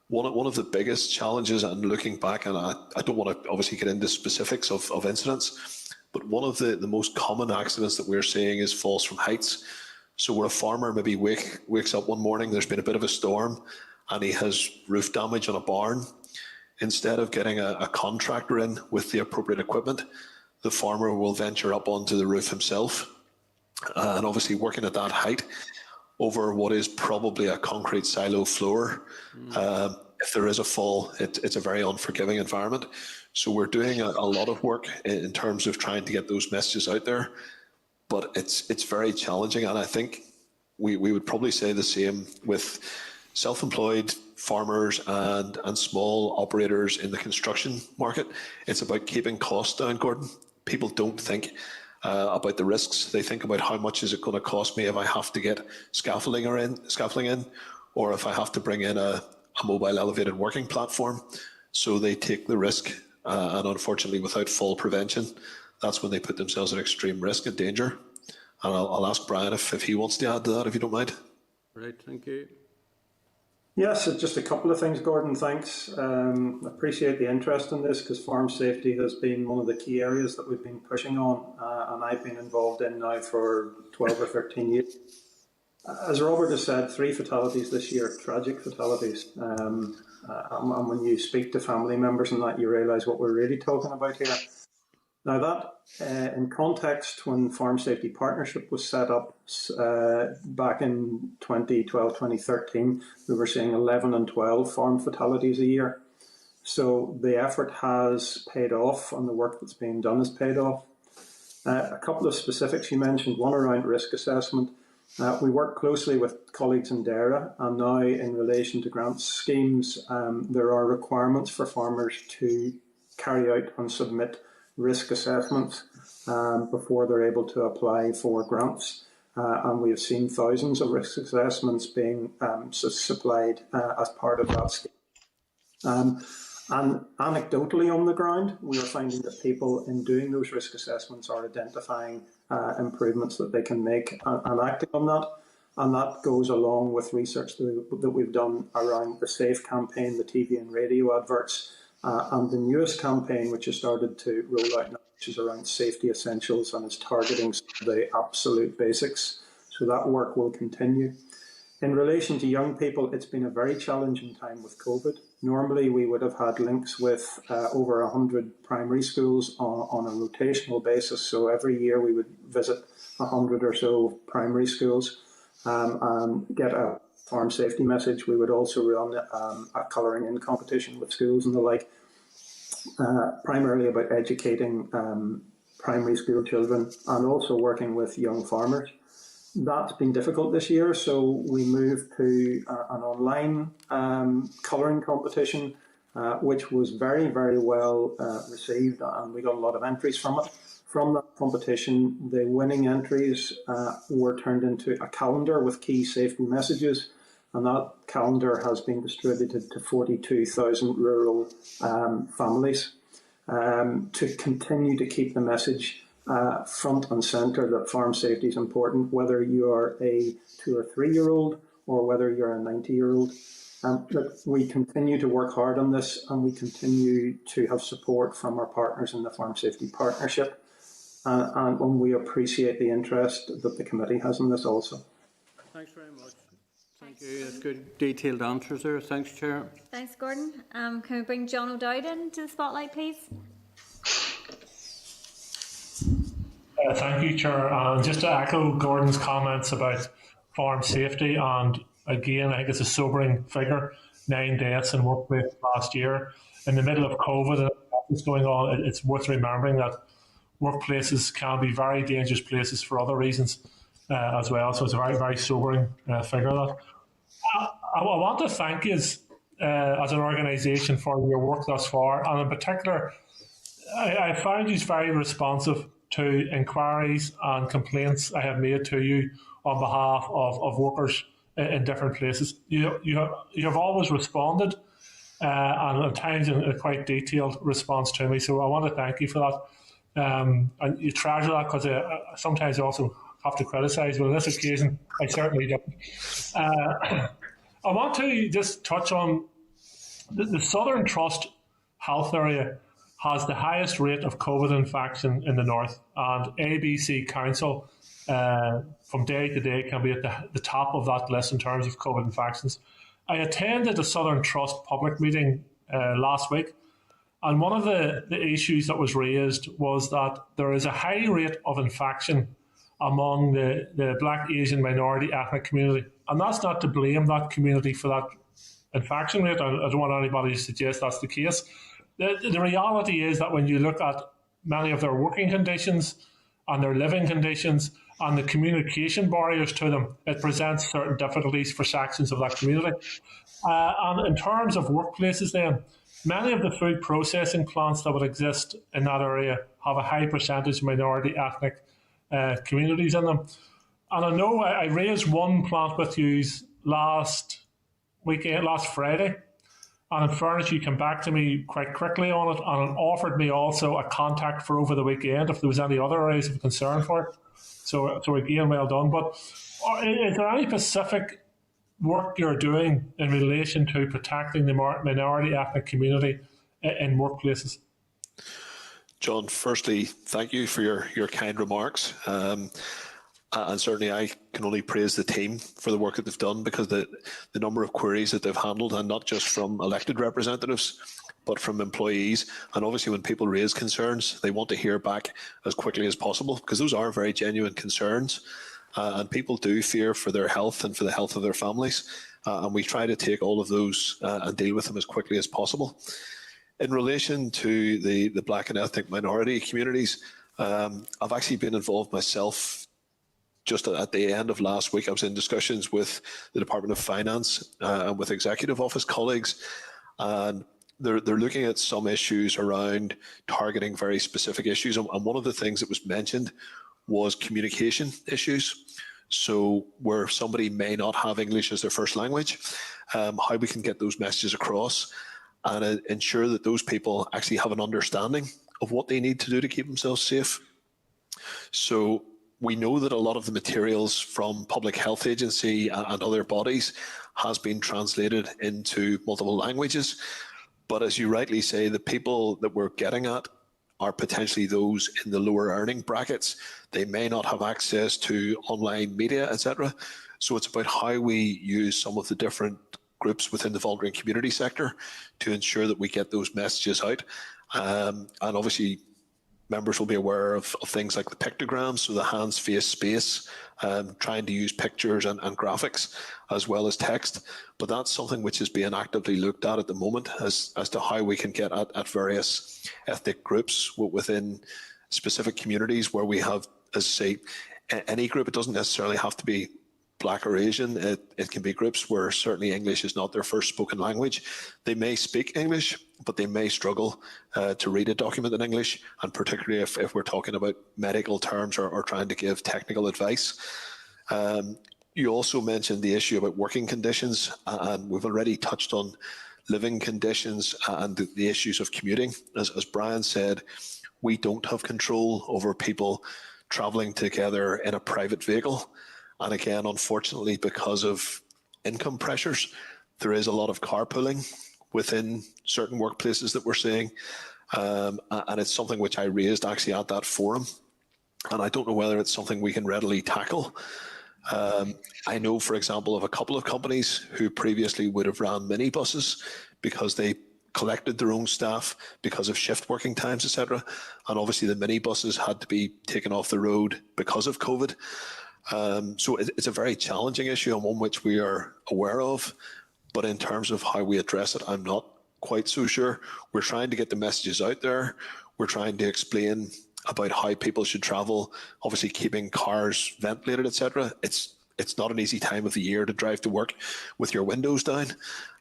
One of the biggest challenges, and looking back, and I don't want to obviously get into specifics of incidents, but one of the most common accidents that we're seeing is falls from heights. So where a farmer maybe wakes up one morning, there's been a bit of a storm and he has roof damage on a barn. Instead of getting a contractor in with the appropriate equipment, the farmer will venture up onto the roof himself. And obviously working at that height over what is probably a concrete silo floor, if there is a fall, it's a very unforgiving environment. So we're doing a lot of work in terms of trying to get those messages out there, but it's very challenging. And I think we would probably say the same with self-employed farmers and small operators in the construction market. It's about keeping costs down, Gordon. People don't think about the risks. They think about how much is it going to cost me if I have to get scaffolding in, or if I have to bring in a mobile elevated working platform. So they take the risk, and unfortunately without fall prevention, that's when they put themselves at extreme risk and danger. And I'll ask Brian if he wants to add to that, if you don't mind. Right, thank you. Yes, just a couple of things, Gordon, thanks. Appreciate the interest in this, because farm safety has been one of the key areas that we've been pushing on, and I've been involved in now for 12 or 13 years. As Robert has said, 3 fatalities this year, tragic fatalities. And when you speak to family members and that, you realise what we're really talking about here. Now that, in context, when Farm Safety Partnership was set up back in 2012, 2013, we were seeing 11 and 12 farm fatalities a year. So the effort has paid off and the work that's being done has paid off. A couple of specifics you mentioned, one around risk assessment. We work closely with colleagues in DARA, and now in relation to grant schemes, there are requirements for farmers to carry out and submit risk assessments before they're able to apply for grants. And we have seen thousands of risk assessments being supplied as part of that scheme. And anecdotally on the ground, we are finding that people in doing those risk assessments are identifying improvements that they can make and acting on that. And that goes along with research that we've done around the SAFE campaign, the TV and radio adverts, and the newest campaign, which has started to roll out now, which is around safety essentials and is targeting the absolute basics. So that work will continue. In relation to young people, it's been a very challenging time with COVID. Normally, we would have had links with over 100 primary schools on a rotational basis. So every year we would visit 100 or so primary schools and get a farm safety message. We would also run a colouring in competition with schools and the like, primarily about educating primary school children and also working with young farmers. That's been difficult this year, so we moved to an online colouring competition, which was very, very well received, and we got a lot of entries from it. From that competition, the winning entries were turned into a calendar with key safety messages, and that calendar has been distributed to 42,000 rural families to continue to keep the message front and centre that farm safety is important, whether you are a 2 or 3 year old or whether you're a 90-year-old. Look, we continue to work hard on this, and we continue to have support from our partners in the Farm Safety Partnership, and we appreciate the interest that the committee has in this also. Thanks very much. Thank you. That's good, detailed answers there. Thanks, Chair. Thanks, Gordon. Can we bring John O'Dowd into the spotlight, please? Thank you, Chair. Just to echo Gordon's comments about farm safety, and again, I think it's a sobering figure, 9 deaths in workplace last year. In the middle of COVID and what's going on, it's worth remembering that workplaces can be very dangerous places for other reasons as well. So it's a very, very sobering figure. That I want to thank you as an organisation for your work thus far, and in particular, I found you very responsive to inquiries and complaints I have made to you on behalf of workers in different places. You have always responded, and at times in a quite detailed response to me. So I want to thank you for that. And you treasure that, because sometimes I also have to criticise, but on this occasion I certainly didn't. I want to just touch on the Southern Trust health area has the highest rate of COVID infection in the north, and ABC Council from day to day can be at the top of that list in terms of COVID infections. I attended a Southern Trust public meeting last week, and one of the issues that was raised was that there is a high rate of infection among the Black, Asian, minority ethnic community, and that's not to blame that community for that infection rate. I don't want anybody to suggest that's the case. The reality is that when you look at many of their working conditions and their living conditions and the communication barriers to them, it presents certain difficulties for sections of that community. And in terms of workplaces then, many of the food processing plants that would exist in that area have a high percentage of minority ethnic communities in them. And I know I raised one plant with you last Friday, and in fairness, you came back to me quite quickly on it and offered me also a contact for over the weekend if there was any other areas of concern for it. So again, well done. But is there any specific work you're doing in relation to protecting the minority ethnic community in workplaces? John, firstly, thank you for your kind remarks. And certainly I can only praise the team for the work that they've done, because the number of queries that they've handled, and not just from elected representatives, but from employees. And obviously when people raise concerns, they want to hear back as quickly as possible, because those are very genuine concerns. And people do fear for their health and for the health of their families. And we try to take all of those and deal with them as quickly as possible. In relation to the Black and ethnic minority communities, I've actually been involved myself. Just at the end of last week, I was in discussions with the Department of Finance and with Executive Office colleagues, and they're looking at some issues around targeting very specific issues. And one of the things that was mentioned was communication issues. So where somebody may not have English as their first language, how we can get those messages across and ensure that those people actually have an understanding of what they need to do to keep themselves safe. So we know that a lot of the materials from Public Health Agency and other bodies has been translated into multiple languages. But as you rightly say, the people that we're getting at are potentially those in the lower earning brackets. They may not have access to online media, etc. So it's about how we use some of the different groups within the voluntary community sector to ensure that we get those messages out. And obviously, members will be aware of things like the pictograms, so the hands, face, space, trying to use pictures and graphics as well as text. But that's something which is being actively looked at the moment as to how we can get at various ethnic groups within specific communities where we have, as I say, any group. It doesn't necessarily have to be Black or Asian. It can be groups where certainly English is not their first spoken language. They may speak English, but they may struggle to read a document in English, and particularly if we're talking about medical terms or trying to give technical advice. You also mentioned the issue about working conditions, and we've already touched on living conditions and the issues of commuting. As Brian said, we don't have control over people travelling together in a private vehicle. And again, unfortunately, because of income pressures, there is a lot of carpooling within certain workplaces that we're seeing. And it's something which I raised actually at that forum. And I don't know whether it's something we can readily tackle. I know, for example, of a couple of companies who previously would have ran minibuses because they collected their own staff because of shift working times, etc. And obviously the minibuses had to be taken off the road because of COVID. So it's a very challenging issue and one which we are aware of. But in terms of how we address it, I'm not quite so sure. We're trying to get the messages out there. We're trying to explain about how people should travel, obviously keeping cars ventilated, etc. It's not an easy time of the year to drive to work with your windows down,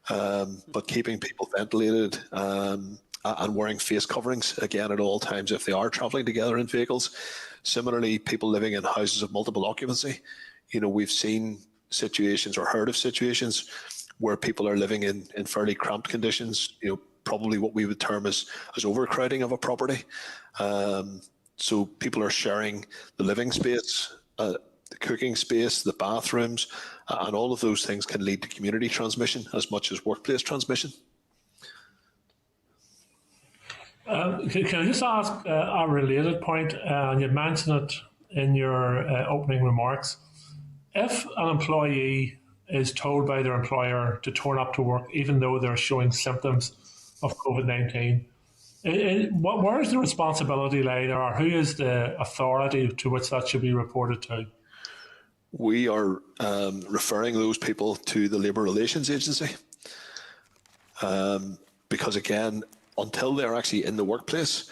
but keeping people ventilated and wearing face coverings, again, at all times if they are travelling together in vehicles. Similarly, people living in houses of multiple occupancy. We've seen situations or heard of situations where people are living in fairly cramped conditions, probably what we would term as overcrowding of a property. So people are sharing the living space, the cooking space, the bathrooms, and all of those things can lead to community transmission as much as workplace transmission. Can I just ask a related point? You mentioned it in your opening remarks. If an employee is told by their employer to turn up to work even though they're showing symptoms of COVID-19, where is the responsibility lie there, or who is the authority to which that should be reported to? We are referring those people to the Labour Relations Agency because, again, until they're actually in the workplace,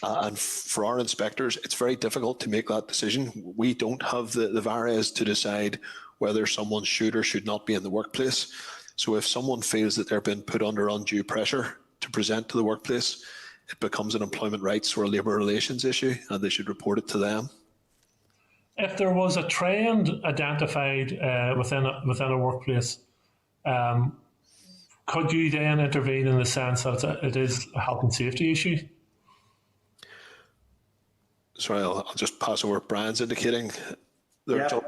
and for our inspectors, it's very difficult to make that decision. We don't have the VARES to decide whether someone should or should not be in the workplace. So if someone feels that they're being put under undue pressure to present to the workplace, it becomes an employment rights or a labour relations issue, and they should report it to them. If there was a trend identified within a workplace, could you then intervene in the sense that it is a health and safety issue? Sorry, I'll just pass over. Brian's indicating their job.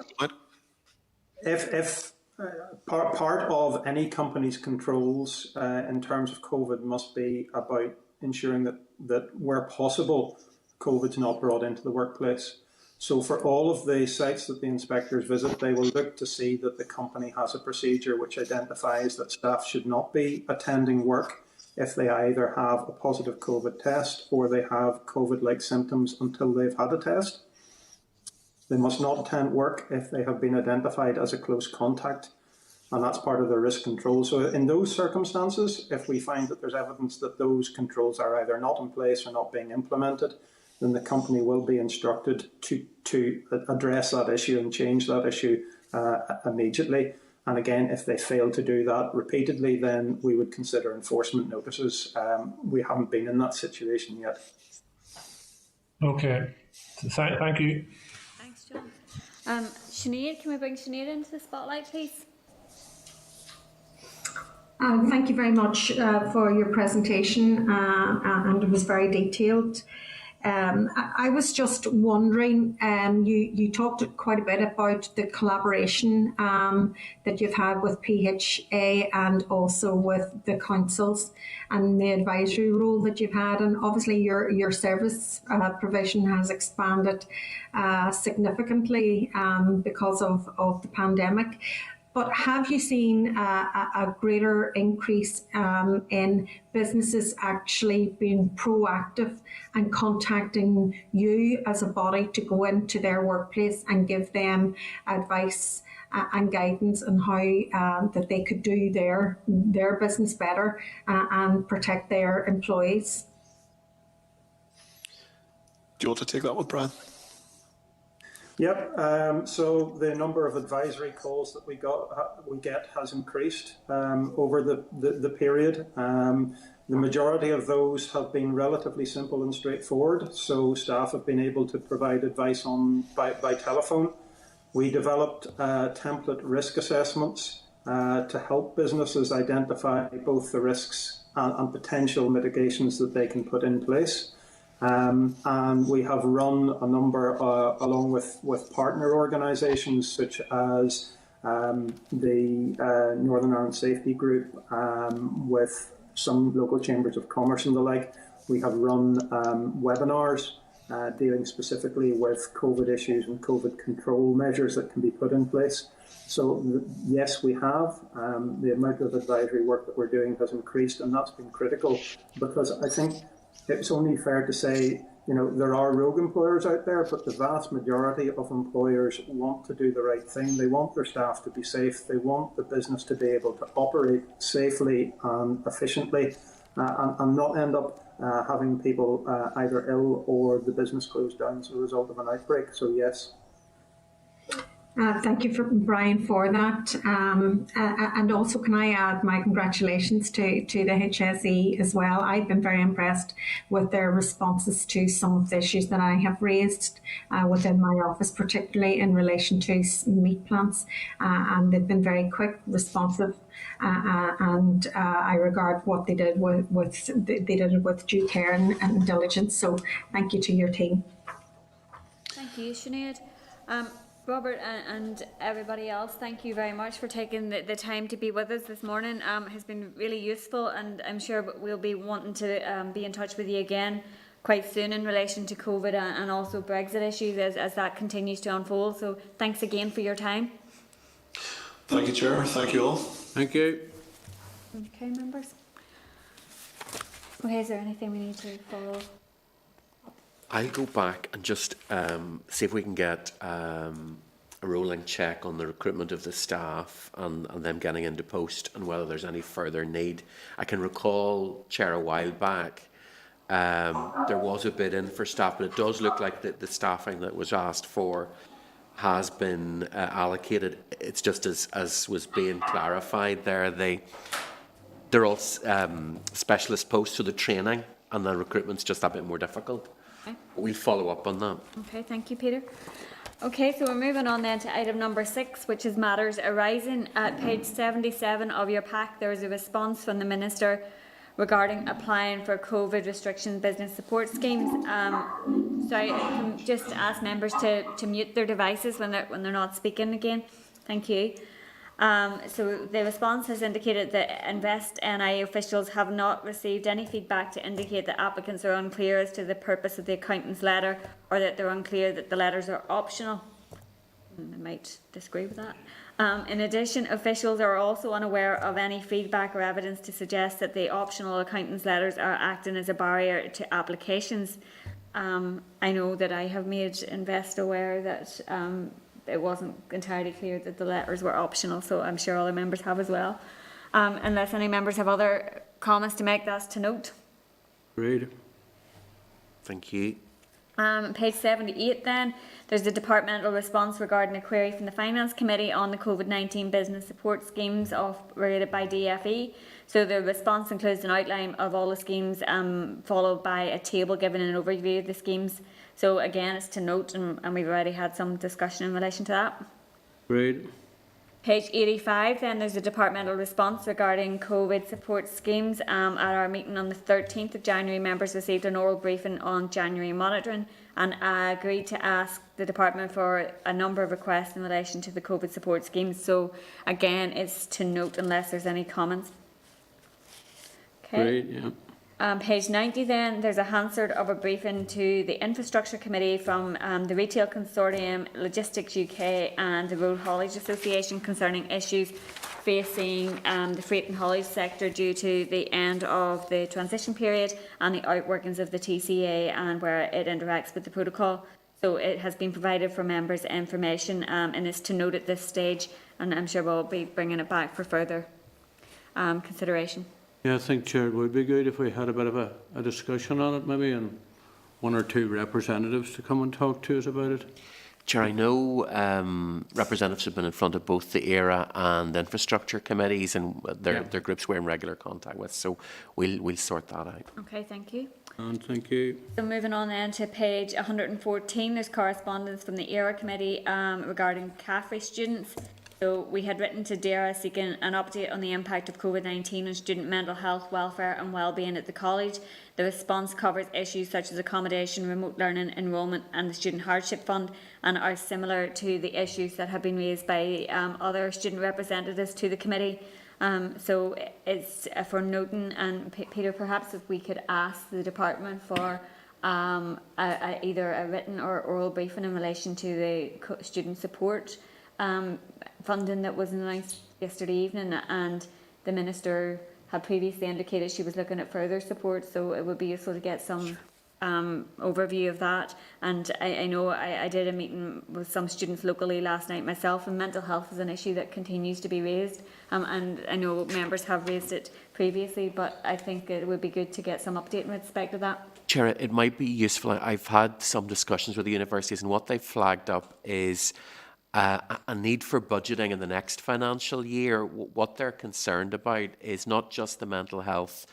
If part of any company's controls in terms of COVID must be about ensuring that where possible, COVID's not brought into the workplace. So for all of the sites that the inspectors visit, they will look to see that the company has a procedure which identifies that staff should not be attending work if they either have a positive COVID test or they have COVID-like symptoms until they've had a test. They must not attend work if they have been identified as a close contact, and that's part of their risk control. So in those circumstances, if we find that there's evidence that those controls are either not in place or not being implemented, then the company will be instructed to address that issue and change that issue immediately. And again, if they fail to do that repeatedly, then we would consider enforcement notices. We haven't been in that situation yet. Okay, thank you. Thanks, John. Sinead, can we bring Sinead into the spotlight, please? Thank you very much for your presentation, and it was very detailed. I was just wondering, you talked quite a bit about the collaboration that you've had with PHA and also with the councils and the advisory role that you've had, and obviously your service provision has expanded significantly because of the pandemic. But have you seen a greater increase in businesses actually being proactive and contacting you as a body to go into their workplace and give them advice and guidance on how that they could do their business better and protect their employees? Do you want to take that one, Brian? Yep. So the number of advisory calls that we get has increased over the period. The majority of those have been relatively simple and straightforward. So staff have been able to provide advice by telephone. We developed template risk assessments to help businesses identify both the risks and potential mitigations that they can put in place. And we have run a number, along with partner organisations such as the Northern Ireland Safety Group, with some local chambers of commerce and the like. We have run webinars dealing specifically with COVID issues and COVID control measures that can be put in place. So yes, we have. The amount of advisory work that we're doing has increased, and that's been critical, because I think it's only fair to say, there are rogue employers out there, but the vast majority of employers want to do the right thing. They want their staff to be safe. They want the business to be able to operate safely and efficiently, and not end up having people either ill or the business closed down as a result of an outbreak. So yes. Thank you, Brian, for that. And also, can I add my congratulations to the HSE as well. I've been very impressed with their responses to some of the issues that I have raised within my office, particularly in relation to meat plants. And they've been very quick, responsive, and I regard what they did they did it with due care and diligence. So thank you to your team. Thank you, Sinead. Robert and everybody else, thank you very much for taking the time to be with us this morning. It has been really useful, and I'm sure we'll be wanting to be in touch with you again quite soon in relation to COVID and also Brexit issues as that continues to unfold. So thanks again for your time. Thank you, Chair. Thank you all. Thank you. Okay, members. Okay, is there anything we need to follow? I'll go back and just see if we can get a rolling check on the recruitment of the staff and them getting into post, and whether there's any further need. I can recall, Chair, a while back, there was a bid in for staff, but it does look like the staffing that was asked for has been allocated. It's just as was being clarified there, they're all specialist posts, so the training and the recruitment's just a bit more difficult. Okay. We'll follow up on that. Okay, thank you, Peter. Okay, so we're moving on then to item number 6, which is matters arising. At page 77 of your pack, there is a response from the Minister regarding applying for COVID restriction business support schemes. Sorry, I can just ask members to mute their devices when they're not speaking again. Thank you. So the response has indicated that Invest NI officials have not received any feedback to indicate that applicants are unclear as to the purpose of the accountant's letter, or that they're unclear that the letters are optional. I might disagree with that. In addition, officials are also unaware of any feedback or evidence to suggest that the optional accountant's letters are acting as a barrier to applications. I know that I have made Invest aware that it wasn't entirely clear that the letters were optional, so I'm sure other members have as well. Unless any members have other comments to make, that's to note. Great. Thank you. Page 78 then, there's a departmental response regarding a query from the Finance Committee on the COVID-19 business support schemes operated by DFE. So the response includes an outline of all the schemes, followed by a table giving an overview of the schemes. So again, it's to note, and we've already had some discussion in relation to that. Great. Page 85, then there's a departmental response regarding COVID support schemes. At our meeting on the 13th of January, members received an oral briefing on January monitoring, and agreed to ask the department for a number of requests in relation to the COVID support schemes. So again, it's to note unless there's any comments. Okay. Great, yeah. Page 90 then, there's a Hansard of a briefing to the Infrastructure Committee from the Retail Consortium, Logistics UK and the Road Haulage Association concerning issues facing the freight and haulage sector due to the end of the transition period and the outworkings of the TCA and where it interacts with the protocol. So it has been provided for members' information and is to note at this stage, and I'm sure we'll be bringing it back for further consideration. Yeah, I think, Chair, it would be good if we had a bit of a discussion on it maybe, and one or two representatives to come and talk to us about it. Chair, I know representatives have been in front of both the ERA and infrastructure committees, and their groups we're in regular contact with, so we'll sort that out. Okay, thank you. And thank you. So moving on then to page 114, there's correspondence from the ERA committee regarding CAFRE students. So we had written to DERA seeking an update on the impact of COVID-19 on student mental health, welfare and wellbeing at the college. The response covers issues such as accommodation, remote learning, enrolment and the Student Hardship Fund, and are similar to the issues that have been raised by other student representatives to the committee. So it's for noting, and Peter, perhaps if we could ask the department for either a written or oral briefing in relation to the student support funding that was announced yesterday evening, and the Minister had previously indicated she was looking at further support, so it would be useful to get some overview of that. And I know I did a meeting with some students locally last night myself, and mental health is an issue that continues to be raised, and I know members have raised it previously, but I think it would be good to get some update in respect of that. Chair, it might be useful. I've had some discussions with the universities, and what they've flagged up is a need for budgeting in the next financial year. What they're concerned about is not just the mental health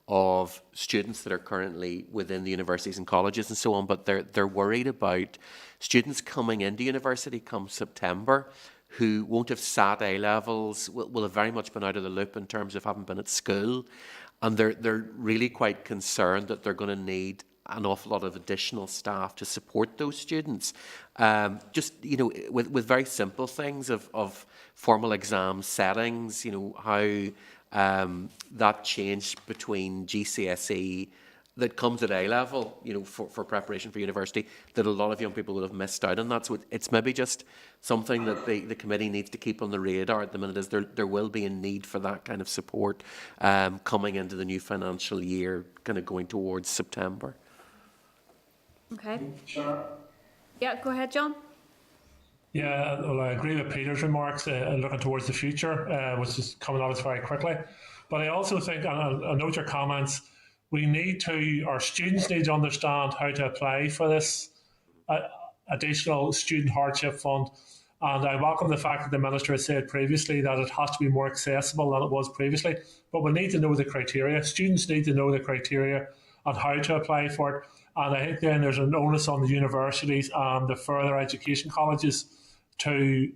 of students that are currently within the universities and colleges and so on, but they're worried about students coming into university come September who won't have sat A-levels, will have very much been out of the loop in terms of having been at school, and they're really quite concerned that they're going to need an awful lot of additional staff to support those students. Just, you know, with very simple things of formal exam settings, you know, how that changed between GCSE that comes at A-level, you know, for preparation for university, that a lot of young people would have missed out on that. So it's maybe just something that the committee needs to keep on the radar at the minute, is there will be a need for that kind of support coming into the new financial year, kind of going towards September. Okay. Sure. Yeah, go ahead, John. Yeah, well, I agree with Peter's remarks, looking towards the future, which is coming at us very quickly. But I also think, and I note your comments, our students need to understand how to apply for this additional student hardship fund. And I welcome the fact that the Minister has said previously that it has to be more accessible than it was previously. But we need to know the criteria. Students need to know the criteria and how to apply for it. And I think then there's an onus on the universities and the further education colleges to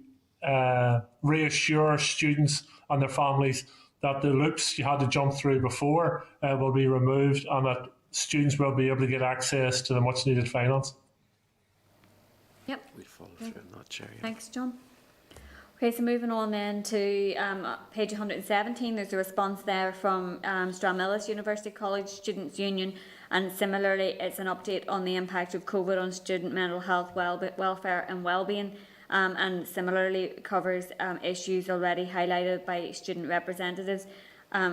reassure students and their families that the loops you had to jump through before will be removed, and that students will be able to get access to the much needed finance. Yep. We'll follow through on that, Chair. Thanks, John. Okay, so moving on then to page 117, there's a response there from Stranmillis University College Students' Union, and similarly it's an update on the impact of COVID on student mental health, welfare and wellbeing, and similarly covers issues already highlighted by student representatives.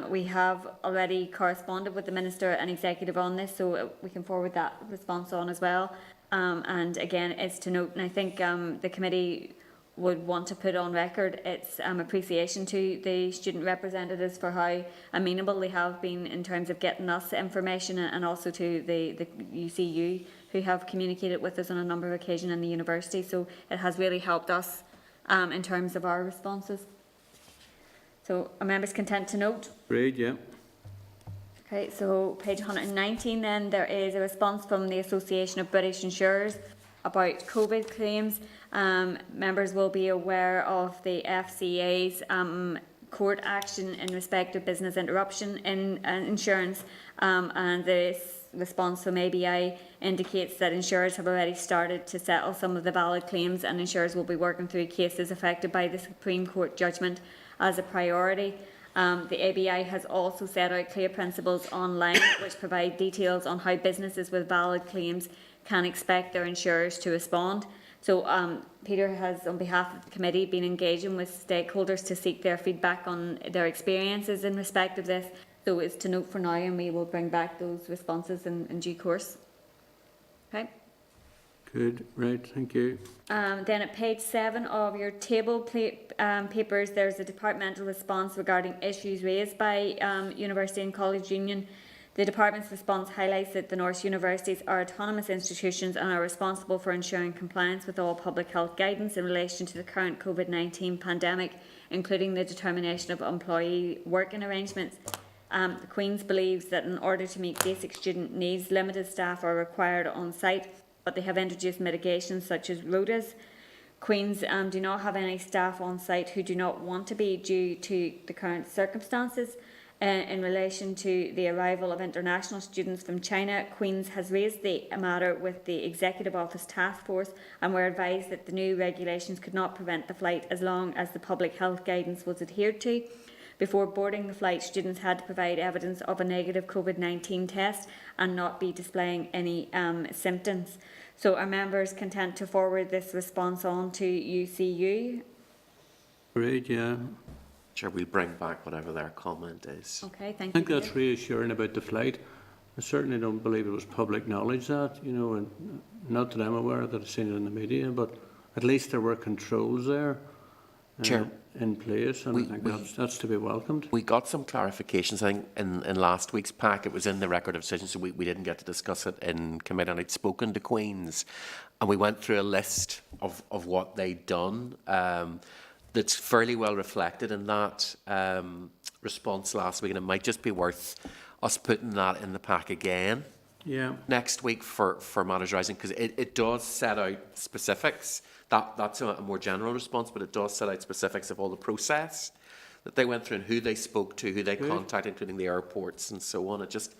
We have already corresponded with the Minister and Executive on this, so we can forward that response on as well. And again, it's to note, and I think the committee would want to put on record its appreciation to the student representatives for how amenable they have been in terms of getting us information, and also to the UCU, who have communicated with us on a number of occasions in the university. So it has really helped us in terms of our responses. So are members content to note? Great, yeah. Okay, so page 119 then, there is a response from the Association of British Insurers about COVID claims. Members will be aware of the FCA's court action in respect of business interruption in insurance, and this response from ABI indicates that insurers have already started to settle some of the valid claims, and insurers will be working through cases affected by the Supreme Court judgment as a priority. The ABI has also set out clear principles online which provide details on how businesses with valid claims can expect their insurers to respond. So Peter has, on behalf of the committee, been engaging with stakeholders to seek their feedback on their experiences in respect of this. So it's to note for now, and we will bring back those responses in due course. Okay. Good, right, thank you. Then at page 7 of your table papers, there's a departmental response regarding issues raised by University and College Union. The Department's response highlights that the Norse universities are autonomous institutions and are responsible for ensuring compliance with all public health guidance in relation to the current COVID-19 pandemic, including the determination of employee working arrangements. The Queen's believes that in order to meet basic student needs, limited staff are required on site, but they have introduced mitigations such as rotas. Queen's do not have any staff on site who do not want to be due to the current circumstances. In relation to the arrival of international students from China, Queen's has raised the matter with the Executive Office Task Force and were advised that the new regulations could not prevent the flight as long as the public health guidance was adhered to. Before boarding the flight, students had to provide evidence of a negative COVID-19 test and not be displaying any symptoms. So are members content to forward this response on to UCU? Great, yeah. Sure, we'll bring back whatever their comment is. Okay, thank I you. think that's reassuring about the flight. I certainly don't believe it was public knowledge that, and not that I'm aware that I've seen it in the media, but at least there were controls there in place, and I think that's to be welcomed. We got some clarifications, I think, in last week's pack. It was in the record of decision, so we didn't get to discuss it in committee, and I'd spoken to Queen's, and we went through a list of what they'd done. That's fairly well reflected in that response last week, and it might just be worth us putting that in the pack again next week for matters rising, because it does set out specifics. That's a more general response, but it does set out specifics of all the process that they went through and who they spoke to, who they contacted, including the airports and so on. It just,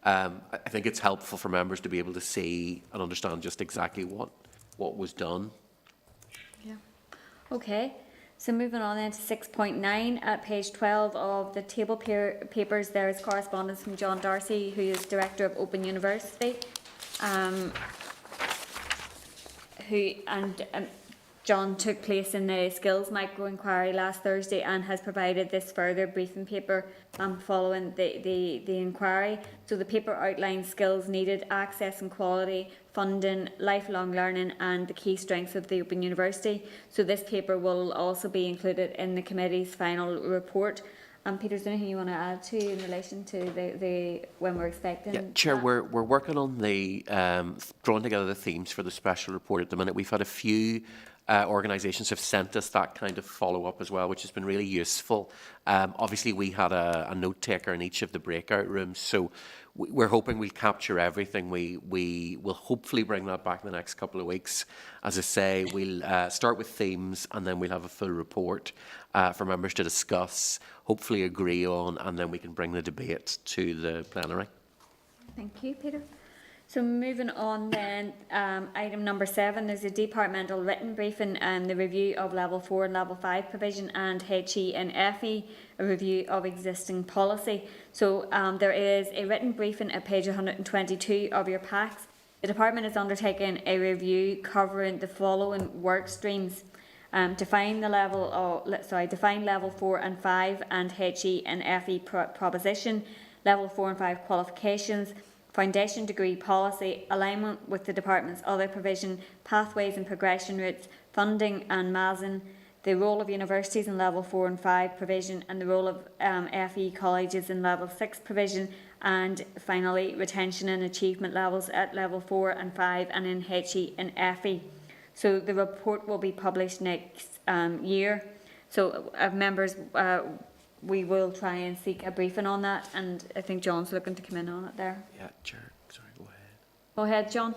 I think it's helpful for members to be able to see and understand just exactly what was done. Yeah. Okay. So moving on then to 6.9, at page 12 of the table papers, there is correspondence from John Darcy, who is Director of Open University, John took place in the skills micro-inquiry last Thursday and has provided this further briefing paper following the inquiry. So the paper outlines skills needed, access and quality, funding, lifelong learning and the key strengths of the Open University. So this paper will also be included in the committee's final report. Peter, is there anything you want to add to in relation to the when we're expecting? Yeah, Chair, we're working on the drawing together the themes for the special report at the minute. We've had a few organisations have sent us that kind of follow-up as well, which has been really useful. Obviously, we had a note taker in each of the breakout rooms, so we're hoping we'll capture everything. We will hopefully bring that back in the next couple of weeks. As I say, we'll start with themes and then we'll have a full report for members to discuss, hopefully agree on, and then we can bring the debate to the plenary. Thank you, Peter. So moving on then, item number 7, there's a departmental written briefing and the review of level 4 and level 5 provision, and HE and FE, a review of existing policy. So there is a written briefing at page 122 of your packs. The department is undertaking a review covering the following work streams. Define level 4 and 5 and HE and FE proposition, level 4 and 5 qualifications, foundation degree policy, alignment with the department's other provision, pathways and progression routes, funding and MASN, the role of universities in level 4 and 5 provision, and the role of FE colleges in level 6 provision, and finally retention and achievement levels at level 4 and 5 and in HE and FE. So the report will be published next year. So members, we will try and seek a briefing on that, and I think John's looking to come in on it there. Yeah, Chair. Sorry, go ahead. Go ahead, John.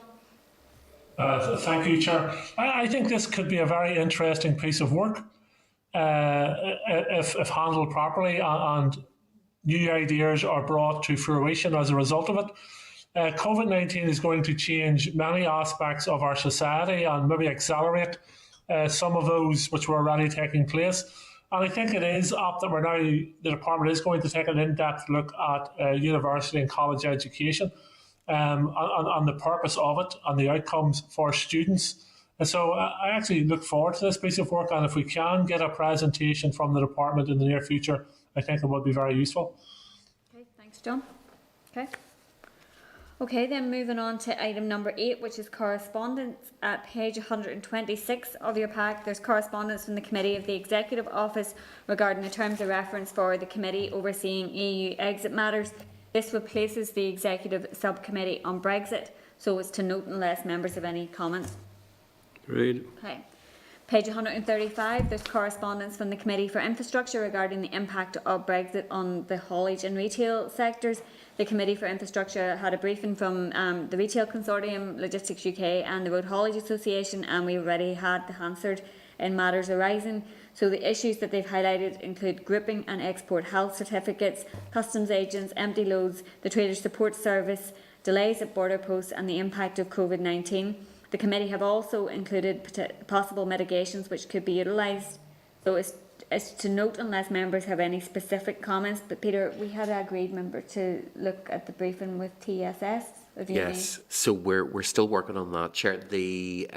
Thank you, Chair. I think this could be a very interesting piece of work if handled properly and new ideas are brought to fruition as a result of it. COVID-19 is going to change many aspects of our society and maybe accelerate some of those which were already taking place. And I think it is apt that the department is going to take an in-depth look at university and college education and the purpose of it and the outcomes for students. And so I actually look forward to this piece of work, and if we can get a presentation from the department in the near future, I think it would be very useful. Okay, thanks, John. Okay, then moving on to item number 8, which is correspondence. At page 126 of your pack, there's correspondence from the Committee of the Executive Office regarding the terms of reference for the committee overseeing EU exit matters. This replaces the Executive Subcommittee on Brexit, so it's to note unless members have any comments. Agreed. Okay. Page 135, there's correspondence from the Committee for Infrastructure regarding the impact of Brexit on the haulage and retail sectors. The Committee for Infrastructure had a briefing from the Retail Consortium, Logistics UK and the Road Haulage Association, and we already had answered in matters arising. So the issues that they've highlighted include grouping and export health certificates, customs agents, empty loads, the Trader Support Service, delays at border posts and the impact of COVID-19. The committee have also included possible mitigations which could be utilised. So it's to note unless members have any specific comments. But Peter, we had agreed, member, to look at the briefing with TSS. Yes, so we're still working on that, Chair. The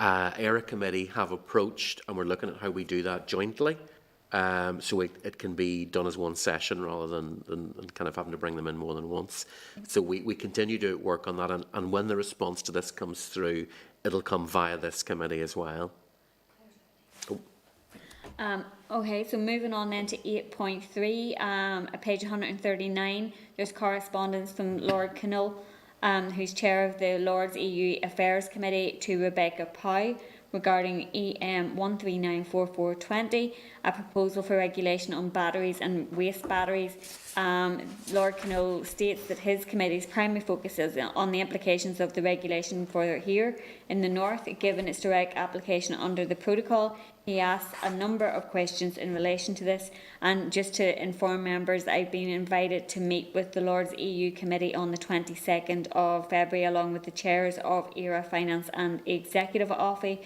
ERA committee have approached, and we're looking at how we do that jointly. So it can be done as one session rather than kind of having to bring them in more than once. So we continue to work on that, and when the response to this comes through, it'll come via this committee as well. Okay, so moving on then to 8.3, at page 139, there's correspondence from Lord Kinnell, who's chair of the Lords EU Affairs Committee, to Rebecca Pow regarding EM 1394-420, a proposal for regulation on batteries and waste batteries. Lord Kinnell states that his committee's primary focus is on the implications of the regulation for here in the north, given its direct application under the protocol. He asked a number of questions in relation to this, and just to inform members, I've been invited to meet with the Lords EU Committee on the 22nd of February, along with the chairs of ERA Finance and Executive Office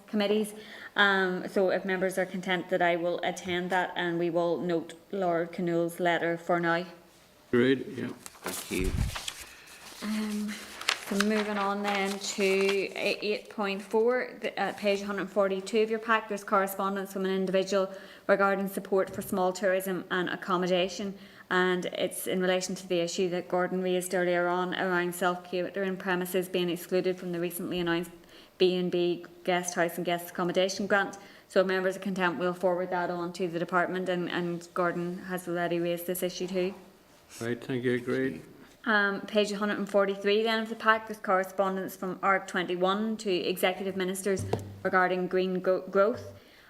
committees. So if members are content, that I will attend that, and we will note Lord Kinnell's letter for now. Agreed, yeah. Thank you. So moving on then to 8.4, at page 142 of your pack, there's correspondence from an individual regarding support for small tourism and accommodation, and it's in relation to the issue that Gordon raised earlier on around self-catering premises being excluded from the recently announced B&B guest house and guest accommodation grant. So if members are content, we'll forward that on to the department, and Gordon has already raised this issue too. Right, thank you, agreed. Page 143 then of the pack, there's correspondence from ARC 21 to executive ministers regarding green growth.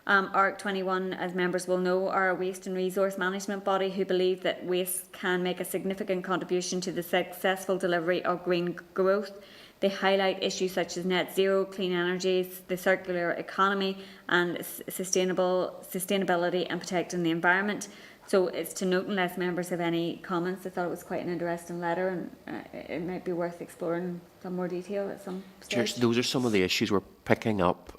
ARC 21, as members will know, are a waste and resource management body who believe that waste can make a significant contribution to the successful delivery of green growth. They highlight issues such as net zero, clean energies, the circular economy and sustainability and protecting the environment. So it's to note unless members have any comments. I thought it was quite an interesting letter, and it might be worth exploring some more detail at some stage. Those are some of the issues we're picking up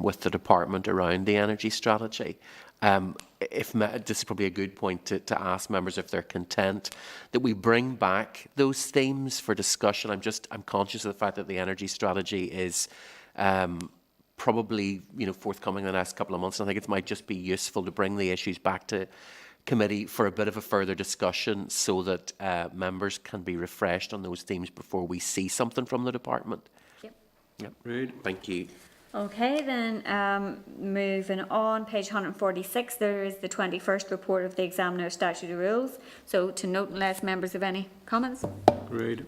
with the department around the energy strategy. This is probably a good point to ask members if they're content that we bring back those themes for discussion. I'm conscious of the fact that the energy strategy is probably forthcoming in the next couple of months. And I think it might just be useful to bring the issues back to committee for a bit of a further discussion, so that members can be refreshed on those themes before we see something from the department. Yep. Right. Thank you. Okay, then moving on, page 146, there is the 21st report of the Examiner Statutory Rules. So to note unless members have any comments. Great.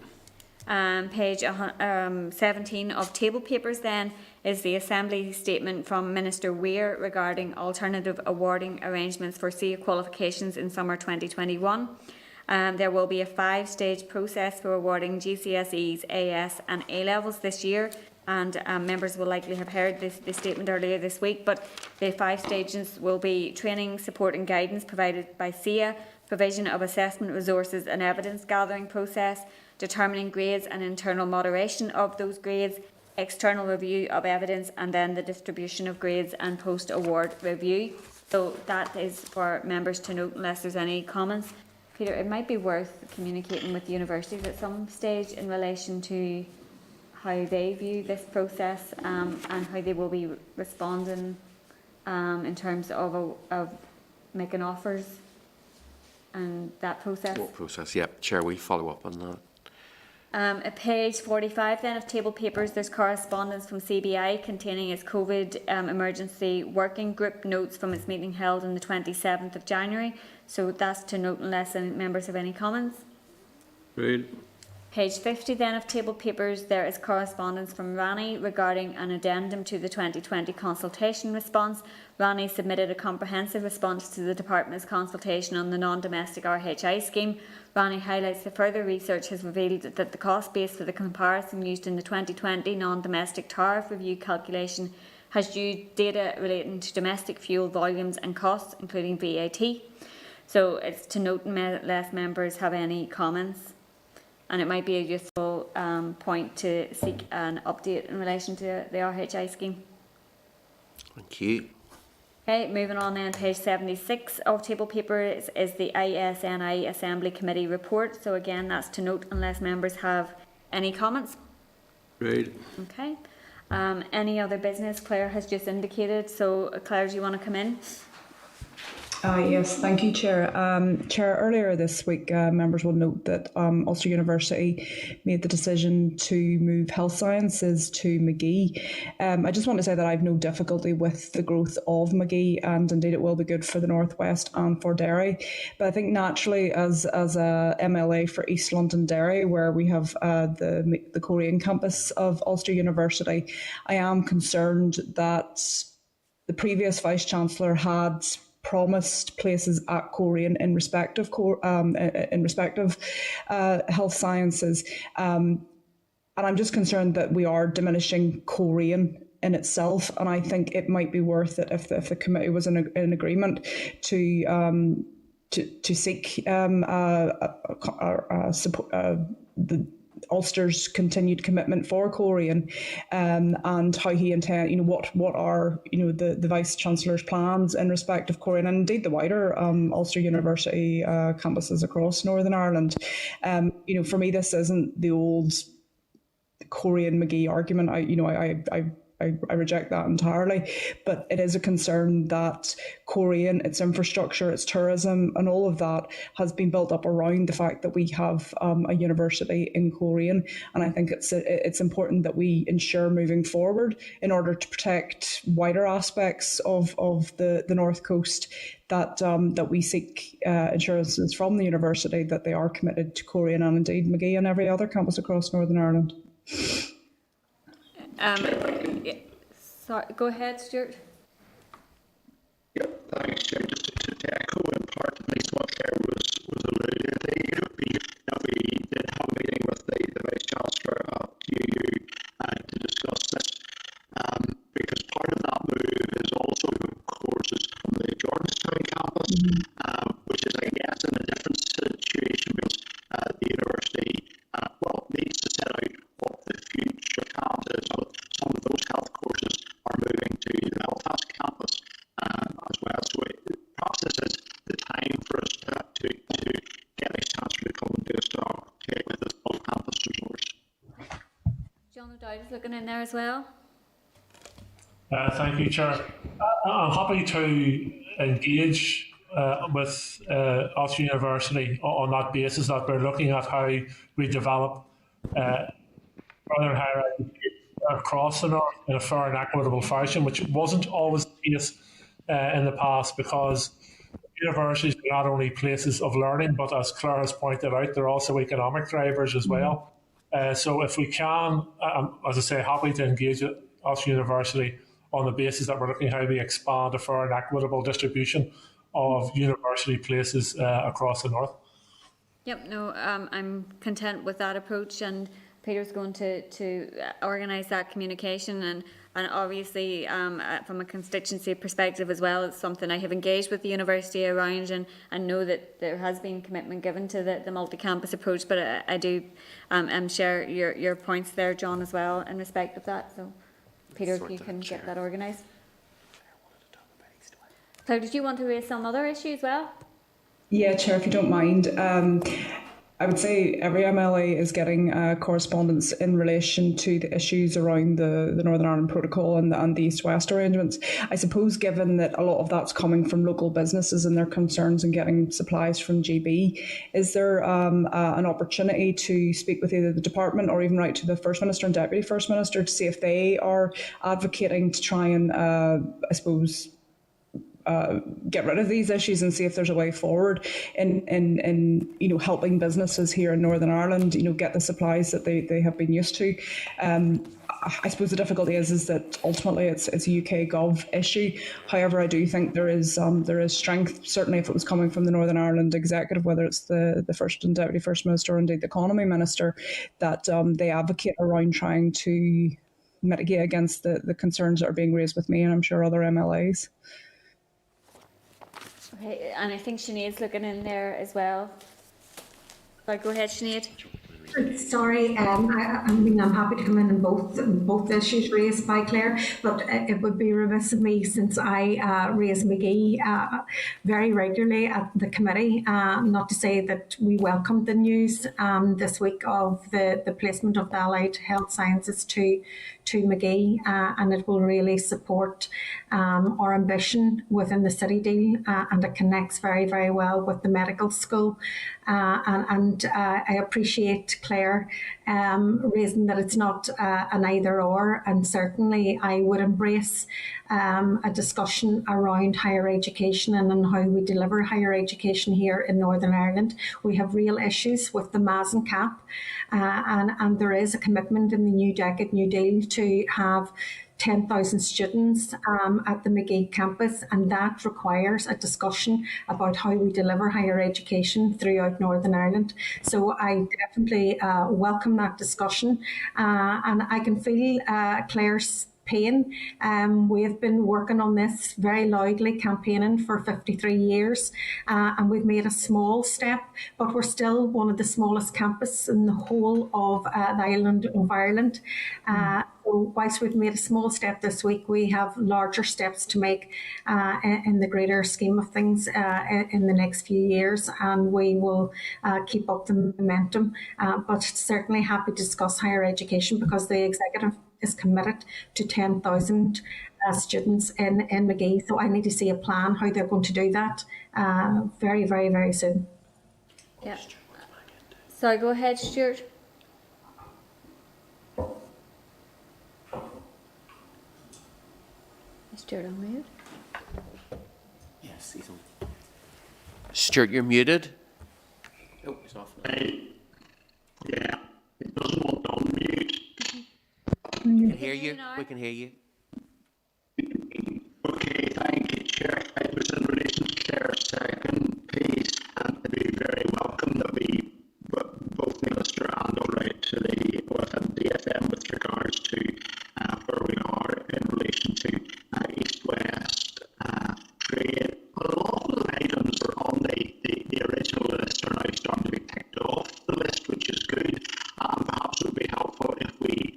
Page 17 of table papers then is the Assembly statement from Minister Weir regarding alternative awarding arrangements for CA qualifications in summer 2021. There will be a 5-stage process for awarding GCSEs, AS and A-levels this year, and members will likely have heard this statement earlier this week, but the 5 stages will be training, support and guidance provided by CA, provision of assessment resources and evidence gathering process, determining grades and internal moderation of those grades, external review of evidence, and then the distribution of grades and post-award review. So that is for members to note unless there's any comments. Peter, it might be worth communicating with universities at some stage in relation to how they view this process and how they will be responding in terms of making offers and that process. What process? Yep, Chair, we follow up on that. At page 45 then of table papers, there's correspondence from CBI containing its COVID emergency working group notes from its meeting held on the 27th of January. So that's to note unless any members have any comments. Agreed. Page 50 then of table papers, there is correspondence from Rani regarding an addendum to the 2020 consultation response. Rani submitted a comprehensive response to the Department's consultation on the non-domestic RHI scheme. Rani highlights that further research has revealed that the cost base for the comparison used in the 2020 non-domestic tariff review calculation has used data relating to domestic fuel volumes and costs, including VAT. So it's to note unless members have any comments. And it might be a useful point to seek an update in relation to the RHI scheme. Thank you. Okay, moving on then, page 76 of table paper is the ISNI Assembly Committee report. So again, that's to note unless members have any comments. Agreed. Okay. Any other business? Claire has just indicated. So Claire, do you want to come in? Yes, thank you, Chair. Chair, earlier this week, members will note that Ulster University made the decision to move health sciences to Magee. I just want to say that I have no difficulty with the growth of Magee, and indeed it will be good for the Northwest and for Derry. But I think naturally, as a MLA for East London Derry, where we have the Korean campus of Ulster University, I am concerned that the previous Vice-Chancellor had promised places at Korean in respect of health sciences, and I'm just concerned that we are diminishing Korean in itself. And I think it might be worth it if the committee was in agreement to seek the Ulster's continued commitment for Korean, and how he intends, what are the Vice Chancellor's plans in respect of Korean, and indeed the wider Ulster University campuses across Northern Ireland. For me, this isn't the old Korean Magee argument. I reject that entirely, but it is a concern that Korean, its infrastructure, its tourism, and all of that has been built up around the fact that we have a university in Korean, and I think it's important that we ensure moving forward, in order to protect wider aspects of the North Coast, that we seek assurances from the university that they are committed to Korean, and indeed Magee and every other campus across Northern Ireland. Sorry, go ahead, Stuart. Yeah, thanks, Chair. Just to echo in part at least what Claire was alluding to, we did have a meeting with the Vice Chancellor at UU to discuss this, because part of that move is also courses from the Georgetown campus, which is, I guess, in a different situation because the university needs to set out what the future plans is. So some of those health courses are moving to the Belfast campus as well. So perhaps this is the time for us to get a chancellor to come and do a talk with this off-campus resource. John O'Dowd is looking in there as well. Thank you, Chair. I'm happy to engage with Ulster University on that basis, that we're looking at how we develop further higher education across the North in a fair and equitable fashion, which wasn't always the case in the past, because universities are not only places of learning, but as Claire has pointed out, they're also economic drivers as well. So if we can, as I say, happy to engage with Ulster University on the basis that we're looking at how we expand a fair and equitable distribution of university places across the North. Yep, no, I'm content with that approach, and Peter's going to organise that communication, and obviously from a constituency perspective as well, it's something I have engaged with the university around, and know that there has been commitment given to the multi-campus approach, but I do share your points there, John, as well in respect of that. So Peter, if you can get that organised. Claire, did you want to raise some other issue as well? Yeah, Chair, if you don't mind. I would say every MLA is getting correspondence in relation to the issues around the Northern Ireland Protocol and the East-West arrangements. I suppose given that a lot of that's coming from local businesses and their concerns in getting supplies from GB, is there an opportunity to speak with either the department or even write to the First Minister and Deputy First Minister to see if they are advocating to try and, I suppose, get rid of these issues and see if there's a way forward in helping businesses here in Northern Ireland, get the supplies that they have been used to. I suppose the difficulty is that ultimately it's a UK Gov issue. However, I do think there is strength, certainly if it was coming from the Northern Ireland Executive, whether it's the First and Deputy First Minister or indeed the Economy Minister, that they advocate around trying to mitigate against the concerns that are being raised with me and I'm sure other MLAs. Okay, and I think Sinead's looking in there as well. Go ahead, Sinead. Sorry, I'm happy to come in on both issues raised by Claire, but it would be remiss of me, since I raise McGee very regularly at the committee, not to say that we welcomed the news this week of the placement of the Allied Health Sciences to McGee, and it will really support our ambition within the city deal, and it connects very, very well with the medical school. And I appreciate Claire raising that it's not an either or, and certainly I would embrace a discussion around higher education and on how we deliver higher education here in Northern Ireland. We have real issues with the MAS and CAP, and there is a commitment in the New Decade New Deal to have 10,000 students at the McGee campus, and that requires a discussion about how we deliver higher education throughout Northern Ireland. So I definitely welcome that discussion, and I can feel Claire's pain. We have been working on this very loudly, campaigning for 53 years, and we've made a small step, but we're still one of the smallest campuses in the whole of the island of Ireland. So whilst we've made a small step this week, we have larger steps to make in the greater scheme of things in the next few years, and we will keep up the momentum. But certainly happy to discuss higher education, because the executive is committed to 10,000 students in McGee. So I need to see a plan how they're going to do that very, very, very soon. Yeah. So go ahead, Stuart. Stuart on mute. Yes, he's on. Stuart, you're muted. Oh, he's off now. Yeah, it doesn't want to unmute. We can hear you. We can hear you. Okay, thank you, Chair. It was in relation to Claire's second piece, and it'd be very welcome that we, both Minister and alright to the OFM DFM with regards to where we are in relation to East-West trade. But a lot of the items are on the original list are now starting to be ticked off the list, which is good. Perhaps it would be helpful if we,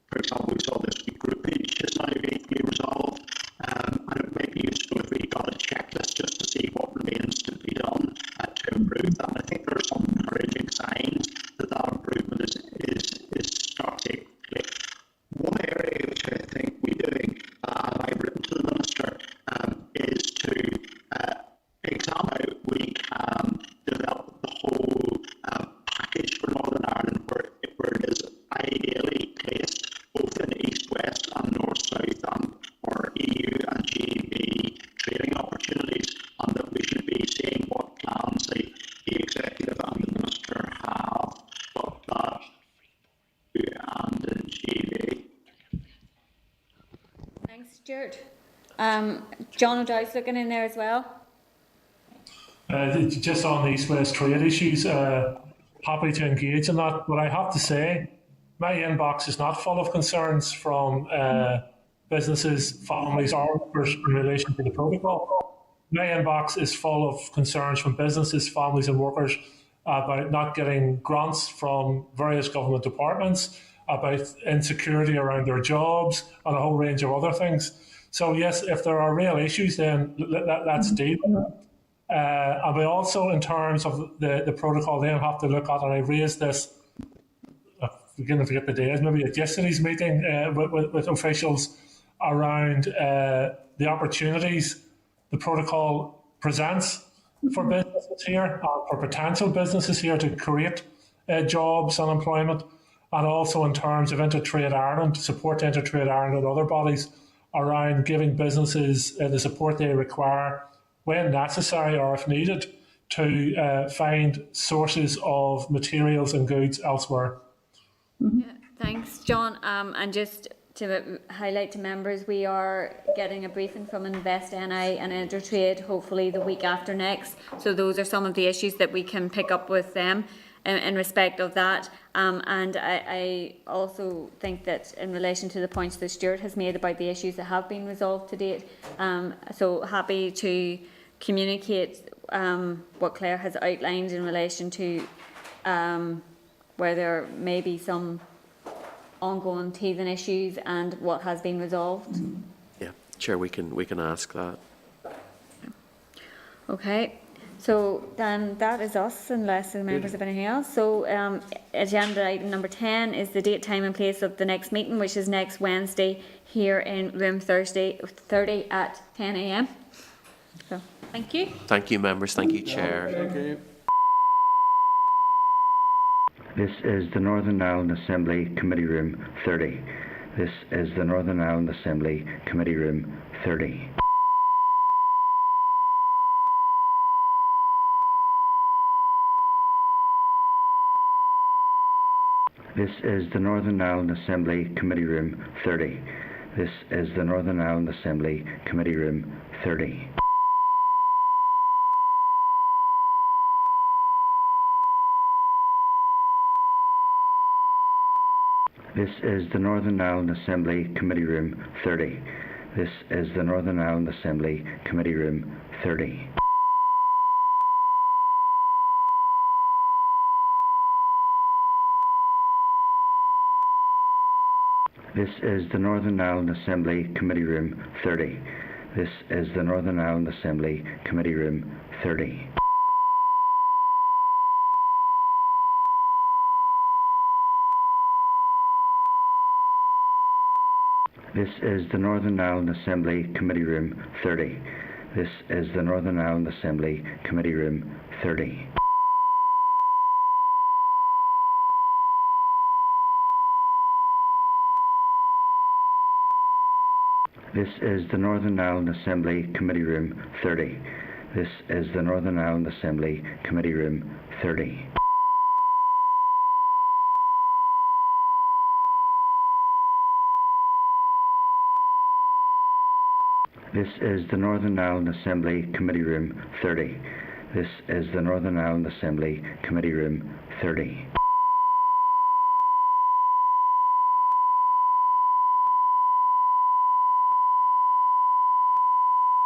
for example, we saw this week groupage is now be resolved, and it might be useful if we got a checklist just to see what remains to be done to improve that. I think there are some encouraging signs that improvement is starting to take place. One area which I think we're doing, and I've written to the Minister, is to examine how we can develop the whole package for Northern Ireland where it is ideally placed both in East-West and North-South, and for EU and GB trading opportunities, and that we should be seeing what plans the Executive and the Minister have, but that and in GB. Thanks, Stuart. John O'Dowd's looking in there as well. Just on the East-West trade issues, happy to engage in that. But I have to say, my inbox is not full of concerns from businesses, families, or workers in relation to the protocol. My inbox is full of concerns from businesses, families, and workers about not getting grants from various government departments, about insecurity around their jobs, and a whole range of other things. So yes, if there are real issues, then let's deal with it. And we also, in terms of the protocol, then have to look at, and I raised this, beginning to forget the days, maybe at yesterday's meeting with officials around the opportunities the protocol presents for businesses here, for potential businesses here to create jobs and employment, and also in terms of Intertrade Ireland, support Intertrade Ireland and other bodies around giving businesses the support they require when necessary or if needed to find sources of materials and goods elsewhere. Yeah, thanks, John. And just to highlight to members, we are getting a briefing from Invest NI and Intertrade hopefully the week after next. So those are some of the issues that we can pick up with them in respect of that. And I also think that in relation to the points that Stuart has made about the issues that have been resolved to date, so happy to communicate what Claire has outlined in relation to where there may be some ongoing teething issues and what has been resolved. Yeah, Chair, we can ask that. Okay, so then that is us, unless the members have anything else. So agenda item number 10 is the date, time and place of the next meeting, which is next Wednesday here in room 30 at 10 a.m. So thank you. Thank you, members. Thank you, Chair. Thank you. This is the Northern Ireland Assembly Committee Room 30. This is the Northern Ireland Assembly Committee Room 30. This is the Northern Ireland Assembly Committee Room 30. This is the Northern Ireland Assembly Committee Room 30. This is the Northern Ireland Assembly Committee Room 30. This is the Northern Ireland Assembly Committee Room 30. This is the Northern Ireland Assembly Committee Room 30. This is the Northern Ireland Assembly Committee Room 30. This is the Northern Ireland Assembly Committee Room 30. This is the Northern Ireland Assembly Committee Room 30. This is the Northern Ireland Assembly Committee Room 30. This is the Northern Ireland Assembly Committee Room 30. This is the Northern Ireland Assembly Committee Room 30. This is the Northern Ireland Assembly Committee Room 30.